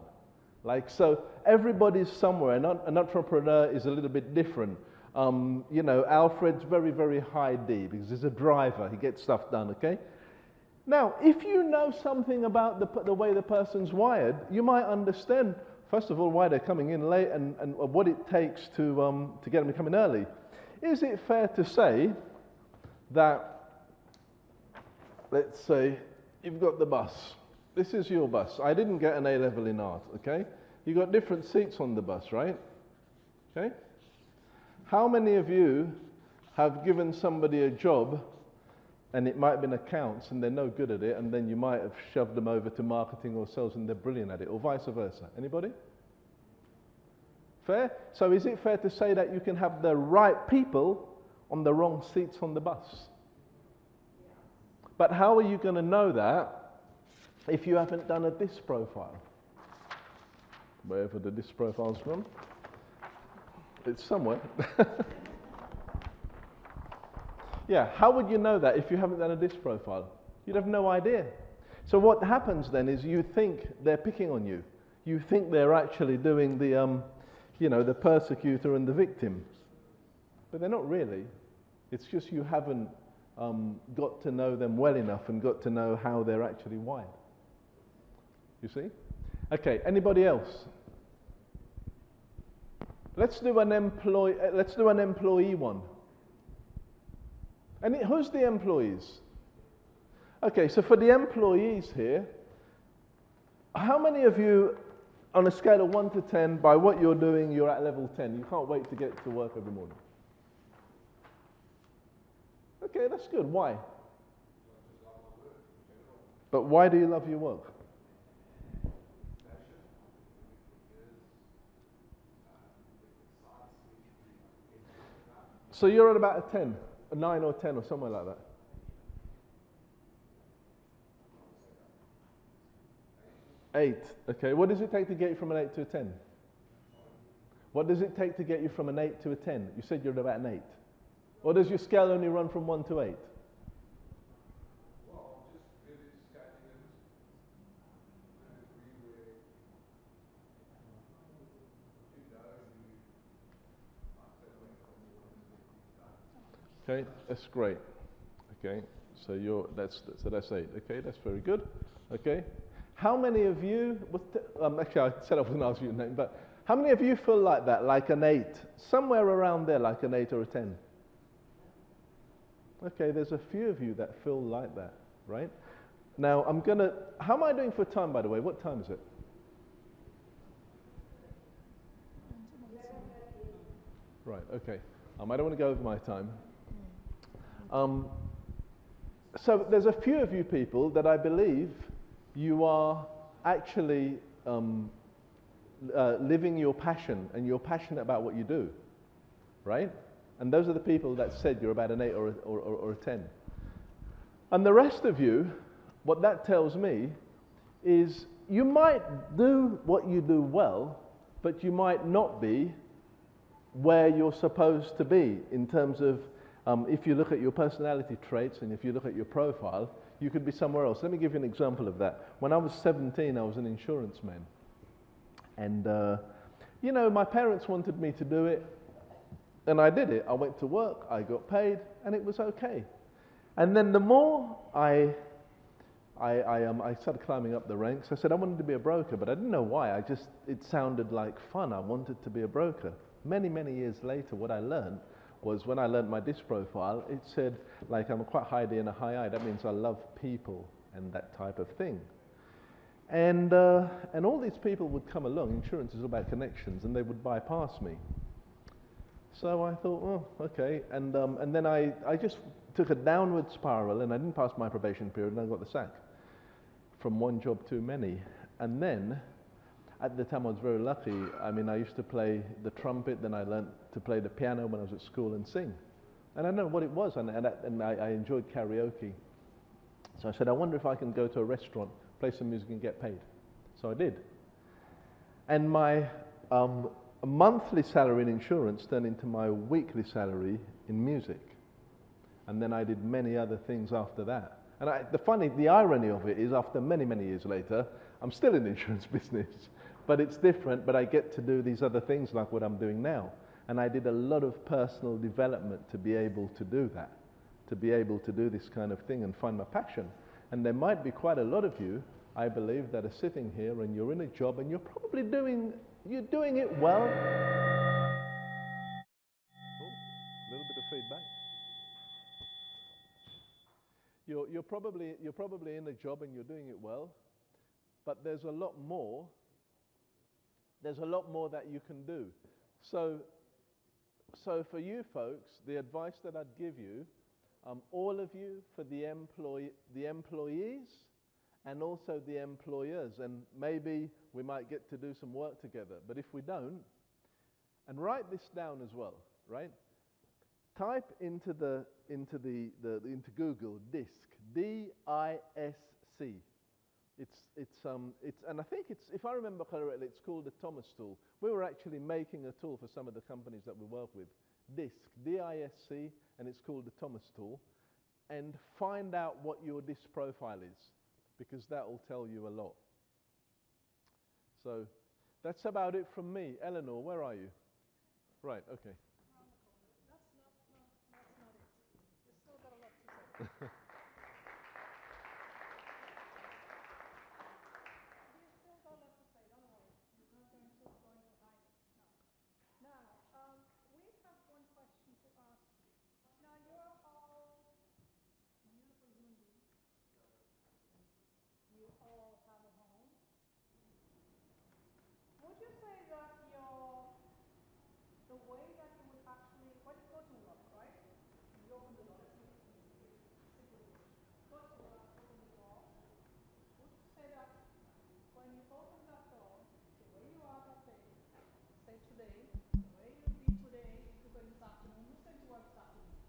Like, so everybody's somewhere. An entrepreneur is a little bit different. You know, Alfred's very, very high D because he's a driver. He gets stuff done, okay? Now, if you know something about the way the person's wired, you might understand, first of all, why they're coming in late and what it takes to get them to come in early. Is it fair to say that, let's say, you've got the bus. This is your bus. I didn't get an A-level in art, okay? You've got different seats on the bus, right? Okay? How many of you have given somebody a job and it might have been accounts and they're no good at it, and then you might have shoved them over to marketing or sales and they're brilliant at it, or vice versa? Anybody? Fair? So is it fair to say that you can have the right people on the wrong seats on the bus? But how are you going to know that if you haven't done a DISC profile? Wherever the DISC profile's gone. It's somewhere. Yeah, how would you know that if you haven't done a DISC profile? You'd have no idea. So what happens then is you think they're picking on you. You think they're actually doing the, the persecutor and the victim. But they're not really. It's just you haven't got to know them well enough and got to know how they're actually wired. You see? Okay, anybody else? Let's do an employee one. And who's the employees? Okay, so for the employees here, how many of you, on a scale of 1 to 10, by what you're doing, you're at level 10? You can't wait to get to work every morning. Okay, that's good. Why? But why do you love your work? So you're at about a 10, a 9 or 10 or somewhere like that. 8. Okay, what does it take to get you from an 8 to a 10? What does it take to get you from an 8 to a 10? You said you're at about an 8. Or does your scale only run from 1 to 8? Well, just really starting it to agree with, Okay, that's great. Okay, so that's 8. Okay, that's very good. Okay, how many of you? Actually, I said I wasn't asking you your name, but how many of you feel like that, like an 8, somewhere around there, like an 8 or a 10? Okay, there's a few of you that feel like that, right? Now how am I doing for time, by the way? What time is it? Right. Okay. I don't want to go over my time. So there's a few of you people that I believe you are actually living your passion, and you're passionate about what you do, right? And those are the people that said you're about an 8 or a 10. And the rest of you, what that tells me is you might do what you do well, but you might not be where you're supposed to be in terms of if you look at your personality traits and if you look at your profile, you could be somewhere else. Let me give you an example of that. When I was 17, I was an insurance man. And, my parents wanted me to do it, and I did it. I went to work, I got paid, and it was okay. And then the more I started climbing up the ranks, I said I wanted to be a broker, but I didn't know why. It sounded like fun. I wanted to be a broker. Many, many years later, what I learned was when I learned my DISC profile, it said, like, I'm quite high D and a high I. That means I love people and that type of thing. And all these people would come along. Insurance is all about connections, and they would bypass me. So I thought, oh, okay. And then I just took a downward spiral, and I didn't pass my probation period, and I got the sack from one job too many. And then, at the time I was very lucky. I used to play the trumpet, then I learned to play the piano when I was at school and sing. And I don't know what it was, and I enjoyed karaoke. So I said, I wonder if I can go to a restaurant, play some music and get paid. So I did. And my monthly salary in insurance turned into my weekly salary in music. And then I did many other things after that. And the irony of it is, after many, many years later, I'm still in the insurance business, but it's different, but I get to do these other things like what I'm doing now. And I did a lot of personal development to be able to do that, to be able to do this kind of thing and find my passion. And there might be quite a lot of you, I believe, that are sitting here and you're in a job and you're probably doing it well. Oh, a little bit of feedback. You're probably in a job and you're doing it well, but there's a lot more. There's a lot more that you can do. So for you folks, the advice that I'd give you, all of you, for the employees and also the employers, and maybe we might get to do some work together, but if we don't, And write this down as well, right? Type into Google DISC, D-I-S-C. And I think if I remember correctly, it's called the Thomas tool. We were actually making a tool for some of the companies that we work with. DISC, D-I-S-C, and it's called the Thomas tool. And find out what your DISC profile is, because that will tell you a lot. So that's about it from me. Eleanor, where are you? Right, okay. That's not it. You still got a lot to say. You still got a lot to say, don't worry. He's not going to hide it. No. Now, we have one question to ask you. Now, you're all beautiful human beings. You all have a home. Would you say that the way that you would actually, when you go to work, right? You open the door, let's make it easy. Go to work, open the door. Would you say that when you open that door, the way you are that day, say today, the way you'll be today, if you're going this afternoon, who's going to work this afternoon?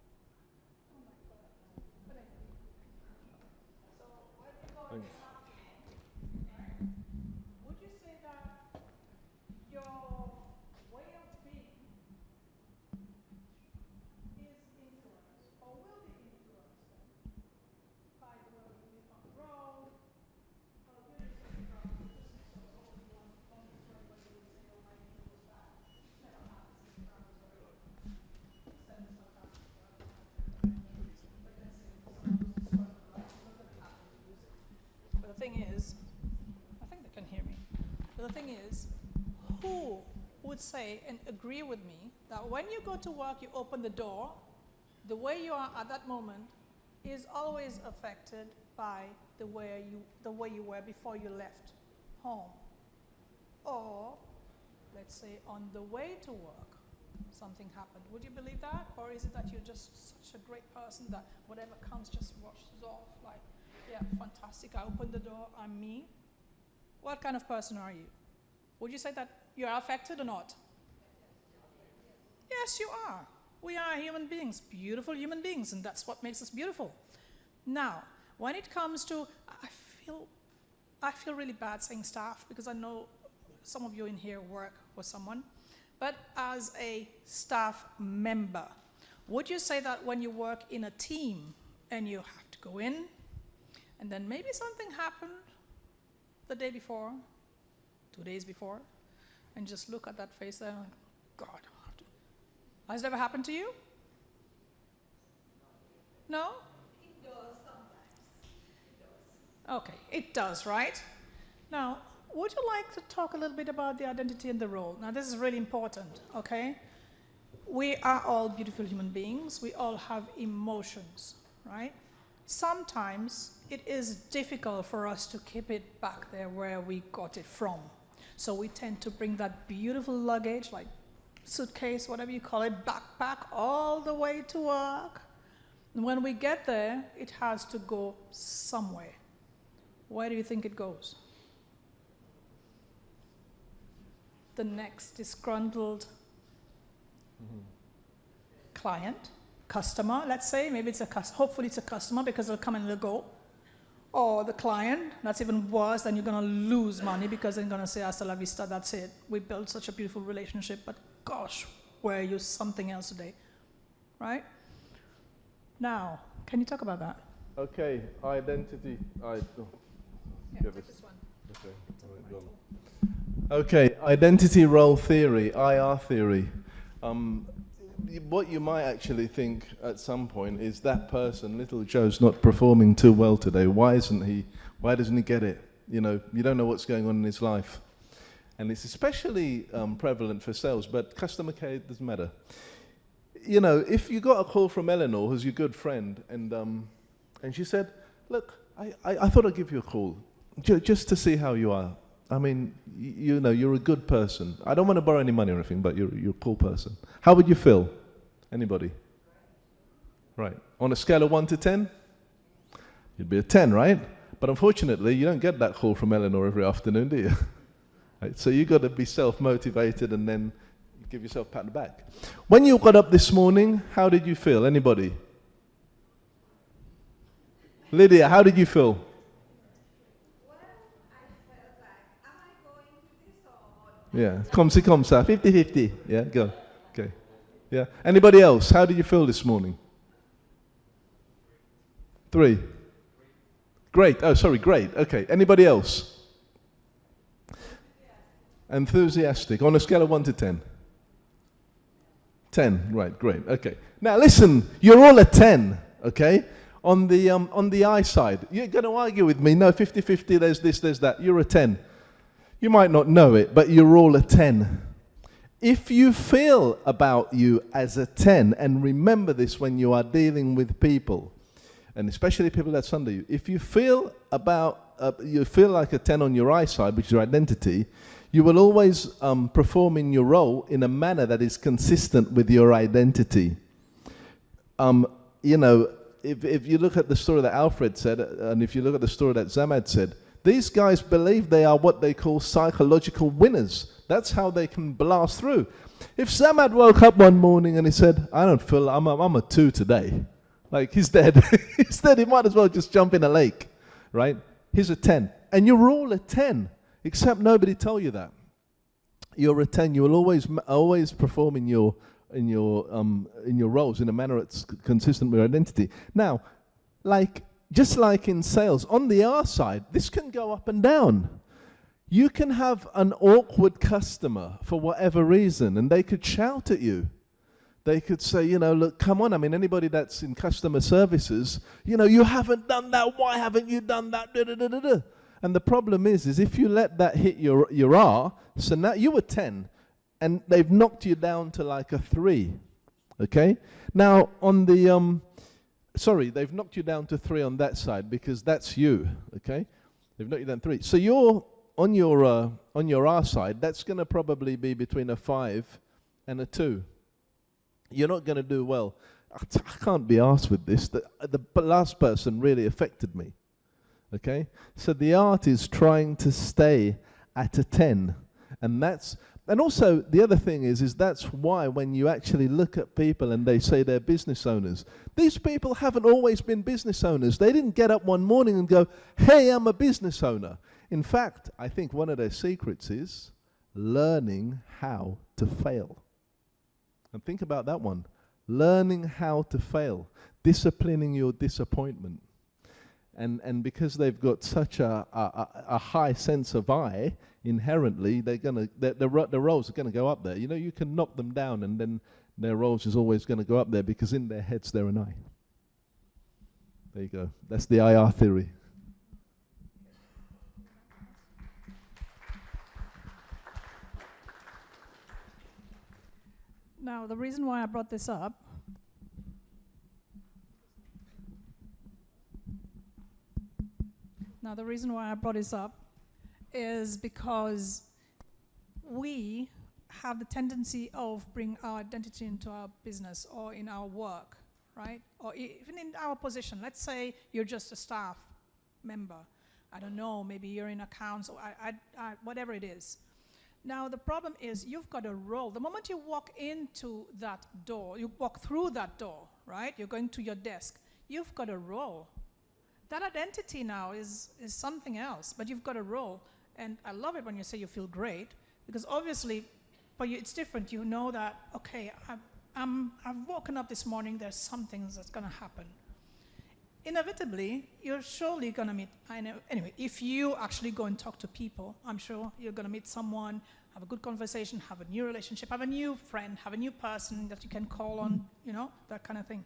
Oh my God. So when you go this afternoon, right? Would you say that your way of being is influenced or will be influenced by the way you live on the road? Well, here is something about statistics, so hopefully one everybody will say, oh, my name was that. Never happens in Travis or Seven sometimes. But let's say someone who's described the life, it's not going to happen to use it. But the thing is, I think they can hear me. But the thing is, who would say and agree with me that when you go to work, you open the door, the way you are at that moment is always affected by the way you were before you left home? Or, let's say, on the way to work, something happened. Would you believe that? Or is it that you're just such a great person that whatever comes just washes off? Like, yeah, fantastic, I opened the door, I'm me. What kind of person are you? Would you say that you are affected or not? Yes, you are. We are human beings, beautiful human beings, and that's what makes us beautiful. Now, when it comes to, I feel really bad saying staff, because I know some of you in here work for someone, but as a staff member, would you say that when you work in a team and you have to go in, and then maybe something happened the day before, 2 days before, and just look at that face there, like, God, I have to. Has it ever happened to you? No? It does sometimes. It does. Okay, it does, right? Now, would you like to talk a little bit about the identity and the role? Now, this is really important, okay? We are all beautiful human beings. We all have emotions, right? Sometimes it is difficult for us to keep it back there where we got it from. So we tend to bring that beautiful luggage, like suitcase, whatever you call it, backpack, all the way to work. And when we get there, it has to go somewhere. Where do you think it goes? The next disgruntled client, customer, let's say, maybe it's hopefully it's a customer because they'll come and they'll go. Or the client, that's even worse, then you're going to lose money because they're going to say, hasta la vista, that's it. We built such a beautiful relationship, but gosh, were you something else today, right? Now, can you talk about that? Okay, identity. Yeah, take this one. Okay. All right, okay, identity role theory, IR theory. What you might actually think at some point is that person, little Joe's not performing too well today. Why isn't he? Why doesn't he get it? You know, you don't know what's going on in his life. And it's especially prevalent for sales, but customer care doesn't matter. You know, if you got a call from Eleanor, who's your good friend, and she said, look, I thought I'd give you a call just to see how you are. I mean, you know, you're a good person. I don't want to borrow any money or anything, but you're a cool person. How would you feel? Anybody? Right. On a scale of 1 to 10? You'd be a 10, right? But unfortunately, you don't get that call from Eleanor every afternoon, do you? Right? So you've got to be self-motivated and then give yourself a pat on the back. When you got up this morning, how did you feel? Anybody? Lydia, how did you feel? Yeah, comme ça, 50-50. Yeah, go. Okay. Yeah. Anybody else? How did you feel this morning? 3. Great. Oh, sorry, great. Okay. Anybody else? Enthusiastic. On a scale of 1 to 10. 10. Right, great. Okay. Now listen, you're all a 10, okay? On the I side. You're going to argue with me. No, 50-50, there's this, there's that. You're a 10. You might not know it, but you're all a 10. If you feel about you as a 10, and remember this when you are dealing with people, and especially people that's under you, if you feel you feel like a 10 on your I side, which is your identity, you will always perform in your role in a manner that is consistent with your identity. You know, if you look at the story that Alfred said, and if you look at the story that Zamad said, these guys believe they are what they call psychological winners. That's how they can blast through. If Zamad woke up one morning and he said, I don't feel, I'm a 2 today. Like, he's dead. He's dead. He might as well just jump in a lake, right? He's a 10. And you're all a 10, except nobody told you that. You're a 10. You will always perform in your roles in a manner that's consistent with your identity. Now, just like in sales, on the R side, this can go up and down. You can have an awkward customer for whatever reason, and they could shout at you. They could say, you know, look, come on. I mean, anybody that's in customer services, you know, you haven't done that. Why haven't you done that? Da, da, da, da, da. And the problem is if you let that hit your R, so now you were 10, and they've knocked you down to like a 3, okay? Now, on the... sorry, they've knocked you down to 3 on that side because that's you, okay? They've knocked you down 3. So you're on your R side, that's going to probably be between a 5 and a 2. You're not going to do well. I can't be arsed with this. The last person really affected me, okay? So the art is trying to stay at a 10, and also, the other thing is that's why when you actually look at people and they say they're business owners, these people haven't always been business owners. They didn't get up one morning and go, hey, I'm a business owner. In fact, I think one of their secrets is learning how to fail. And think about that one. Learning how to fail. Disciplining your disappointment. And because they've got such a high sense of I, inherently, the roles are going to go up there. You know, you can knock them down, and then their roles is always going to go up there because in their heads they're an I. There you go. That's the IR theory. Now, the reason why I brought this up is because we have the tendency of bringing our identity into our business or in our work, right? Or even in our position. Let's say you're just a staff member. I don't know, maybe you're in accounts or whatever it is. Now, the problem is you've got a role. The moment you walk into that door, you walk through that door, right? You're going to your desk. You've got a role. That identity now is something else, but you've got a role. And I love it when you say you feel great, because obviously, for you, it's different. You know that, okay, I've woken up this morning, there's something that's going to happen. Inevitably, you're surely going to meet, anyway, if you actually go and talk to people, I'm sure you're going to meet someone, have a good conversation, have a new relationship, have a new friend, have a new person that you can call on, you know, that kind of thing.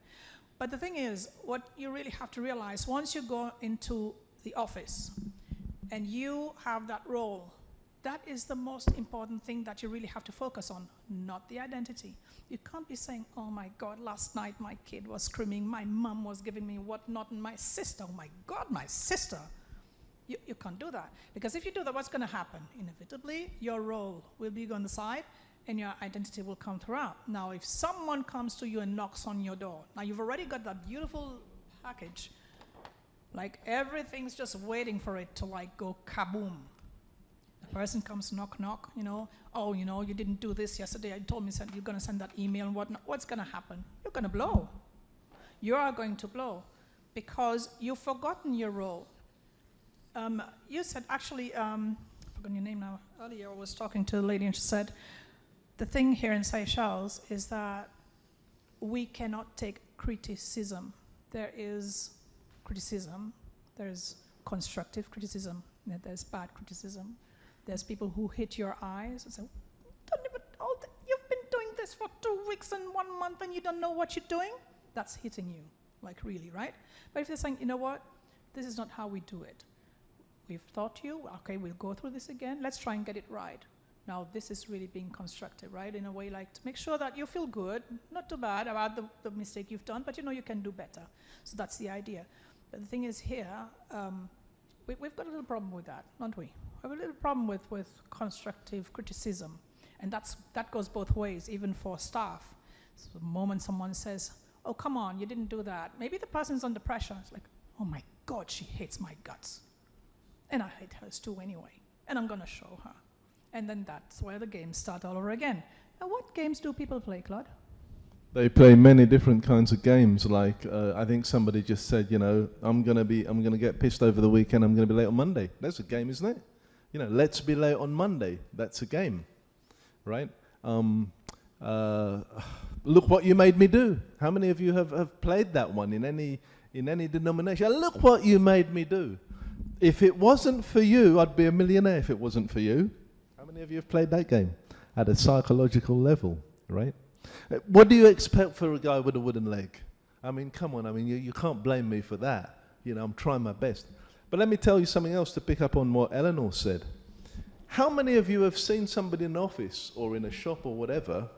But the thing is, what you really have to realize, once you go into the office and you have that role, that is the most important thing that you really have to focus on, not the identity. You can't be saying, oh my God, last night my kid was screaming, my mom was giving me whatnot, and my sister, oh my God, my sister. You can't do that. Because if you do that, what's going to happen? Inevitably, your role will be on the side, and your identity will come throughout. Now, if someone comes to you and knocks on your door, now you've already got that beautiful package, like everything's just waiting for it to like go kaboom. The person comes knock, knock, oh, you didn't do this yesterday. You told me you're going to send that email and whatnot. What's going to happen? You're going to blow. You are going to blow because you've forgotten your role. You said, actually, I've forgotten your name now. Earlier I was talking to a lady and she said, the thing here in Seychelles is that we cannot take criticism. There is criticism. There's constructive criticism. There's bad criticism. There's people who hit your eyes and say, you've been doing this for 2 weeks and 1 month and you don't know what you're doing. That's hitting you, like really, right? But if they're saying, you know what, this is not how we do it. We've taught you, okay, we'll go through this again. Let's try and get it right. Now, this is really being constructive, right? In a way, like to make sure that you feel good, not too bad about the mistake you've done, but you can do better. So that's the idea. But the thing is here, we've got a little problem with that, don't we? We have a little problem with constructive criticism. And that goes both ways, even for staff. So the moment someone says, oh, come on, you didn't do that. Maybe the person's under pressure. It's like, oh my God, she hates my guts. And I hate hers too anyway. And I'm going to show her. And then that's where the games start all over again. Now, what games do people play, Claude? They play many different kinds of games. Like I think somebody just said, I'm gonna get pissed over the weekend. I'm gonna be late on Monday. That's a game, isn't it? Let's be late on Monday. That's a game, right? Look what you made me do. How many of you have played that one in any denomination? Look what you made me do. If it wasn't for you, I'd be a millionaire. If it wasn't for you. How many of you have played that game at a psychological level, right? What do you expect for a guy with a wooden leg? I mean, come on. I mean, you can't blame me for that. I'm trying my best. But let me tell you something else to pick up on what Eleanor said. How many of you have seen somebody in an office or in a shop or whatever,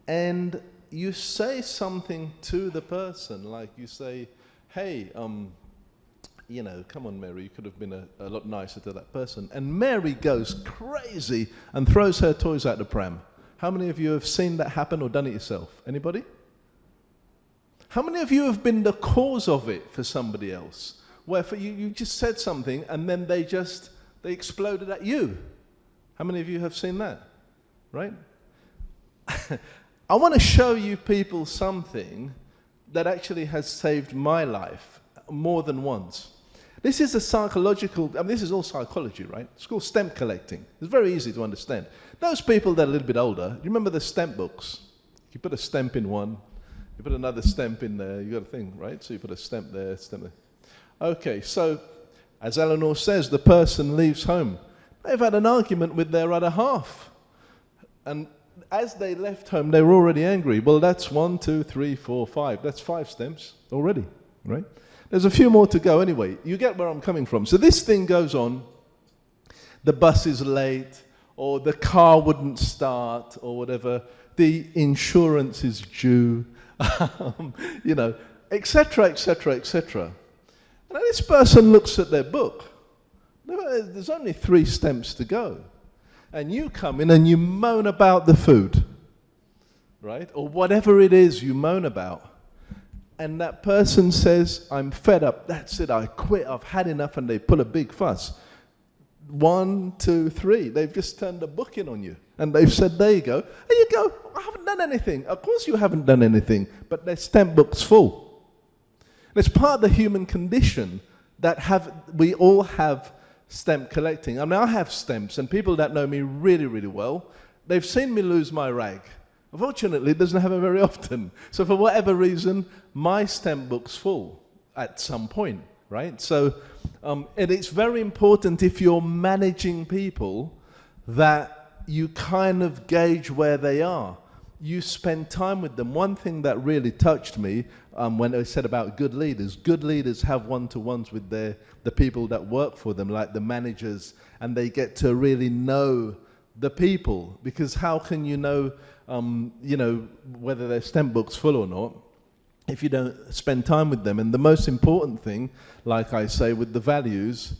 and you say something to the person, like you say, hey, come on, Mary, you could have been a lot nicer to that person. And Mary goes crazy and throws her toys out the pram. How many of you have seen that happen or done it yourself? Anybody? How many of you have been the cause of it for somebody else? Where you just said something and then they exploded at you. How many of you have seen that? Right? I want to show you people something that actually has saved my life more than once. This is this is all psychology, right? It's called stamp collecting. It's very easy to understand. Those people that are a little bit older, you remember the stamp books? You put a stamp in one, you put another stamp in there, you got a thing, right? So you put a stamp there, stamp there. Okay, so as Eleanor says, the person leaves home. They've had an argument with their other half. And as they left home, they were already angry. Well, that's 1, 2, 3, 4, 5. That's 5 stamps already, right? There's a few more to go anyway. You get where I'm coming from. So this thing goes on. The bus is late, or the car wouldn't start, or whatever. The insurance is due, etc., etc., etc. And then this person looks at their book. There's only 3 stamps to go. And you come in and you moan about the food, right? Or whatever it is you moan about. And that person says, I'm fed up, that's it, I quit, I've had enough, and they pull a big fuss. 1, 2, 3, they've just turned a book in on you. And they've said, there you go. And you go, I haven't done anything. Of course you haven't done anything, but their stamp book's full. And it's part of the human condition that we all have stamp collecting. I mean, I have stamps, and people that know me really, really well, they've seen me lose my rag. Unfortunately, it doesn't happen very often. So for whatever reason, my stamp book's full at some point, right? So and it's very important if you're managing people that you kind of gauge where they are. You spend time with them. One thing that really touched me when I said about good leaders have one-to-ones with the people that work for them, like the managers, and they get to really know the people, because how can you know whether their stamp book's full or not if you don't spend time with them? And the most important thing, like I say, with the values,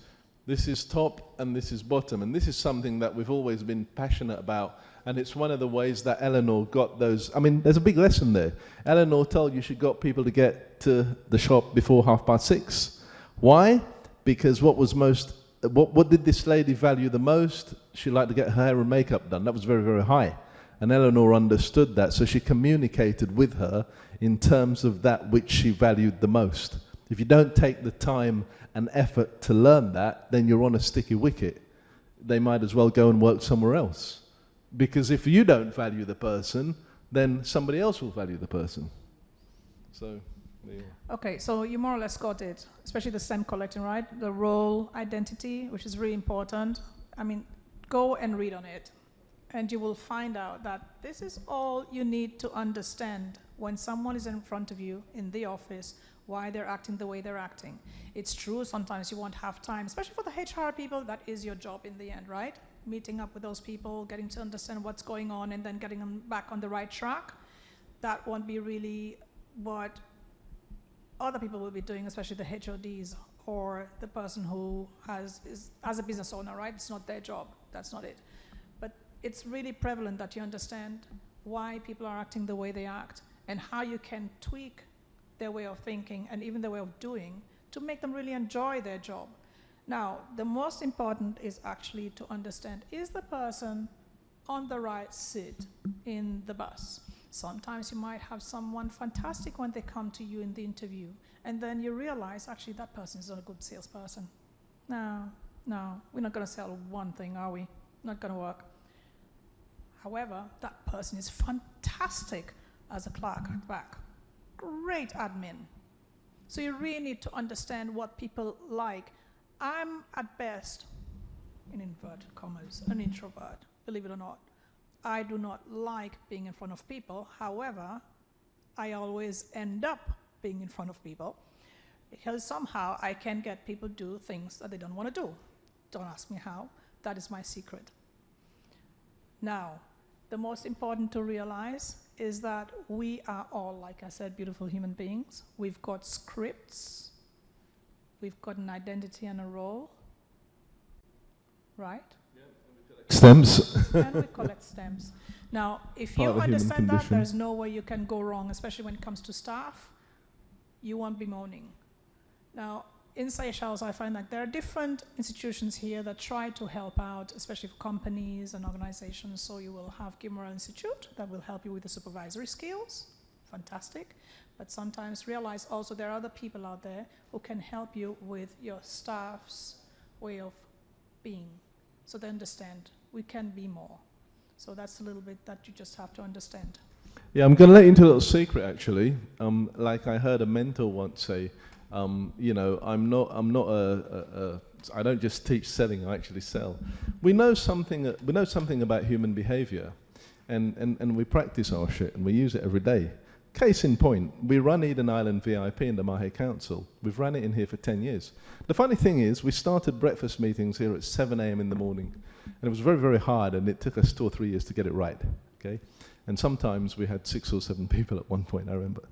this is top and this is bottom. And this is something that we've always been passionate about. And it's one of the ways that Eleanor got those. I mean, there's a big lesson there. Eleanor told you she got people to get to the shop before 6:30. Why? Because what was most what did this lady value the most? She liked to get her hair and makeup done. That was very, very high. And Eleanor understood that, so she communicated with her in terms of that which she valued the most. If you don't take the time and effort to learn that, then you're on a sticky wicket. They might as well go and work somewhere else. Because if you don't value the person, then somebody else will value the person. So, yeah. Okay, so you more or less got it, especially the stem collecting, right? The role identity, which is really important. I mean, go and read on it, and you will find out that this is all you need to understand when someone is in front of you in the office, why they're acting the way they're acting. It's true, sometimes you won't have time, especially for the HR people, that is your job in the end, right? Meeting up with those people, getting to understand what's going on, and then getting them back on the right track. That won't be really what other people will be doing, especially the HODs or the person who is as a business owner, right? It's not their job, that's not it. But it's really prevalent that you understand why people are acting the way they act and how you can tweak their way of thinking and even their way of doing to make them really enjoy their job. Now, the most important is actually to understand, is the person on the right seat in the bus? Sometimes you might have someone fantastic when they come to you in the interview, and then you realize, actually, that person is not a good salesperson. No, we're not going to sell one thing, are we? Not going to work. However, that person is fantastic as a clerk at the back. Great admin. So you really need to understand what people like. I'm, at best, in inverted commas, an introvert, believe it or not. I do not like being in front of people. However, I always end up being in front of people because somehow I can get people to do things that they don't want to do. Don't ask me how. That is my secret. Now, the most important to realize is that we are all, like I said, beautiful human beings. We've got scripts. We've got an identity and a role, right? Stems. And we collect stems. Now, if you understand that, there's no way you can go wrong, especially when it comes to staff. You won't be moaning. Now, in Seychelles, I find that there are different institutions here that try to help out, especially for companies and organizations. So you will have Gimmerel Institute that will help you with the supervisory skills. Fantastic. But sometimes realize also there are other people out there who can help you with your staff's way of being. So they understand we can be more. So that's a little bit that you just have to understand. Yeah, I'm going to let you into a little secret, actually. Like I heard a mentor once say, you know, I don't just teach selling, I actually sell. We know something about human behavior, and we practice our shit, and we use it every day. Case in point, we run Eden Island VIP in the Mahe Council. We've run it in here for 10 years. The funny thing is, we started breakfast meetings here at 7 a.m. in the morning. And it was very, very hard, and it took us 2 or 3 years to get it right, okay? And sometimes we had 6 or 7 people at one point, I remember.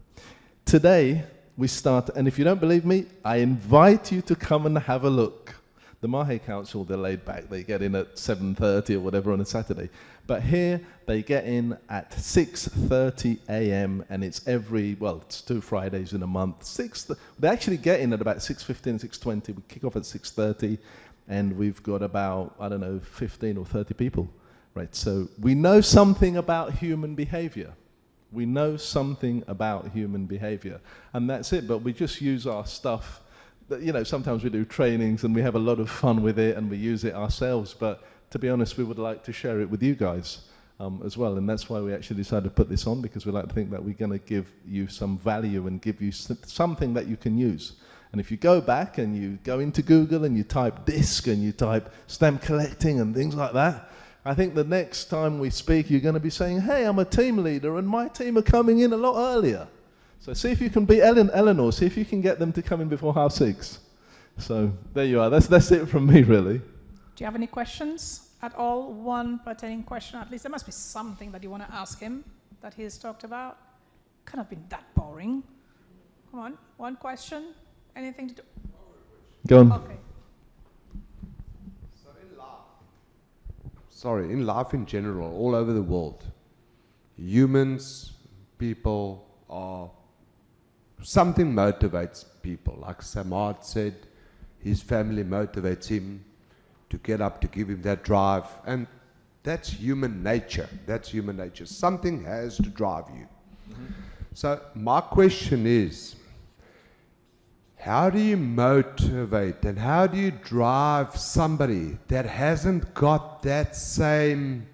Today, we start, and if you don't believe me, I invite you to come and have a look. The Mahe Council, they're laid back. They get in at 7:30 or whatever on a Saturday. But here, they get in at 6:30 a.m. and it's it's 2 Fridays in a month. They actually get in at about 6:15, 6:20. We kick off at 6:30, and we've got about, 15 or 30 people, right? So we know something about human behavior. We know something about human behavior, and that's it. But we just use our stuff. Sometimes we do trainings and we have a lot of fun with it and we use it ourselves, but to be honest, we would like to share it with you guys as well, and that's why we actually decided to put this on, because we like to think that we're going to give you some value and give you something that you can use. And if you go back and you go into Google and you type DISC and you type stamp collecting and things like that, I think the next time we speak, you're going to be saying, hey, I'm a team leader and my team are coming in a lot earlier. So see if you can beat Eleanor, see if you can get them to come in before 6:30. So there you are. That's it from me, really. Do you have any questions at all? One pertaining question, at least. There must be something that you want to ask him that he has talked about. Can't have been that boring. Come on, one question. Anything to do? Go on. Okay. In life in general, all over the world, humans, people are... Something motivates people. Like Samad said, his family motivates him. to get up, to give him that drive. And that's human nature. That's human nature. Something has to drive you. So my question is, how do you motivate and how do you drive somebody that hasn't got that same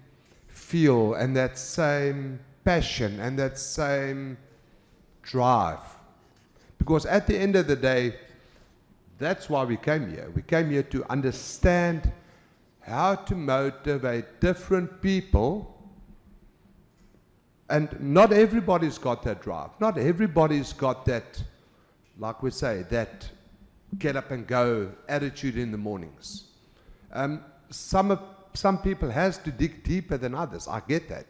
feel and that same passion and that same drive? Because at the end of the day, that's why we came here. We came here to understand how to motivate different people. And not everybody's got that drive. Not everybody's got that, like we say, that get up and go attitude in the mornings. Some people has to dig deeper than others. I get that.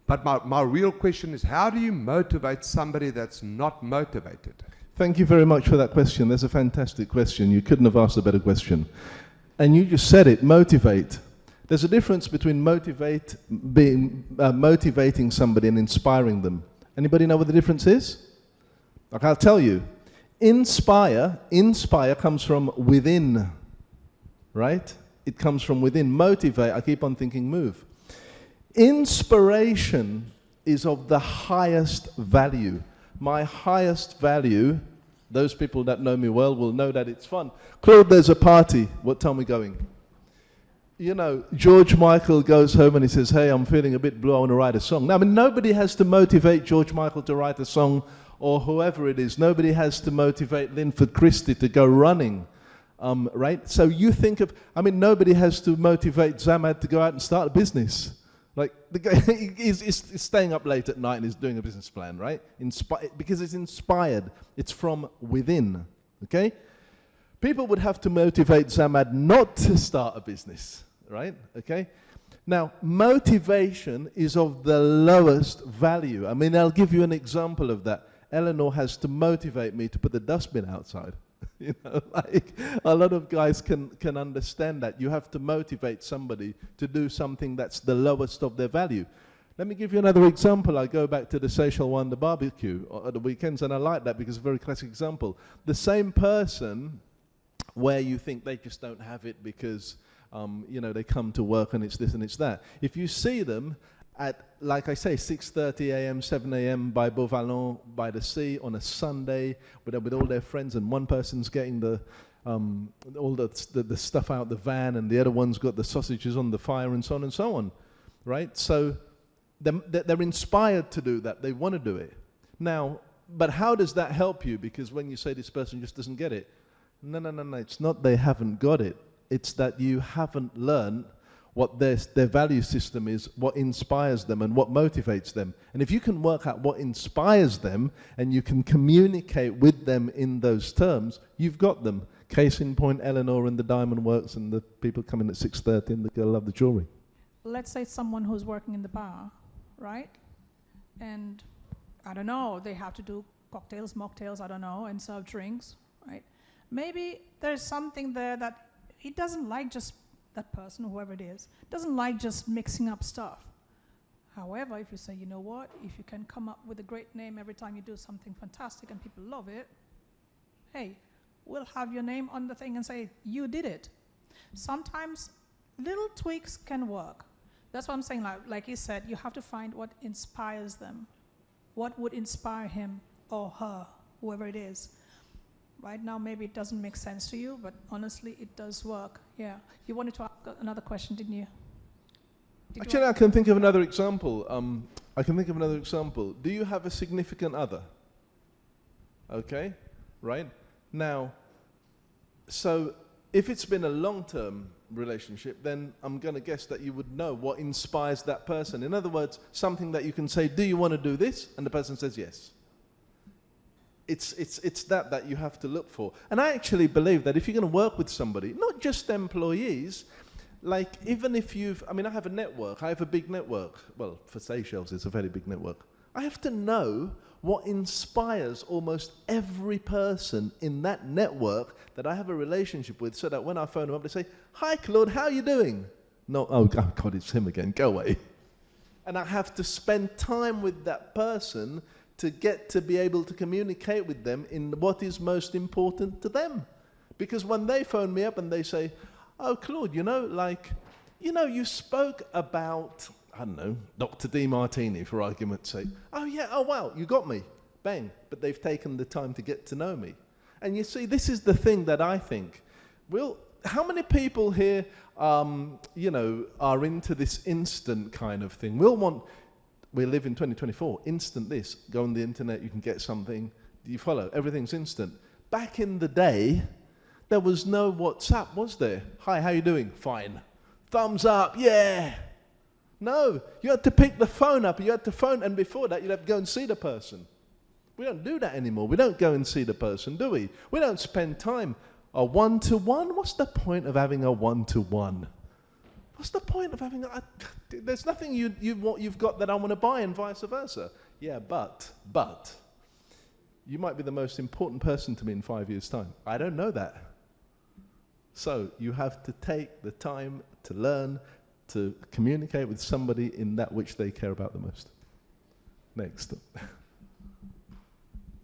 But my real question is, how do you motivate somebody that's not motivated? Thank you very much for that question. That's a fantastic question. You couldn't have asked a better question. And you just said it, motivate. There's a difference between motivating somebody and inspiring them. Anybody know what the difference is? Like, I'll tell you. Inspire comes from within, right? It comes from within. Motivate, I keep on thinking move. Inspiration is of the highest value. My highest value, those people that know me well will know that it's fun. Claude, there's a party. What time are we going? You know, George Michael goes home and he says, hey, I'm feeling a bit blue, I want to write a song. Now, I mean, nobody has to motivate George Michael to write a song or whoever it is. Nobody has to motivate Linford Christie to go running, right? So you think of, I mean, nobody has to motivate Zamad to go out and start a business. Like, the guy is staying up late at night and is doing a business plan, right? Because it's inspired. It's from within, okay? People would have to motivate Zamad not to start a business, right? Okay? Now, motivation is of the lowest value. I mean, I'll give you an example of that. Eleanor has to motivate me to put the dustbin outside. You know, like, a lot of guys can understand that. You have to motivate somebody to do something that's the lowest of their value. Let me give you another example. I go back to the Seychelles Wonder Barbecue at the weekends, and I like that because it's a very classic example. The same person where you think they just don't have it because, you know, they come to work and it's this and it's that. If you see them at, like I say, 6:30 a.m., 7 a.m. by Beauvalon, by the sea, on a Sunday, with all their friends, and one person's getting all the stuff out the van, and the other one's got the sausages on the fire, and so on and so on, right? So they're inspired to do that. They want to do it. Now, but how does that help you? Because when you say this person just doesn't get it, no, it's not they haven't got it. It's that you haven't learned what their value system is, what inspires them and what motivates them. And if you can work out what inspires them and you can communicate with them in those terms, you've got them. Case in point, Eleanor and the Diamond Works and the people coming at 6:30 and the girl love the jewelry. Let's say someone who's working in the bar, right? And I don't know, they have to do cocktails, mocktails, I don't know, and serve drinks, right? Maybe there's something there that he doesn't like, just that person, whoever it is, doesn't like just mixing up stuff. However, if you say, you know what, if you can come up with a great name every time you do something fantastic and people love it, hey, we'll have your name on the thing and say, you did it. Sometimes little tweaks can work. That's what I'm saying, like you said, you have to find what inspires them. What would inspire him or her, whoever it is. Right now, maybe it doesn't make sense to you, but honestly, it does work. Yeah. You wanted to ask another question, didn't you? Actually, I can think of another example. Do you have a significant other? Okay, right? Now, so if it's been a long-term relationship, then I'm going to guess that you would know what inspires that person. In other words, something that you can say, do you want to do this? And the person says yes. It's that you have to look for. And I actually believe that if you're going to work with somebody, not just employees, like even if I have a network, I have a big network. Well, for Seychelles, it's a very big network. I have to know what inspires almost every person in that network that I have a relationship with, so that when I phone them up, they say, hi, Claude, how are you doing? No, oh God, it's him again, go away. And I have to spend time with that person to get to be able to communicate with them in what is most important to them. Because when they phone me up and they say, oh, Claude, you spoke about, I don't know, Dr. DeMartini, for argument's sake. Oh, yeah, oh, wow, you got me. Bang. But they've taken the time to get to know me. And you see, this is the thing that I think. How many people here, are into this instant kind of thing? We live in 2024, instant this. Go on the internet, you can get something. Do you follow? Everything's instant. Back in the day, there was no WhatsApp, was there? Hi, how you doing? Fine. Thumbs up, yeah. No, you had to pick the phone up, you had to phone, and before that, you'd have to go and see the person. We don't do that anymore. We don't go and see the person, do we? We don't spend time. A one-to-one? What's the point of having a one-to-one? What's the point of having there's nothing you've got that I want to buy and vice versa. Yeah, but you might be the most important person to me in 5 years' time. I don't know that. So you have to take the time to learn, to communicate with somebody in that which they care about the most. Next.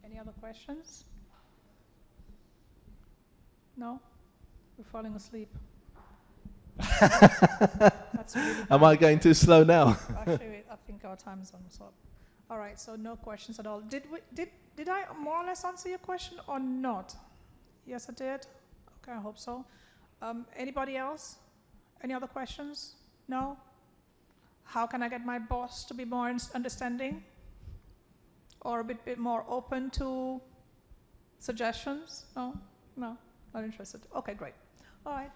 Any other questions? No? We're falling asleep. That's really bad. Am I going too slow now? Actually, I think our time is almost up. All right, so no questions at all. Did I more or less answer your question or not? Yes, I did. Okay, I hope so. Anybody else? Any other questions? No? How can I get my boss to be more understanding? Or a bit more open to suggestions? No? No? Not interested. Okay, great. All right.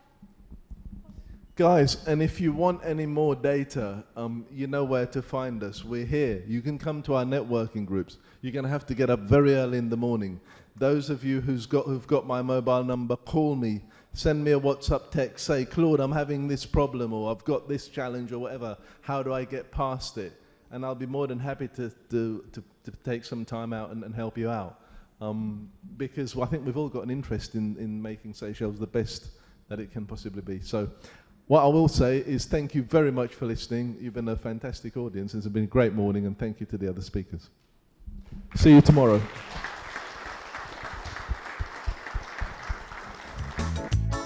Guys, and if you want any more data, you know where to find us. We're here. You can come to our networking groups. You're going to have to get up very early in the morning. Those of you who've got my mobile number, call me. Send me a WhatsApp text. Say, Claude, I'm having this problem, or I've got this challenge, or whatever. How do I get past it? And I'll be more than happy to take some time out and help you out. Because I think we've all got an interest in making Seychelles the best that it can possibly be. So what I will say is thank you very much for listening. You've been a fantastic audience. It's been a great morning, and thank you to the other speakers. See you tomorrow.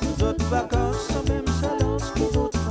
Nous autres vacances, sans même silence, nous autres